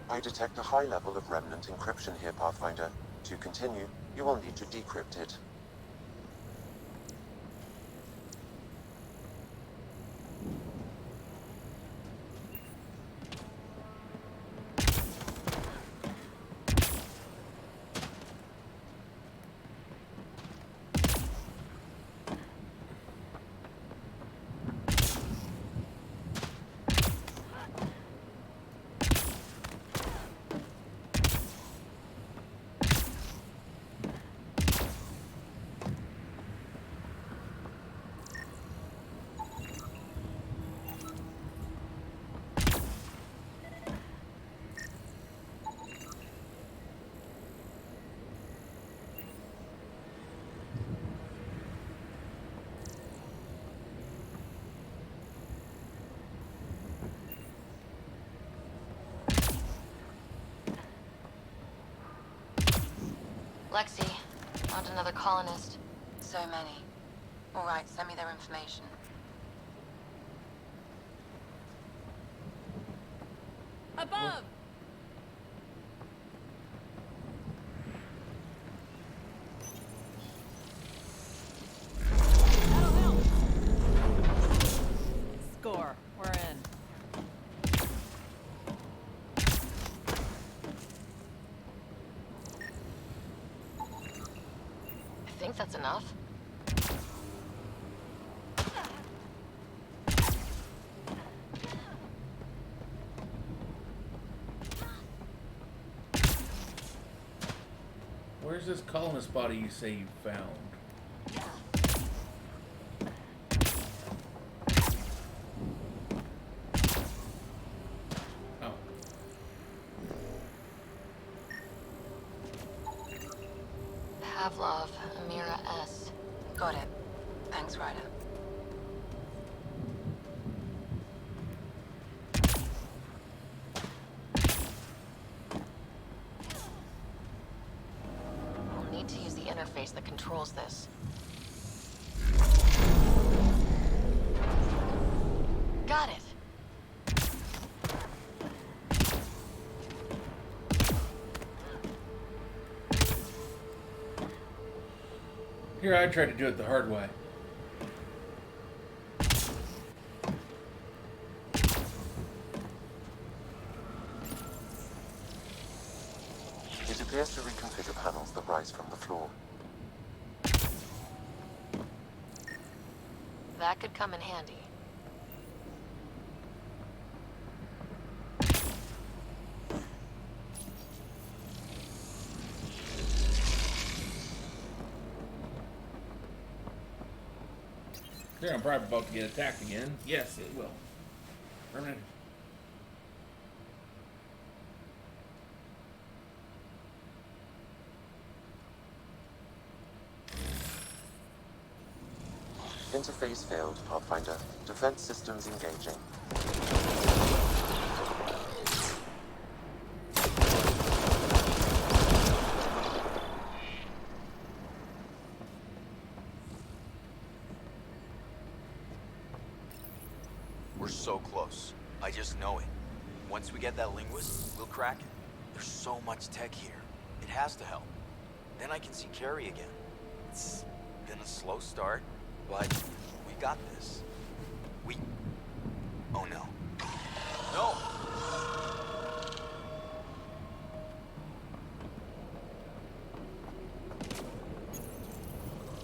I detect a high level of remnant encryption here, Pathfinder. To continue, you will need to decrypt it. Lexi, found another colonist. So many. All right, send me their information. Above! That'll help. Score. We're in. I think that's enough. Where's this colonist body you say you found? Oh. Pavlov, Amira S. Got it. Thanks, Ryder. We'll need to use the interface that controls this. Got it. Here, I tried to do it the hard way. It appears to reconfigure panels that rise from the floor. That could come in handy. Here, I'm probably about to get attacked again. Yes, it will. Permanent. Interface failed, Pathfinder. Defense systems engaging. We're so close. I just know it. Once we get that linguist, we'll crack it. There's so much tech here. It has to help. Then I can see Carrie again. It's been a slow start, but we got this. Oh no. No!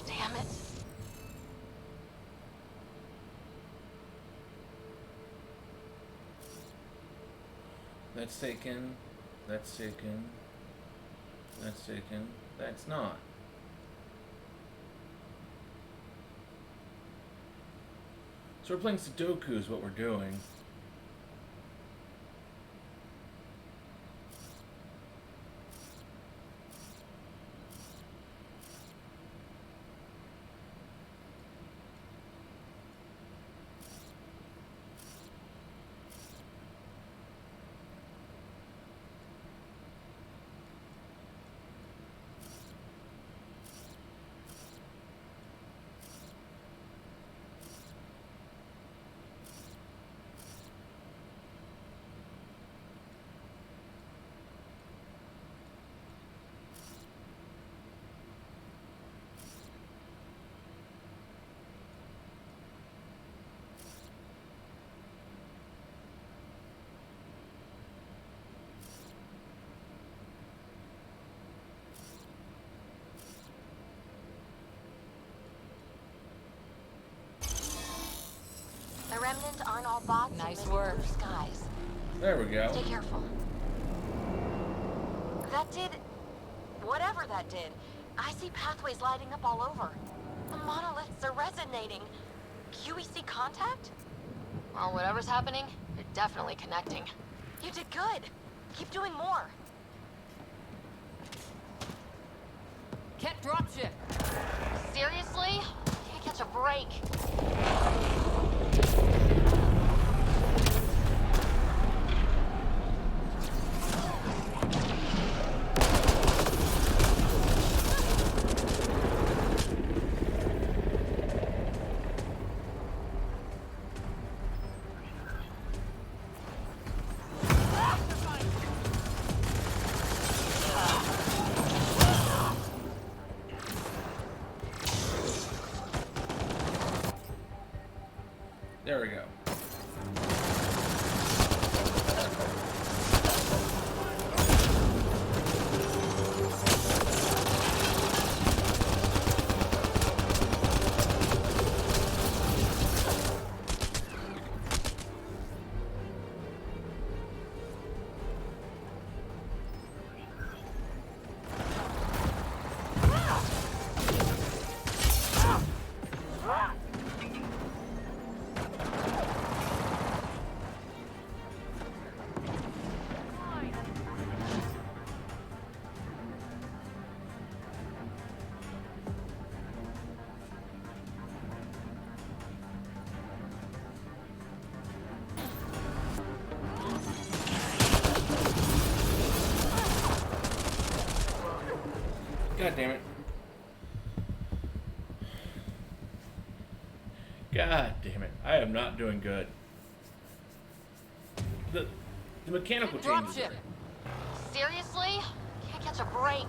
Damn it. That's taken. That's taken. That's taken. That's not. So we're playing Sudoku is what we're doing. The remnant aren't all bots. Nice in work. Blue skies. There we go. Stay careful. That did... whatever that did. I see pathways lighting up all over. The monoliths are resonating. QEC contact? Well, whatever's happening, you're definitely connecting. You did good. Keep doing more. Ket dropship. Seriously? Can't catch a break. There we go. God damn it. God damn it. I am not doing good. The mechanical changes. Dropship. Seriously? Can't catch a break.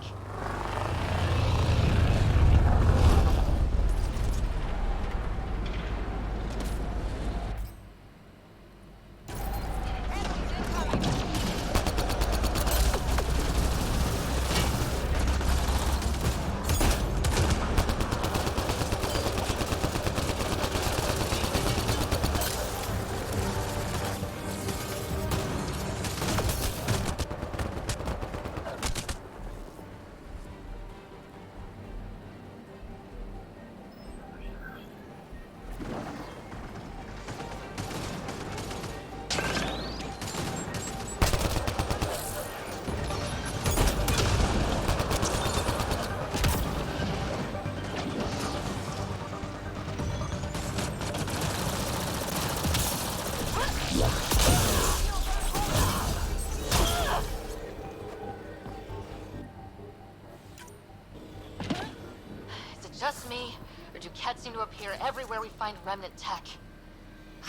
just me, or do Kett seem to appear everywhere we find remnant tech?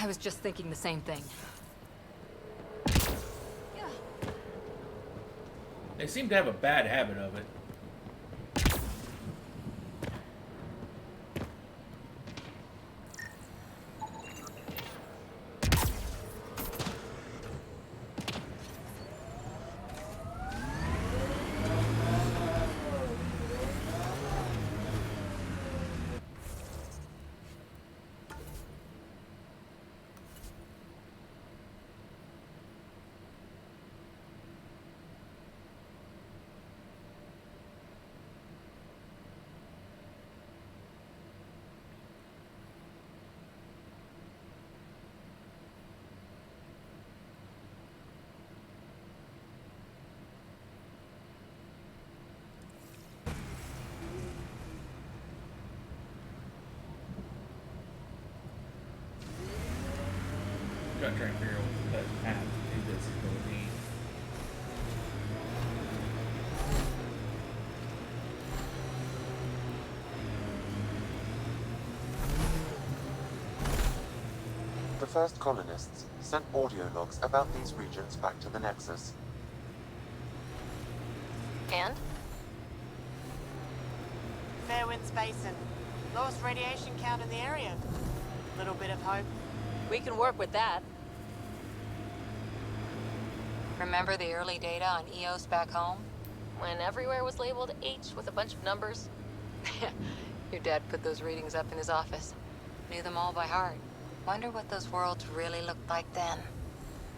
I was just thinking the same thing. They seem to have a bad habit of it. Gotta try and figure out what the best path to do this is going to be. The first colonists sent audio logs about these regions back to the Nexus. And? Fair winds basin. Lowest radiation count in the area. Little bit of hope. We can work with that. Remember the early data on EOS back home? When everywhere was labeled H with a bunch of numbers? Your dad put those readings up in his office. Knew them all by heart. Wonder what those worlds really looked like then.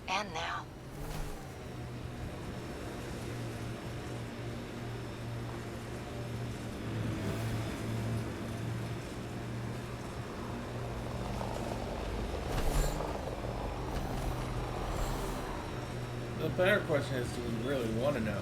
And now. The better question is, do we really want to know?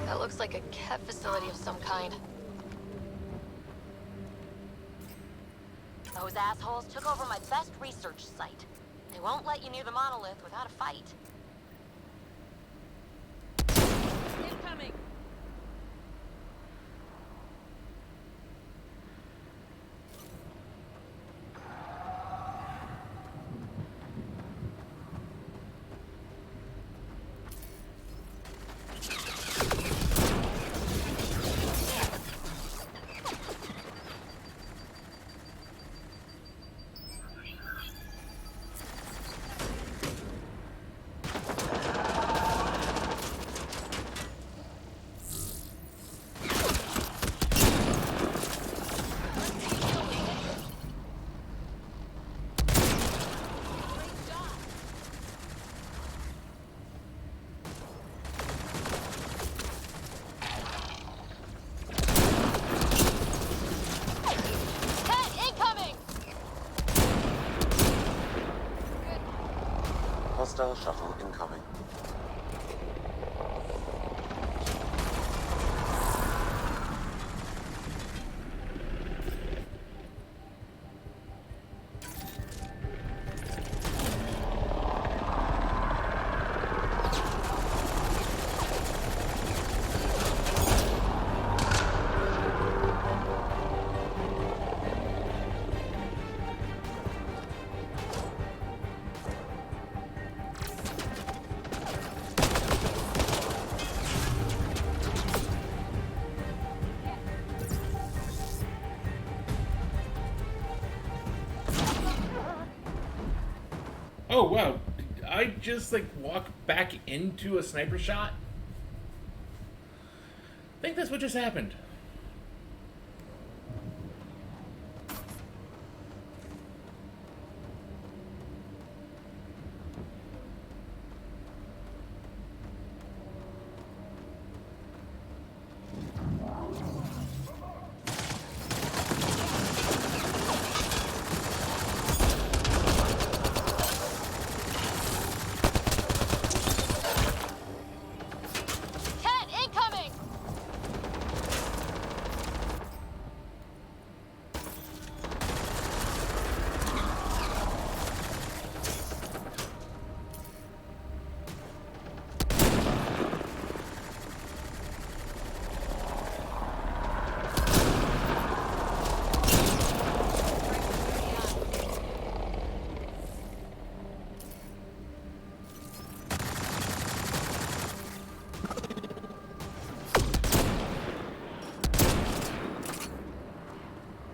That looks like a Kett facility of some kind. Those assholes took over my best research site. They won't let you near the monolith without a fight. Incoming! Hostile shuttle incoming. Oh wow, did I just like walk back into a sniper shot? I think that's what just happened.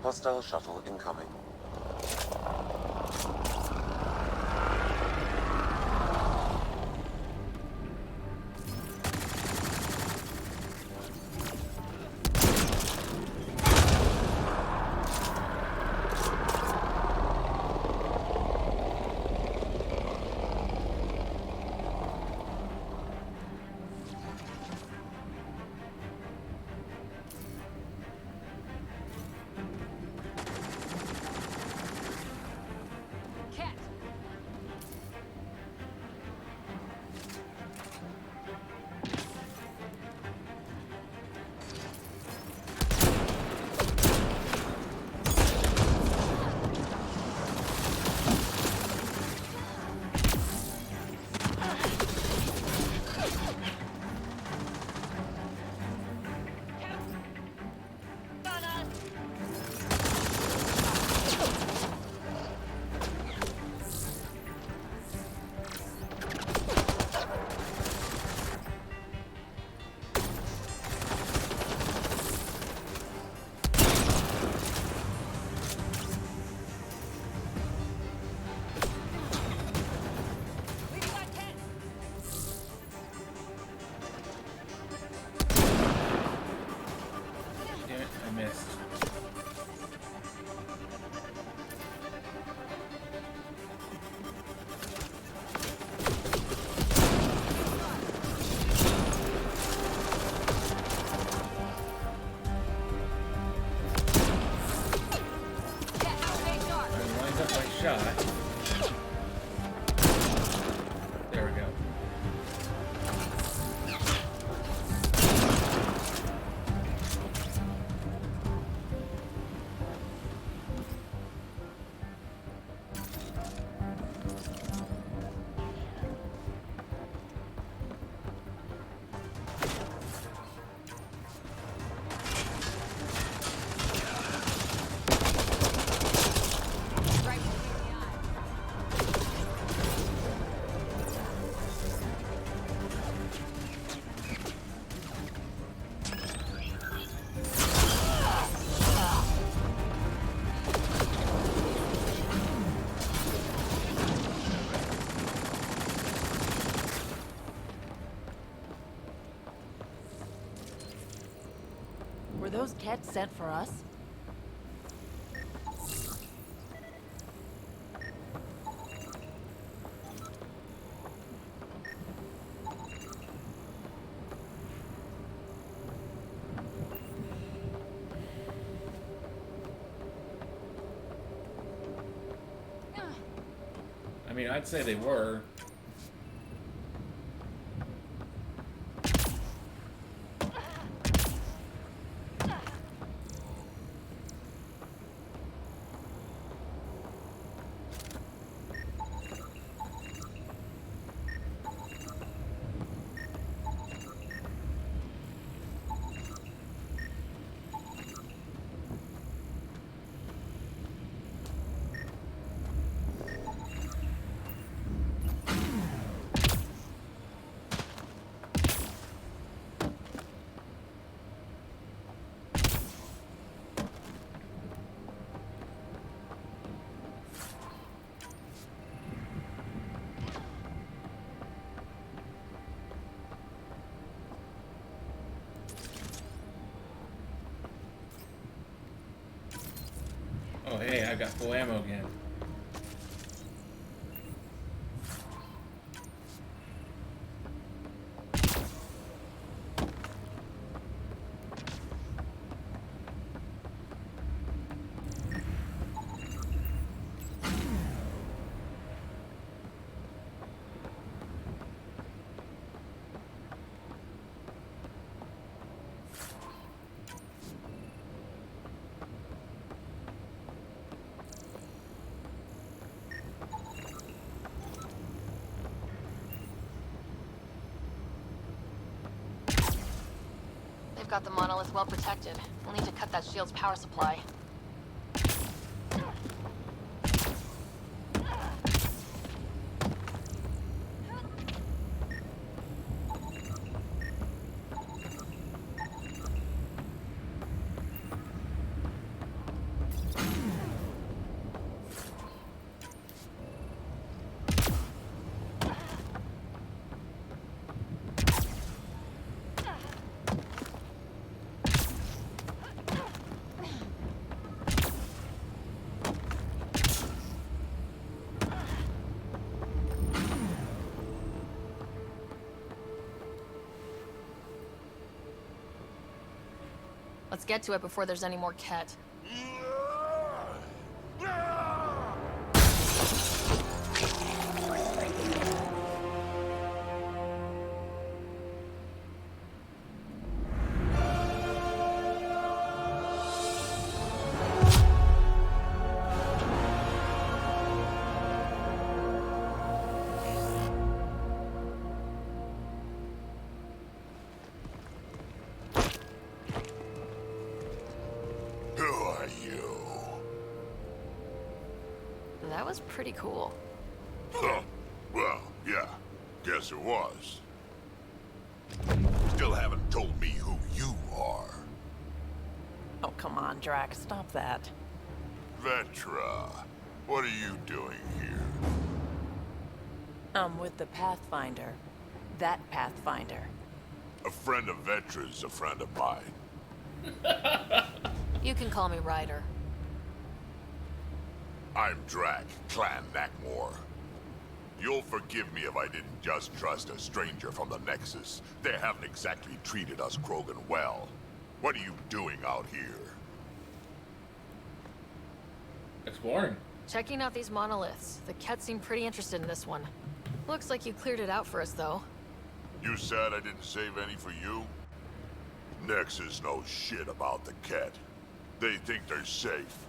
Hostile shuttle incoming. There we go. Were those Kets sent for us? I mean, I'd say they were. Oh, hey, I got full ammo again. They've got the monolith well protected. We'll need to cut that shield's power supply. Let's get to it before there's any more Ket. Who are you? That was pretty cool. Huh. Well, yeah. Guess it was. Still haven't told me who you are. Oh, come on, Drax. Stop that. Vetra, what are you doing here? I'm with the Pathfinder. That Pathfinder. A friend of Vetra's a friend of mine. You can call me Ryder. I'm Drac, Clan Nakmor. You'll forgive me if I didn't just trust a stranger from the Nexus. They haven't exactly treated us Krogan well. What are you doing out here? Exploring. Checking out these monoliths. The Ket seem pretty interested in this one. Looks like you cleared it out for us, though. You said I didn't save any for you? Nexus knows shit about the Ket. They think they're safe.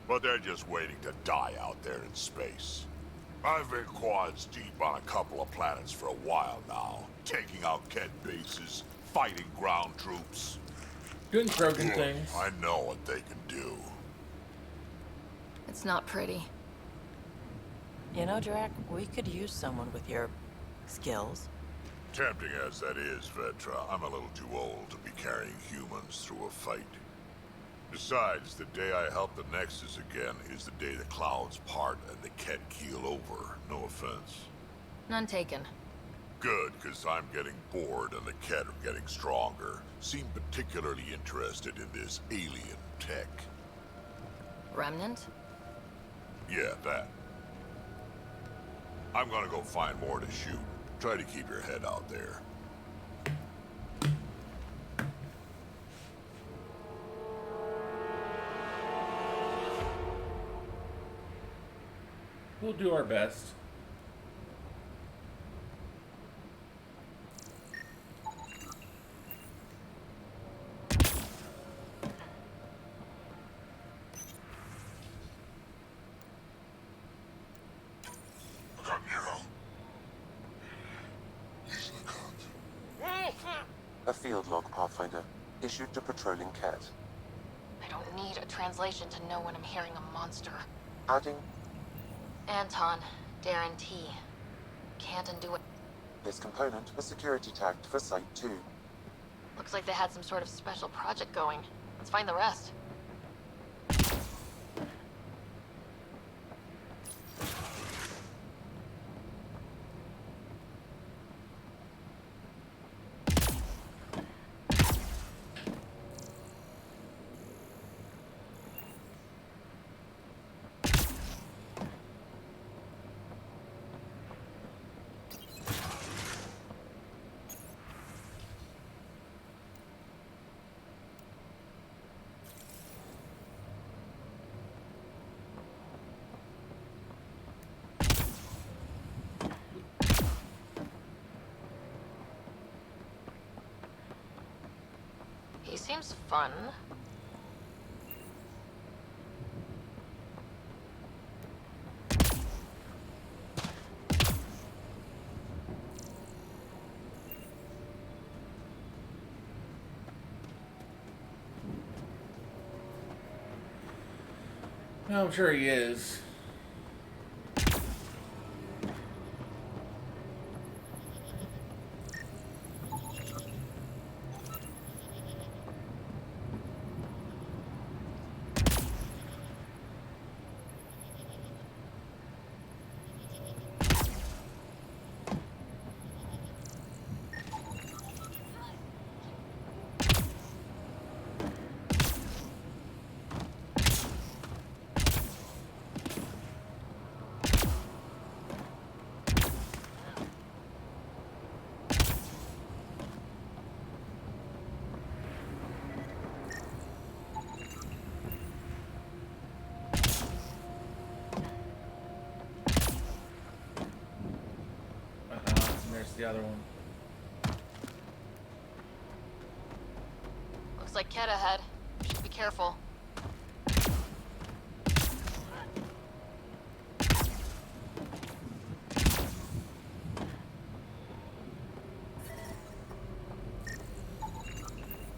But they're just waiting to die out there in space. I've been quads deep on a couple of planets for a while now, taking out Ket bases, fighting ground troops. Doing Krogan things. I know what they can do. It's not pretty. You know, Drac, we could use someone with your skills. Tempting as that is, Vetra, I'm a little too old to be carrying humans through a fight. Besides, the day I help the Nexus again is the day the clouds part and the Ket keel over. No offense. None taken. Good, because I'm getting bored and the Ket are getting stronger. Seem particularly interested in this alien tech. Remnant? Yeah, that. I'm gonna go find more to shoot. Try to keep your head out there. We'll do our best. A field log, Pathfinder. Issued to patrolling Ket. I don't need a translation to know when I'm hearing a monster. Adding Anton, Darren T. Can't undo it. this component was security tagged for Site 2. Looks like they had some sort of special project going. Let's find the rest. He seems fun. I'm sure he is. the other one. Looks like Ket ahead. Should be careful.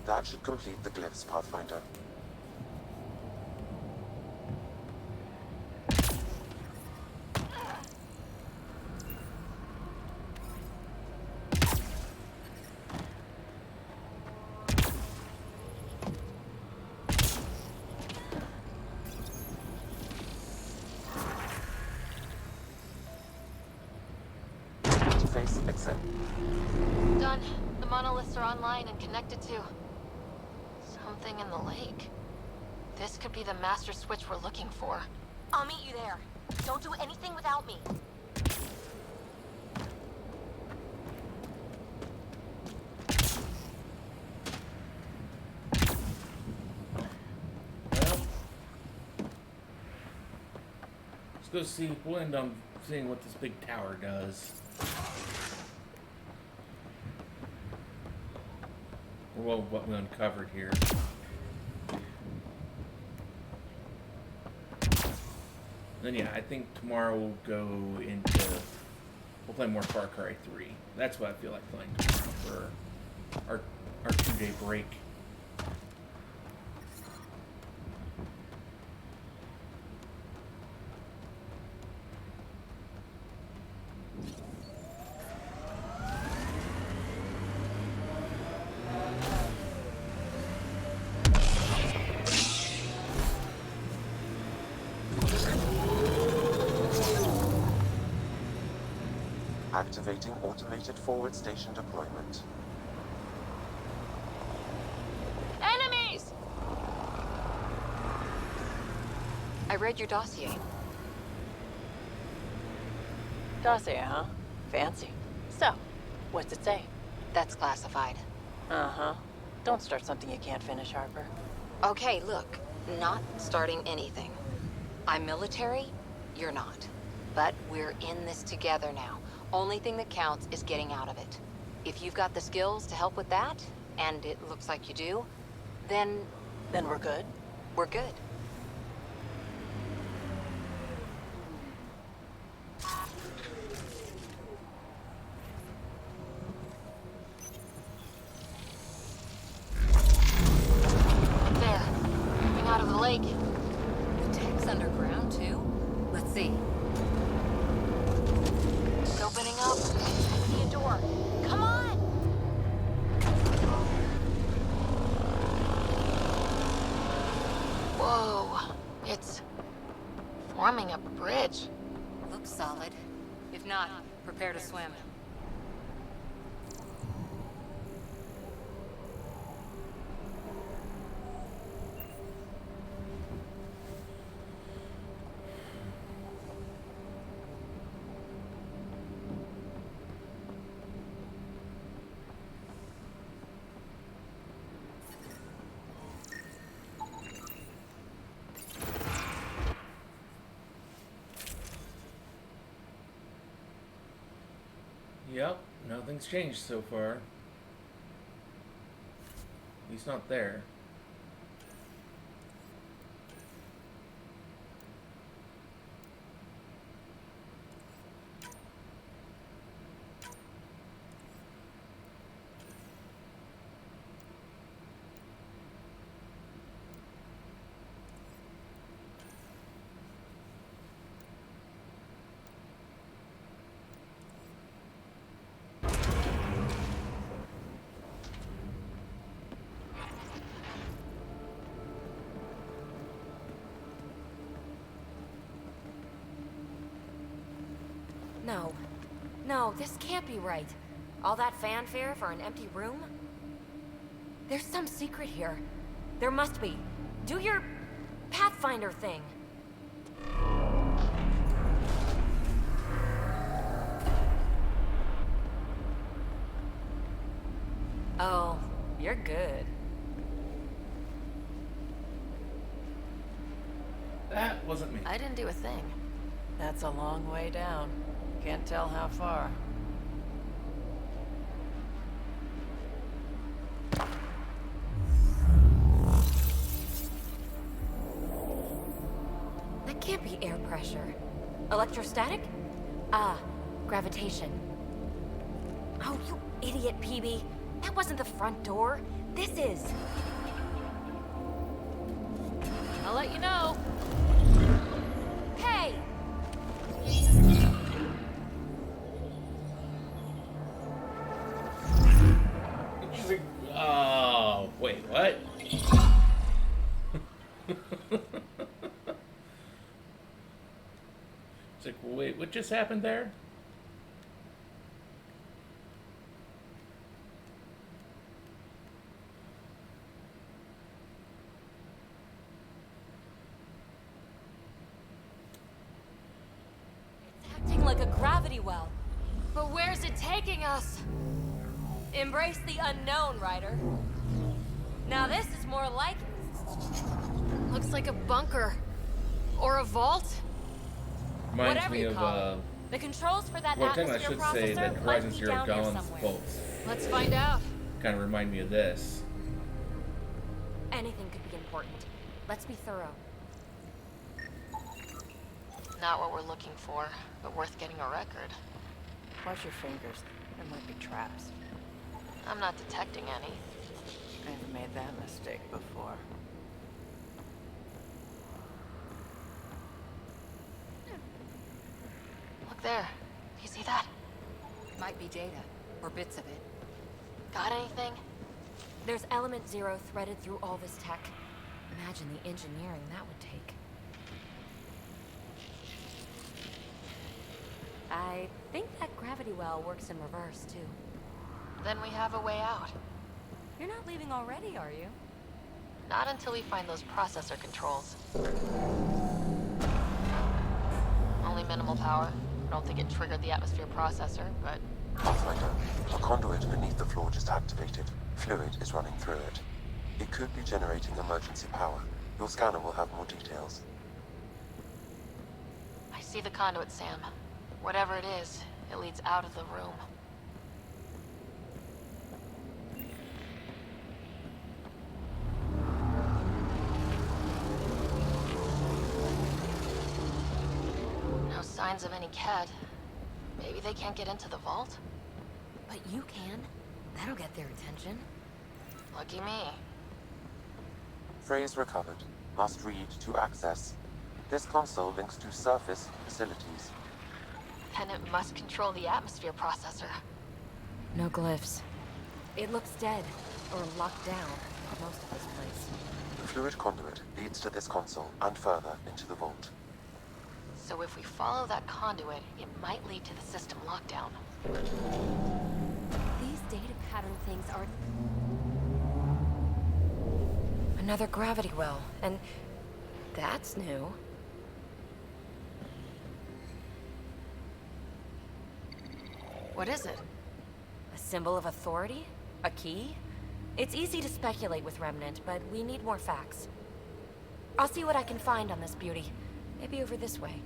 That should complete the glyphs, Pathfinder. Interface exit. Done. The monoliths are online and connected to something in the lake. This could be the master switch we're looking for. I'll meet you there. Don't do anything without me. Well, let's go see. We'll end up seeing what this big tower does. Or well, what we uncovered here. Then yeah, I think tomorrow we'll go into... We'll play more Far Cry 3. That's what I feel like playing tomorrow for our 2-day break. Activating automated forward station deployment. Enemies! I read your dossier. Dossier, huh? Fancy. So, what's it say? That's classified. Uh-huh. Don't start something you can't finish, Harper. Okay, look. Not starting anything. I'm military, you're not. But we're in this together now. Only thing that counts is getting out of it. If you've got the skills to help with that, and it looks like you do, then... Then we're good? We're good. There. Coming out of the lake. The tech's underground, too? Let's see. It's opening up. I see a door. Come on! Whoa. It's forming a bridge. Looks solid. If not, prepare to swim. Yep, nothing's changed so far. At least not there. No. No, this can't be right. All that fanfare for an empty room? There's some secret here. There must be. Do your Pathfinder thing. Oh, you're good. That wasn't me. I didn't do a thing. That's a long way down. Can't tell how far. be air pressure. Electrostatic? Ah, gravitation. Oh, you idiot, PB. That wasn't the front door. This is. I'll let you know. Hey! She's like, oh, wait, what? It's like, wait, what just happened there? Acting like a gravity well. But where's it taking us? Embrace the unknown, Ryder. Now this is more like it. Looks like a bunker. Or a vault. Reminds Whatever me you of, call it. The controls for that well, technically I atmosphere should say processor that might Horizon be Zero down here Dawn's somewhere. bolts Let's find out. kind of remind me of this. Anything could be important. Let's be thorough. Not what we're looking for, but worth getting a record. Watch your fingers. There might be traps. I'm not detecting any. I've made that mistake before. Look there. You see that? Might be data, or bits of it. Got anything? There's element zero threaded through all this tech. Imagine the engineering that would take. I think that gravity well works in reverse, too. Then we have a way out. You're not leaving already, are you? Not until we find those processor controls. Only minimal power. I don't think it triggered the atmosphere processor, but... Pathfinder, a conduit beneath the floor just activated. Fluid is running through it. It could be generating emergency power. Your scanner will have more details. I see the conduit, Sam. Whatever it is, it leads out of the room. No signs of any Kett. Maybe they can't get into the vault? But you can. That'll get their attention. Lucky me. Phrase recovered. Must read to access. This console links to surface facilities. Then it must control the atmosphere processor. No glyphs. It looks dead, or locked down, most of this place. The fluid conduit leads to this console and further into the vault. So if we follow that conduit, it might lead to the system lockdown. These data pattern things are... Another gravity well, and that's new. What is it? A symbol of authority? A key? It's easy to speculate with Remnant, but we need more facts. I'll see what I can find on this beauty. Maybe over this way.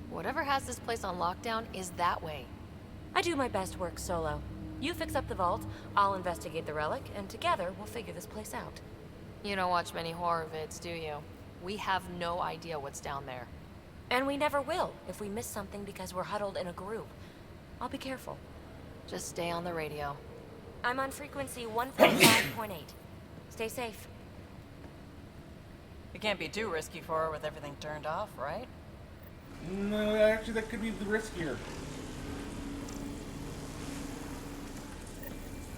Whatever has this place on lockdown is that way. I do my best work solo. You fix up the vault, I'll investigate the relic, and together we'll figure this place out. You don't watch many horror vids, do you? We have no idea what's down there. And we never will if we miss something because we're huddled in a group. I'll be careful. Just stay on the radio. I'm on frequency 1.5.8. Stay safe. It can't be too risky for her with everything turned off, right? No, actually, that could be the riskier.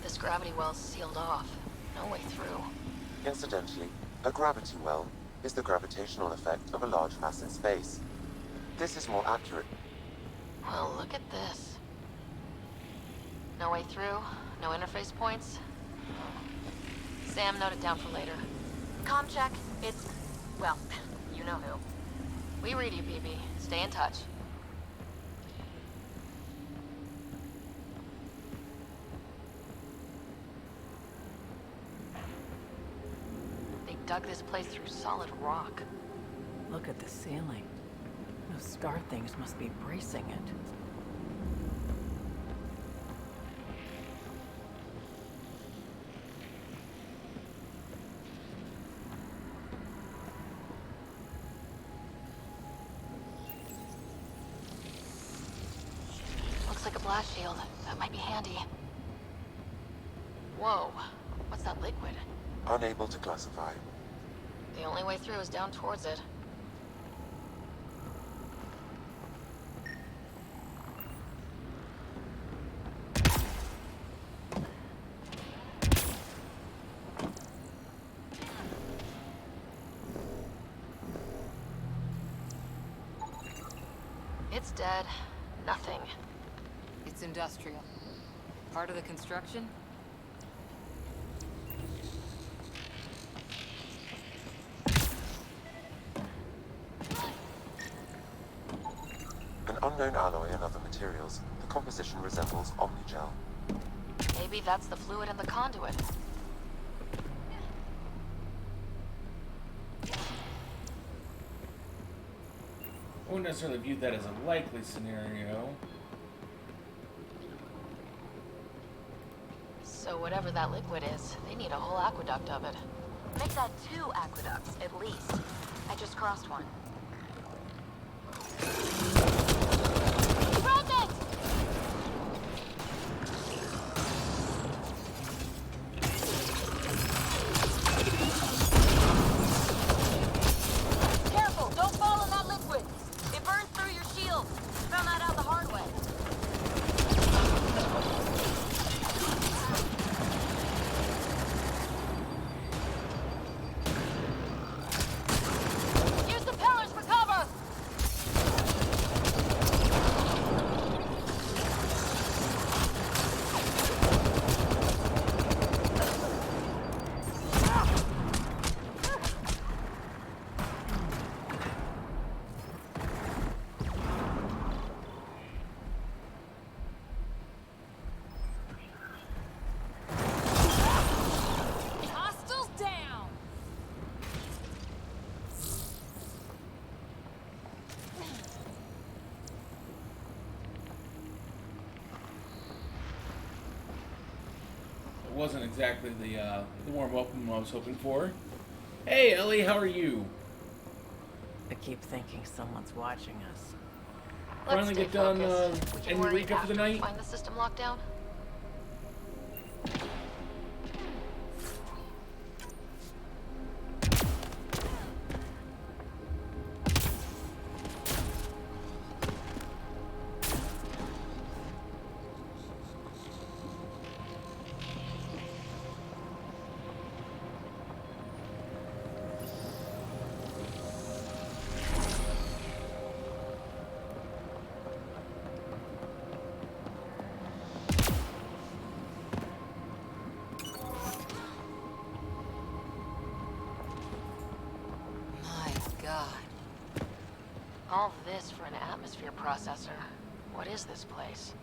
This gravity well's sealed off. No way through. Incidentally, a gravity well is the gravitational effect of a large mass in space. This is more accurate. Well, look at this. No way through, no interface points. Sam, note it down for later. Comm check. It's... well, you know who. We read you, BB. Stay in touch. They dug this place through solid rock. Look at the ceiling. Those star things must be bracing it. blast shield. That might be handy. Whoa. What's that liquid? Unable to classify. The only way through is down towards it. It's dead. Nothing. It's industrial. Part of the construction? An unknown alloy and other materials. The composition resembles omnigel. Maybe that's the fluid in the conduit. I wouldn't necessarily view that as a likely scenario. So whatever that liquid is, they need a whole aqueduct of it. Make that 2 aqueducts, at least. I just crossed one. Present! Careful, don't fall in that liquid. It burns through your shield. Found that out the hard way. Use the pillars for cover! Hostiles down! It wasn't exactly the warm welcome I was hoping for. Hey, Ellie, how are you? I keep thinking someone's watching us. Let's Finally stay get done focused. We can and worry recap for after the we night? find the system lockdown. My God. All this for an atmosphere processor. What is this place?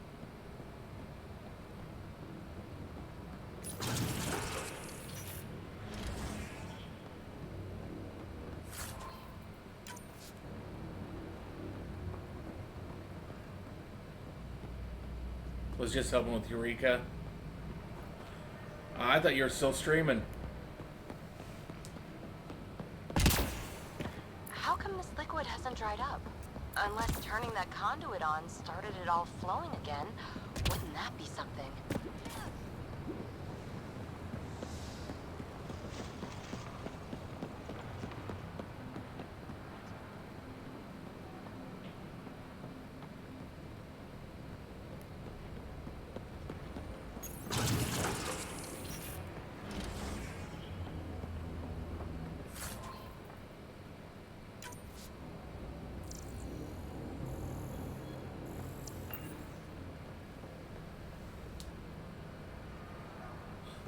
Was just helping with Eureka. I thought you were still streaming. How come this liquid hasn't dried up? Unless turning that conduit on started it all flowing again. Wouldn't that be something?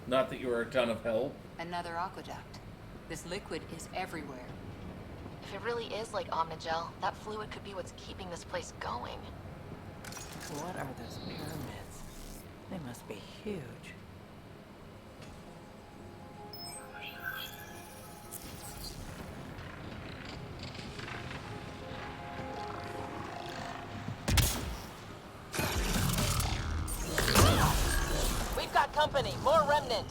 Not that you were a ton of help. Another aqueduct. This liquid is everywhere. If it really is like Omnigel, that fluid could be what's keeping this place going. What are those pyramids? They must be huge. We've got company. More remnant.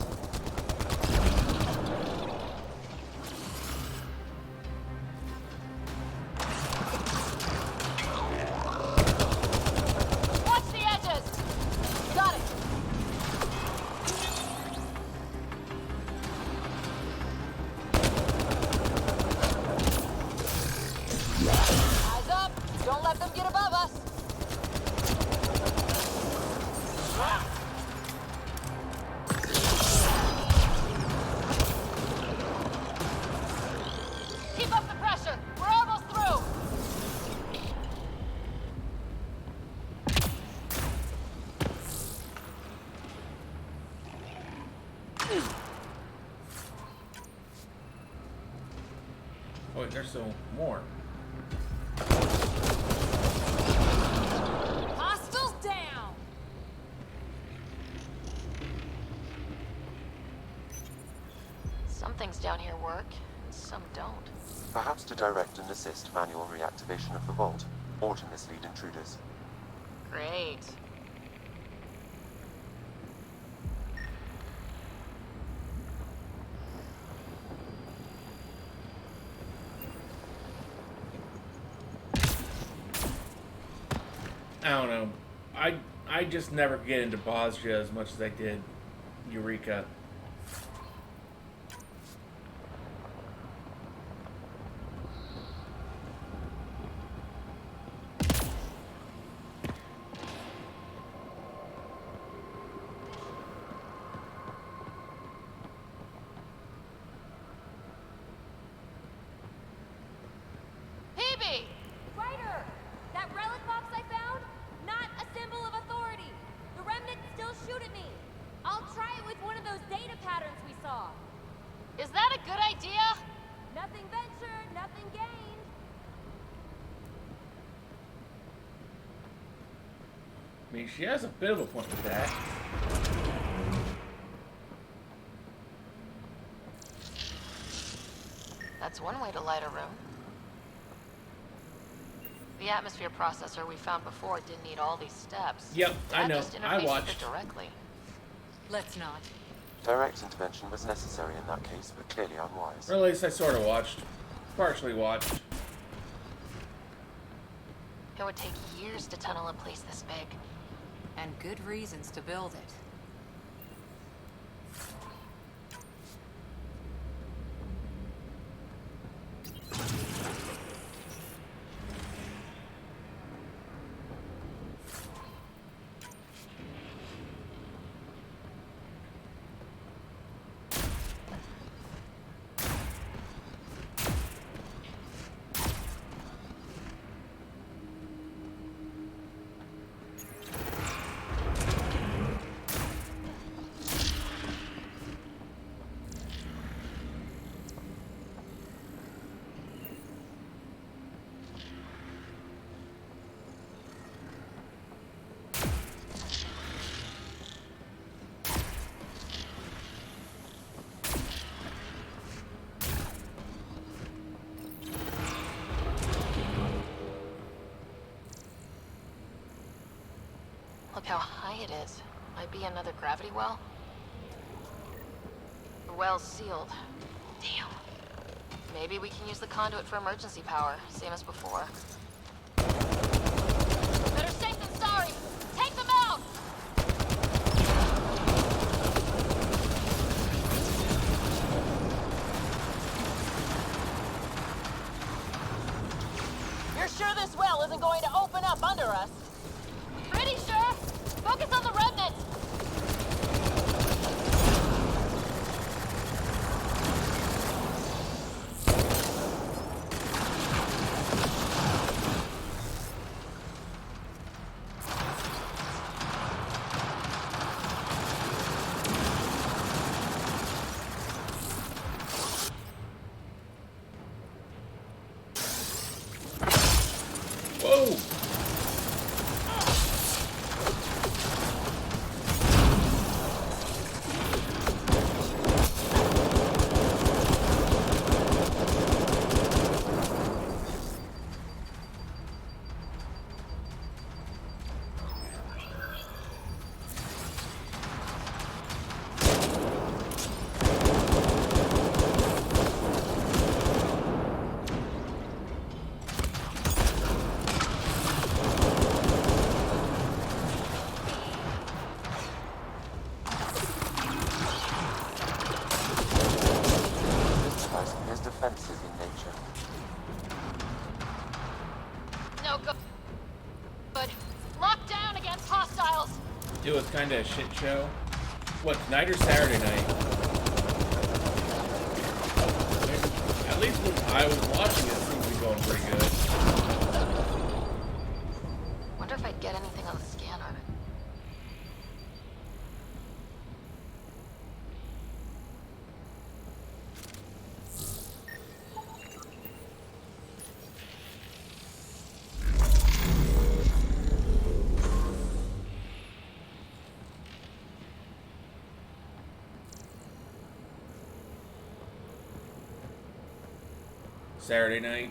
Watch the edges. Oh, wait, there's still more. Hostiles down! Some things down here work, and some don't. Perhaps to direct and assist manual reactivation of the vault, or to mislead intruders. Great. I don't know. I just never get into Bosnia as much as I did Eureka. Hebe! Ryder! That relic box I found? Not a symbol of authority. The remnants still shoot at me. I'll try it with one of those data patterns we saw. Is that a good idea? Nothing ventured, nothing gained. I mean, she has a bit of a point with that. That's one way to light a room. The atmosphere processor we found before didn't need all these steps. Yep, I That know. just I interfaces it watched. directly. Let's not. Direct intervention was necessary in that case, but clearly unwise. Or at least I sort of watched. Partially watched. It would take years to tunnel a place this big. And good reasons to build it. Look how high it is. Might be another gravity well. The well's sealed. Damn. Maybe we can use the conduit for emergency power, same as before. Better safe than sorry. Take them out! You're sure this well isn't going to open up under us? Pretty sure. Focus on the remnants. Whoa! This device is defensive in nature. No go. Good. Lock down against hostiles. It was kind of a shit show. What, tonight or Saturday night? At least when I was watching it, it seemed to be going pretty good. Wonder if I'd get anything on the scanner. Saturday night.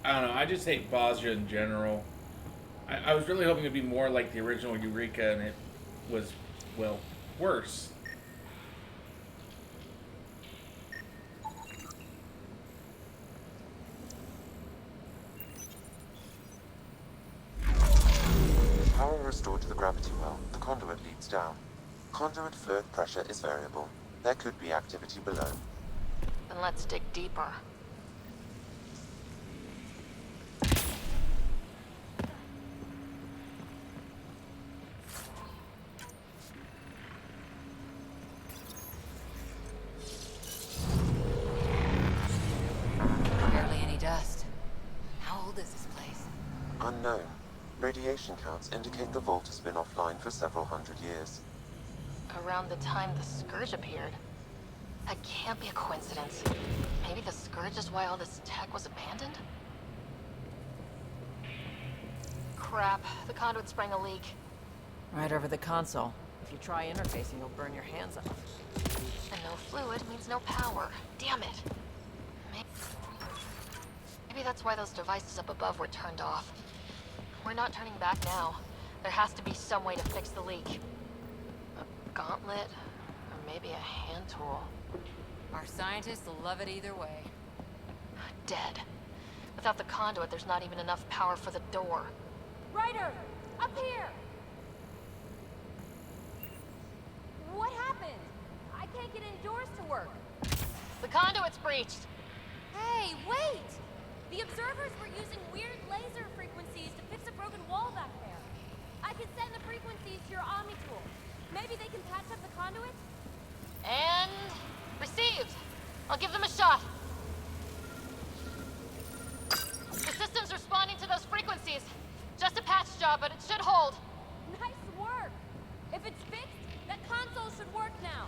I don't know. I just hate Bosnia in general. I was really hoping it'd be more like the original Eureka, and it was, well, worse. Power restored to the gravity well. The conduit leads down. Conduit fluid pressure is variable. There could be activity below. Then let's dig deeper. Barely any dust. How old is this place? Unknown. Radiation counts indicate the vault has been offline for several hundred years. Around the time the Scourge appeared. That can't be a coincidence. Maybe the Scourge is why all this tech was abandoned? Crap, the conduit sprang a leak. Right over the console. If you try interfacing, you'll burn your hands off. And no fluid means no power. Damn it. Maybe that's why those devices up above were turned off. We're not turning back now. There has to be some way to fix the leak. A gauntlet, or maybe a hand tool. Our scientists will love it either way. Dead. Without the conduit, there's not even enough power for the door. Ryder! Up here! What happened? I can't get indoors to work. The conduit's breached! Hey, wait! The observers were using weird laser frequencies to fix a broken wall back there. I can send the frequencies to your Omni tool. Maybe they can patch up the conduit? And... received! I'll give them a shot. The system's responding to those frequencies. Just a patch job, but it should hold. Nice work! If it's fixed, that console should work now.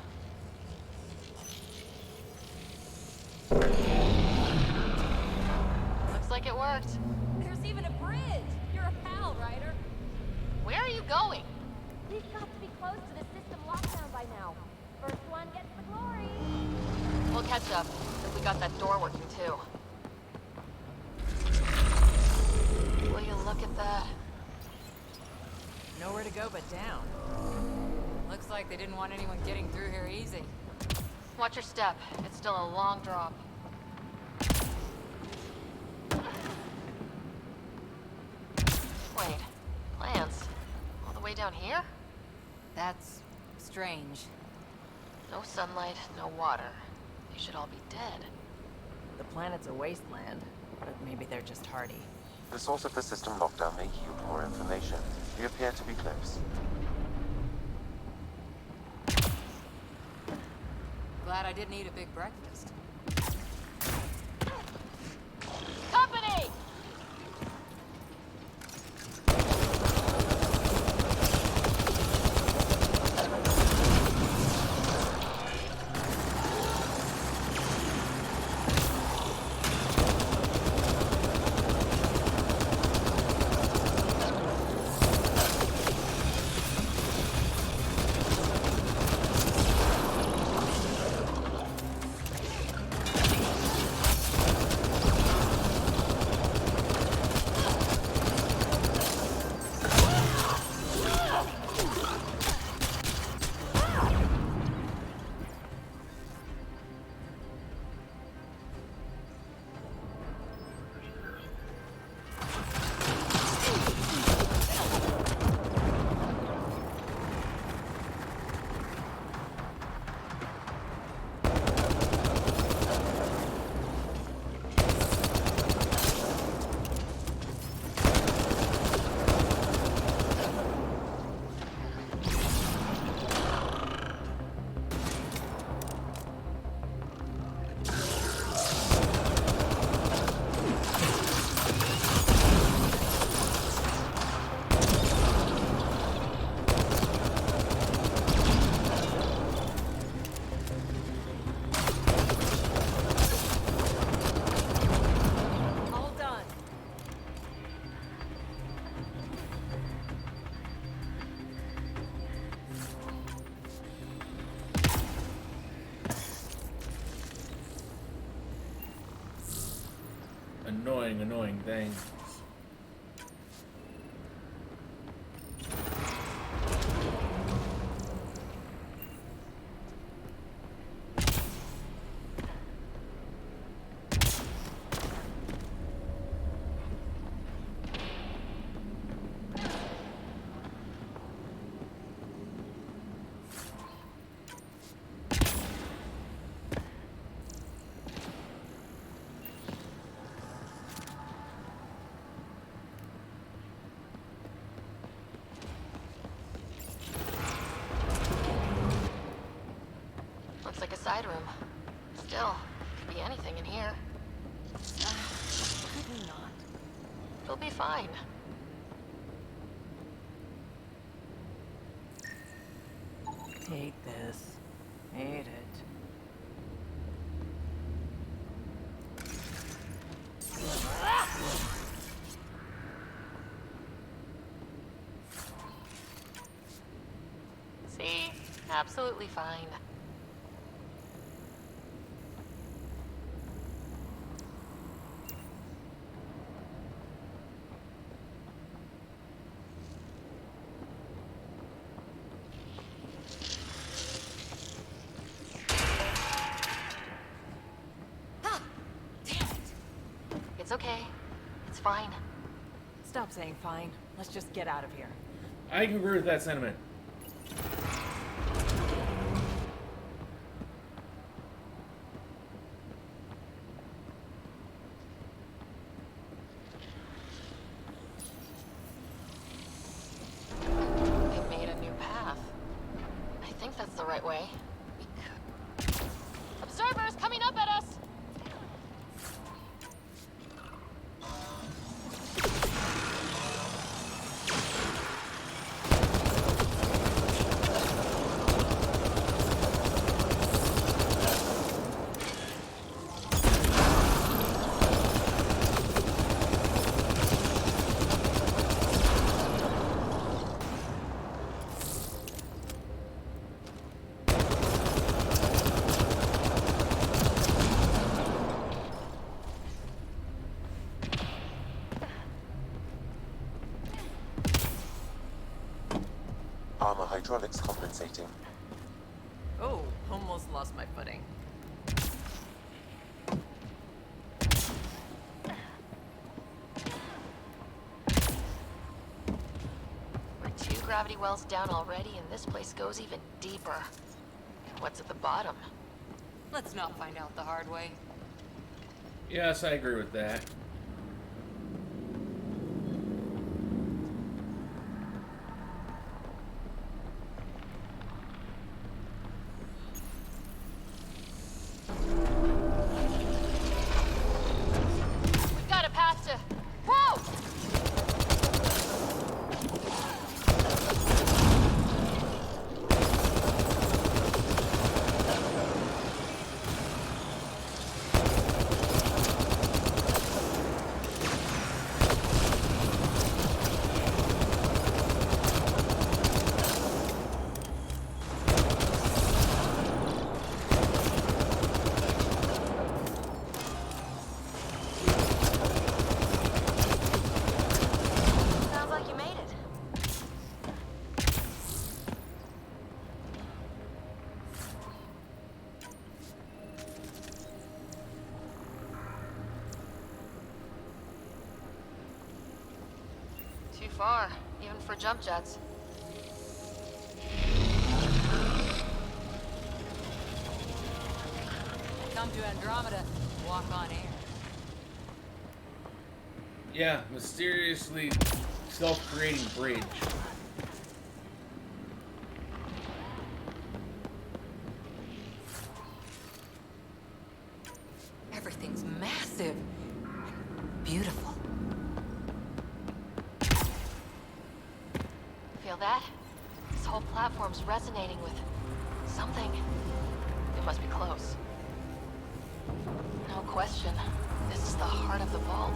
Looks like it worked. There's even a bridge! You're a pal, Ryder. Where are you going? We've got to be close to the system lockdown by now. First one gets the glory. We'll catch up. If we got that door working too. Will you look at that? Nowhere to go but down. Looks like they didn't want anyone getting through here easy. Watch your step. It's still a long drop. Wait. Plants? All the way down here? That's strange. No sunlight, no water. They should all be dead. The planet's a wasteland, but maybe they're just hardy. The source of the system lockdown may yield more information. We appear to be close. Glad I didn't eat a big breakfast. Company! annoying things. Looks like a side room. Still, could be anything in here. Could not. It'll be fine. Hate this. Hate it. See? Absolutely fine. It's okay. It's fine. Stop saying fine. Let's just get out of here. I can agree with that sentiment. They made a new path. I think that's the right way. Observers coming up at us! Armor hydraulics compensating. Oh, almost lost my footing. We're 2 gravity wells down already, and this place goes even deeper. And what's at the bottom? Let's not find out the hard way. Yes, I agree with that. We've got a path to... Whoa! Sounds like you made it. Too far, even for jump jets. Come to Andromeda, walk on air. Yeah, mysteriously self-creating bridge. Everything's massive. Beautiful. Feel that? This whole platform's resonating with something. It must be close. No question. This is the heart of the vault.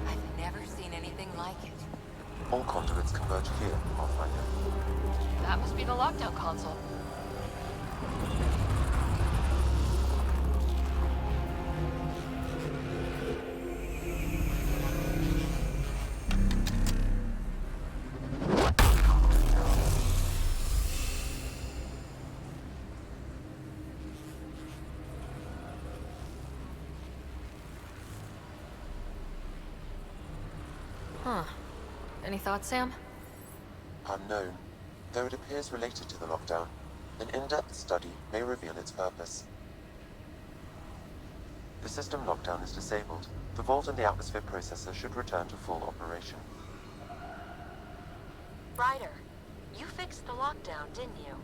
I've never seen anything like it. All conduits converge here, Pathfinder. That must be the lockdown console. Huh. Any thoughts, Sam? Unknown, though it appears related to the lockdown. An in-depth study may reveal its purpose. The system lockdown is disabled. The vault and the atmosphere processor should return to full operation. Ryder, you fixed the lockdown, didn't you?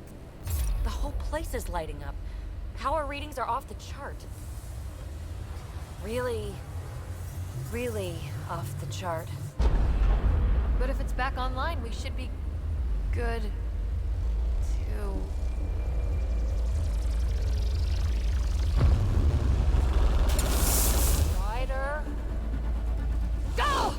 The whole place is lighting up. Power readings are off the chart. Really, really off the chart. But if it's back online, we should be good to... Ryder, go!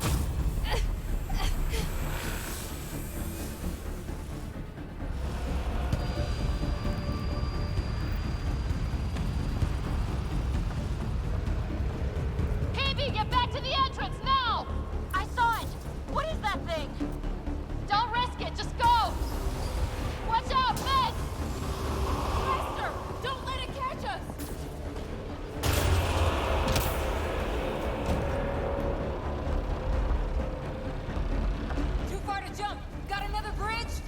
Phoebe, get back to the entrance now! I saw it! What is that thing? Don't risk it, just go! Watch out, men! Faster! Don't let it catch us! Too far to jump! Got another bridge?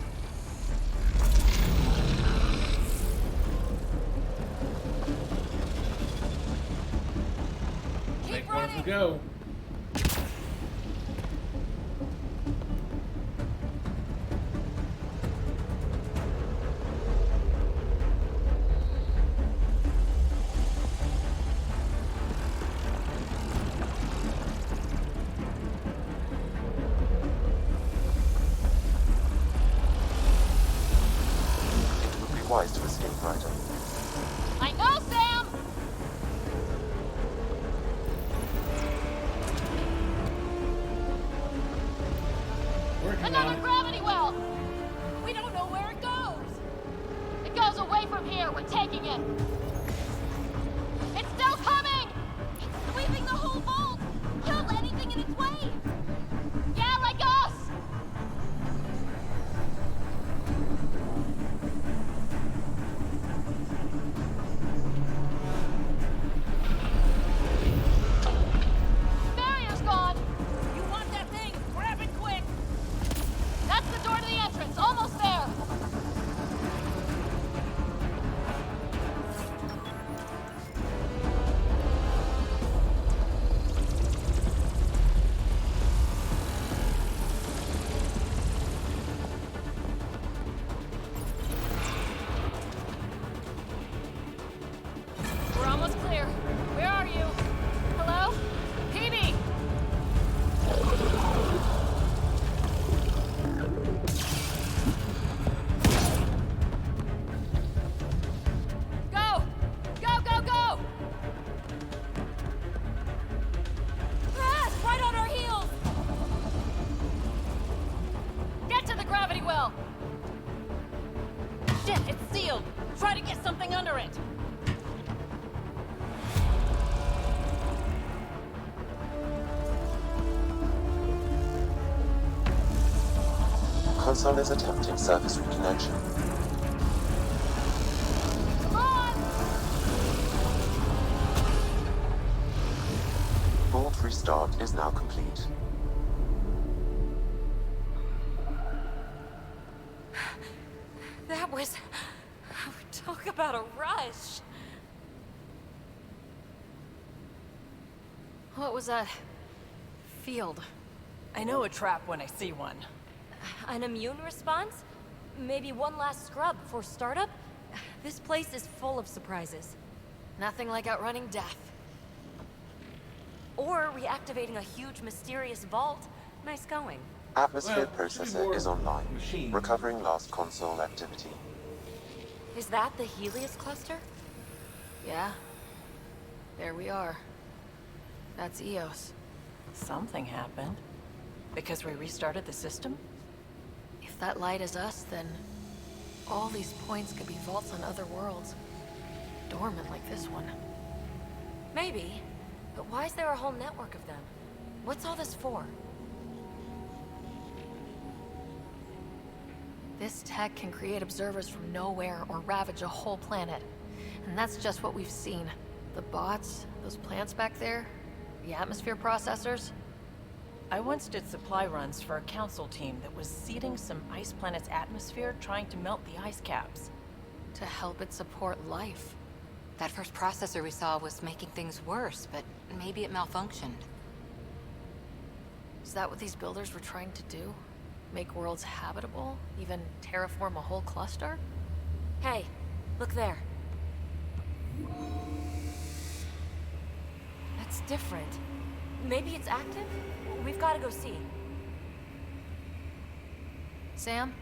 Make one of them go. It would be wise to escape, Ryder. I know, Sam! Working on Another it. gravity well! We don't know where it goes! It goes away from here. We're taking it. It's still coming! It's sweeping the whole vault! Kill anything in its way! Yeah, like us! Barrier's gone! You want that thing? Grab it quick! That's the door to the entrance. Almost there. We're almost clear. Where are you? Hello? Phoebe! Go! Go, go, go! Ah, it's right on our heels! Get to the gravity well! Shit, it's sealed! Try to get something under it! Console is attempting service reconnection. Come on! Vault restart is now complete. That was... Talk about a rush! What was that? Field. I know a trap when I see one. An immune response? Maybe one last scrub before startup? This place is full of surprises. Nothing like outrunning death. Or reactivating a huge mysterious vault. Nice going. Atmosphere Well, should be processor more is online, machine. recovering last console activity. Is that the Helios cluster? Yeah. There we are. That's Eos. Something happened. Because we restarted the system? If that light is us, then all these points could be vaults on other worlds. Dormant like this one. Maybe. But why is there a whole network of them? What's all this for? This tech can create observers from nowhere or ravage a whole planet. And that's just what we've seen. The bots, those plants back there, the atmosphere processors. I once did supply runs for a council team that was seeding some ice planet's atmosphere, trying to melt the ice caps. To help it support life. That first processor we saw was making things worse, but maybe it malfunctioned. Is that what these builders were trying to do? Make worlds habitable? Even terraform a whole cluster? Hey, look there. That's different. Maybe it's active? We've got to go see. Sam?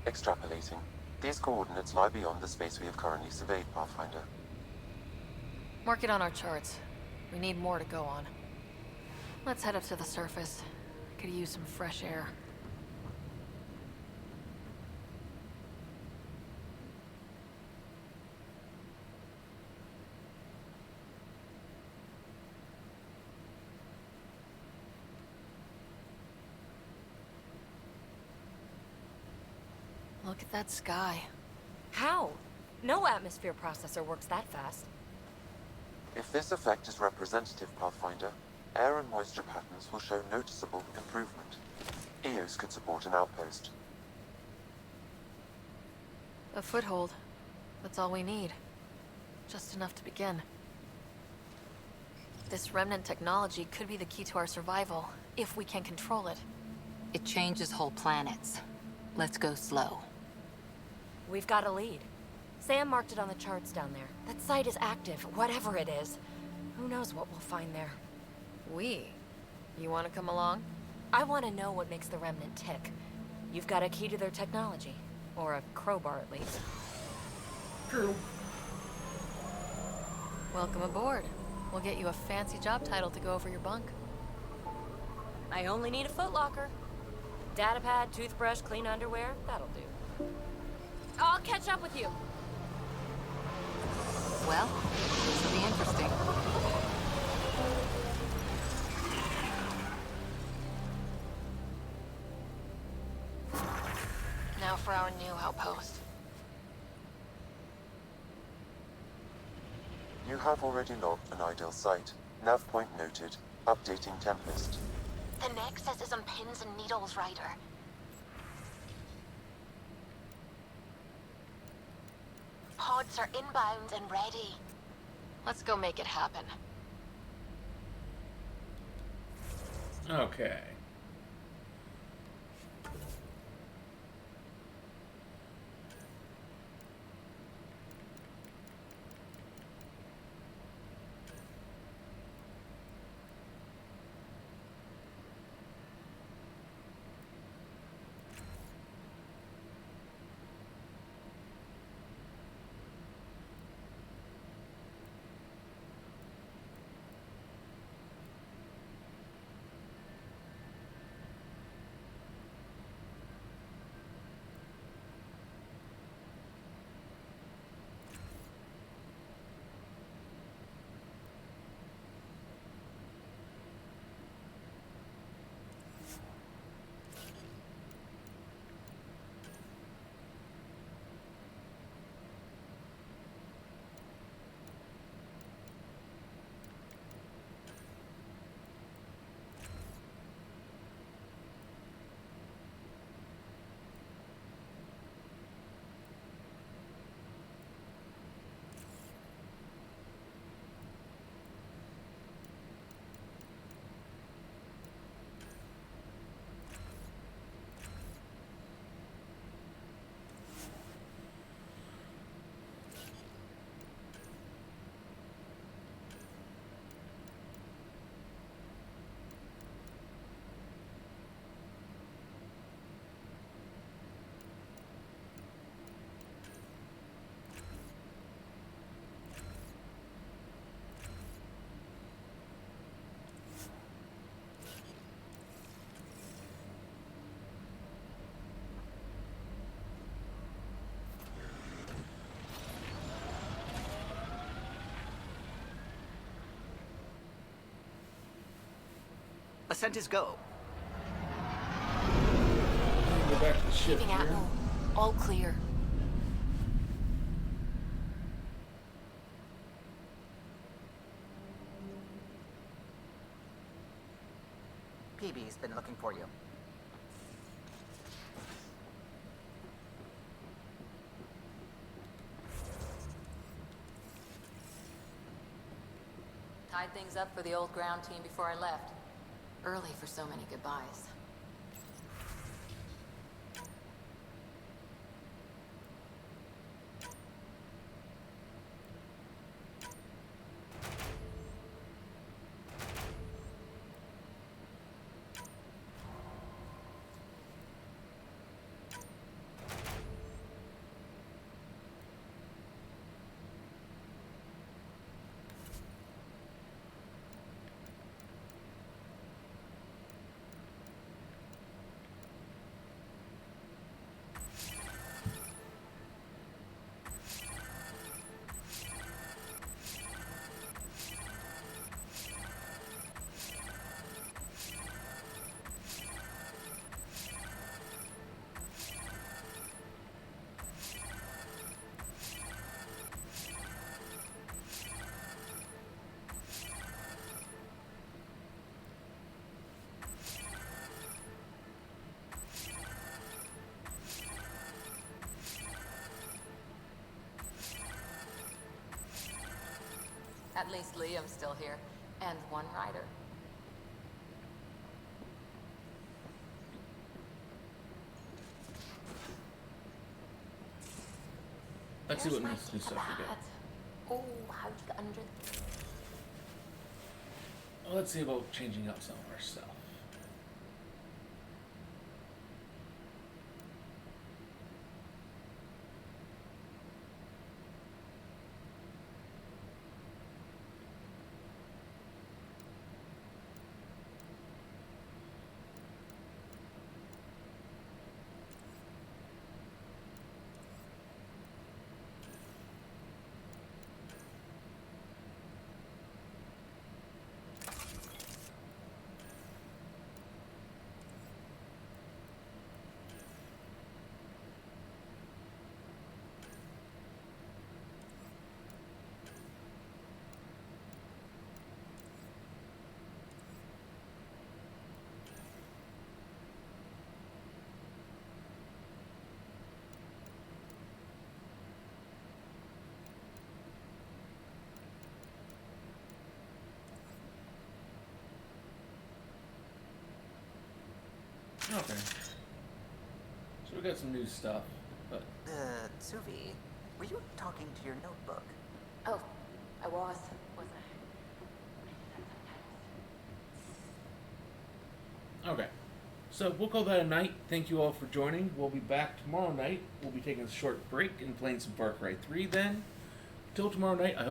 Extrapolating. These coordinates lie beyond the space we have currently surveyed, Pathfinder. Mark it on our charts. We need more to go on. Let's head up to the surface. Could use some fresh air. Look at that sky. How? No atmosphere processor works that fast. If this effect is representative, Pathfinder, air and moisture patterns will show noticeable improvement. Eos could support an outpost. A foothold. That's all we need. Just enough to begin. This remnant technology could be the key to our survival, if we can control it. It changes whole planets. Let's go slow. We've got a lead. Sam marked it on the charts down there. That site is active, whatever it is. Who knows what we'll find there. We? You want to come along? I want to know what makes the Remnant tick. You've got a key to their technology. Or a crowbar, at least. True. Welcome aboard. We'll get you a fancy job title to go over your bunk. I only need a footlocker. Datapad, toothbrush, clean underwear, that'll do. I'll catch up with you. Well, this will be interesting. Now for our new outpost. You have already logged an ideal site. Nav point noted. Updating Tempest. The Nexus is on pins and needles, Ryder. Pods are inbound and ready. Let's go make it happen. Okay. Ascent is go. Go back to the ship Keeping here. Atmo. All clear. PB's been looking for you. Tied things up for the old ground team before I left. Early for so many goodbyes. At least Liam's still here, and one rider. Let's see what new stuff we got. Oh, how'd you get under? Well, let's see about changing up some of our stuff. Okay. So we got some new stuff, but... Suvi, were you talking to your notebook? Oh, I was I? Okay. So we'll call that a night. Thank you all for joining. We'll be back tomorrow night. We'll be taking a short break and playing some Far Cry 3 then. Till tomorrow night, I hope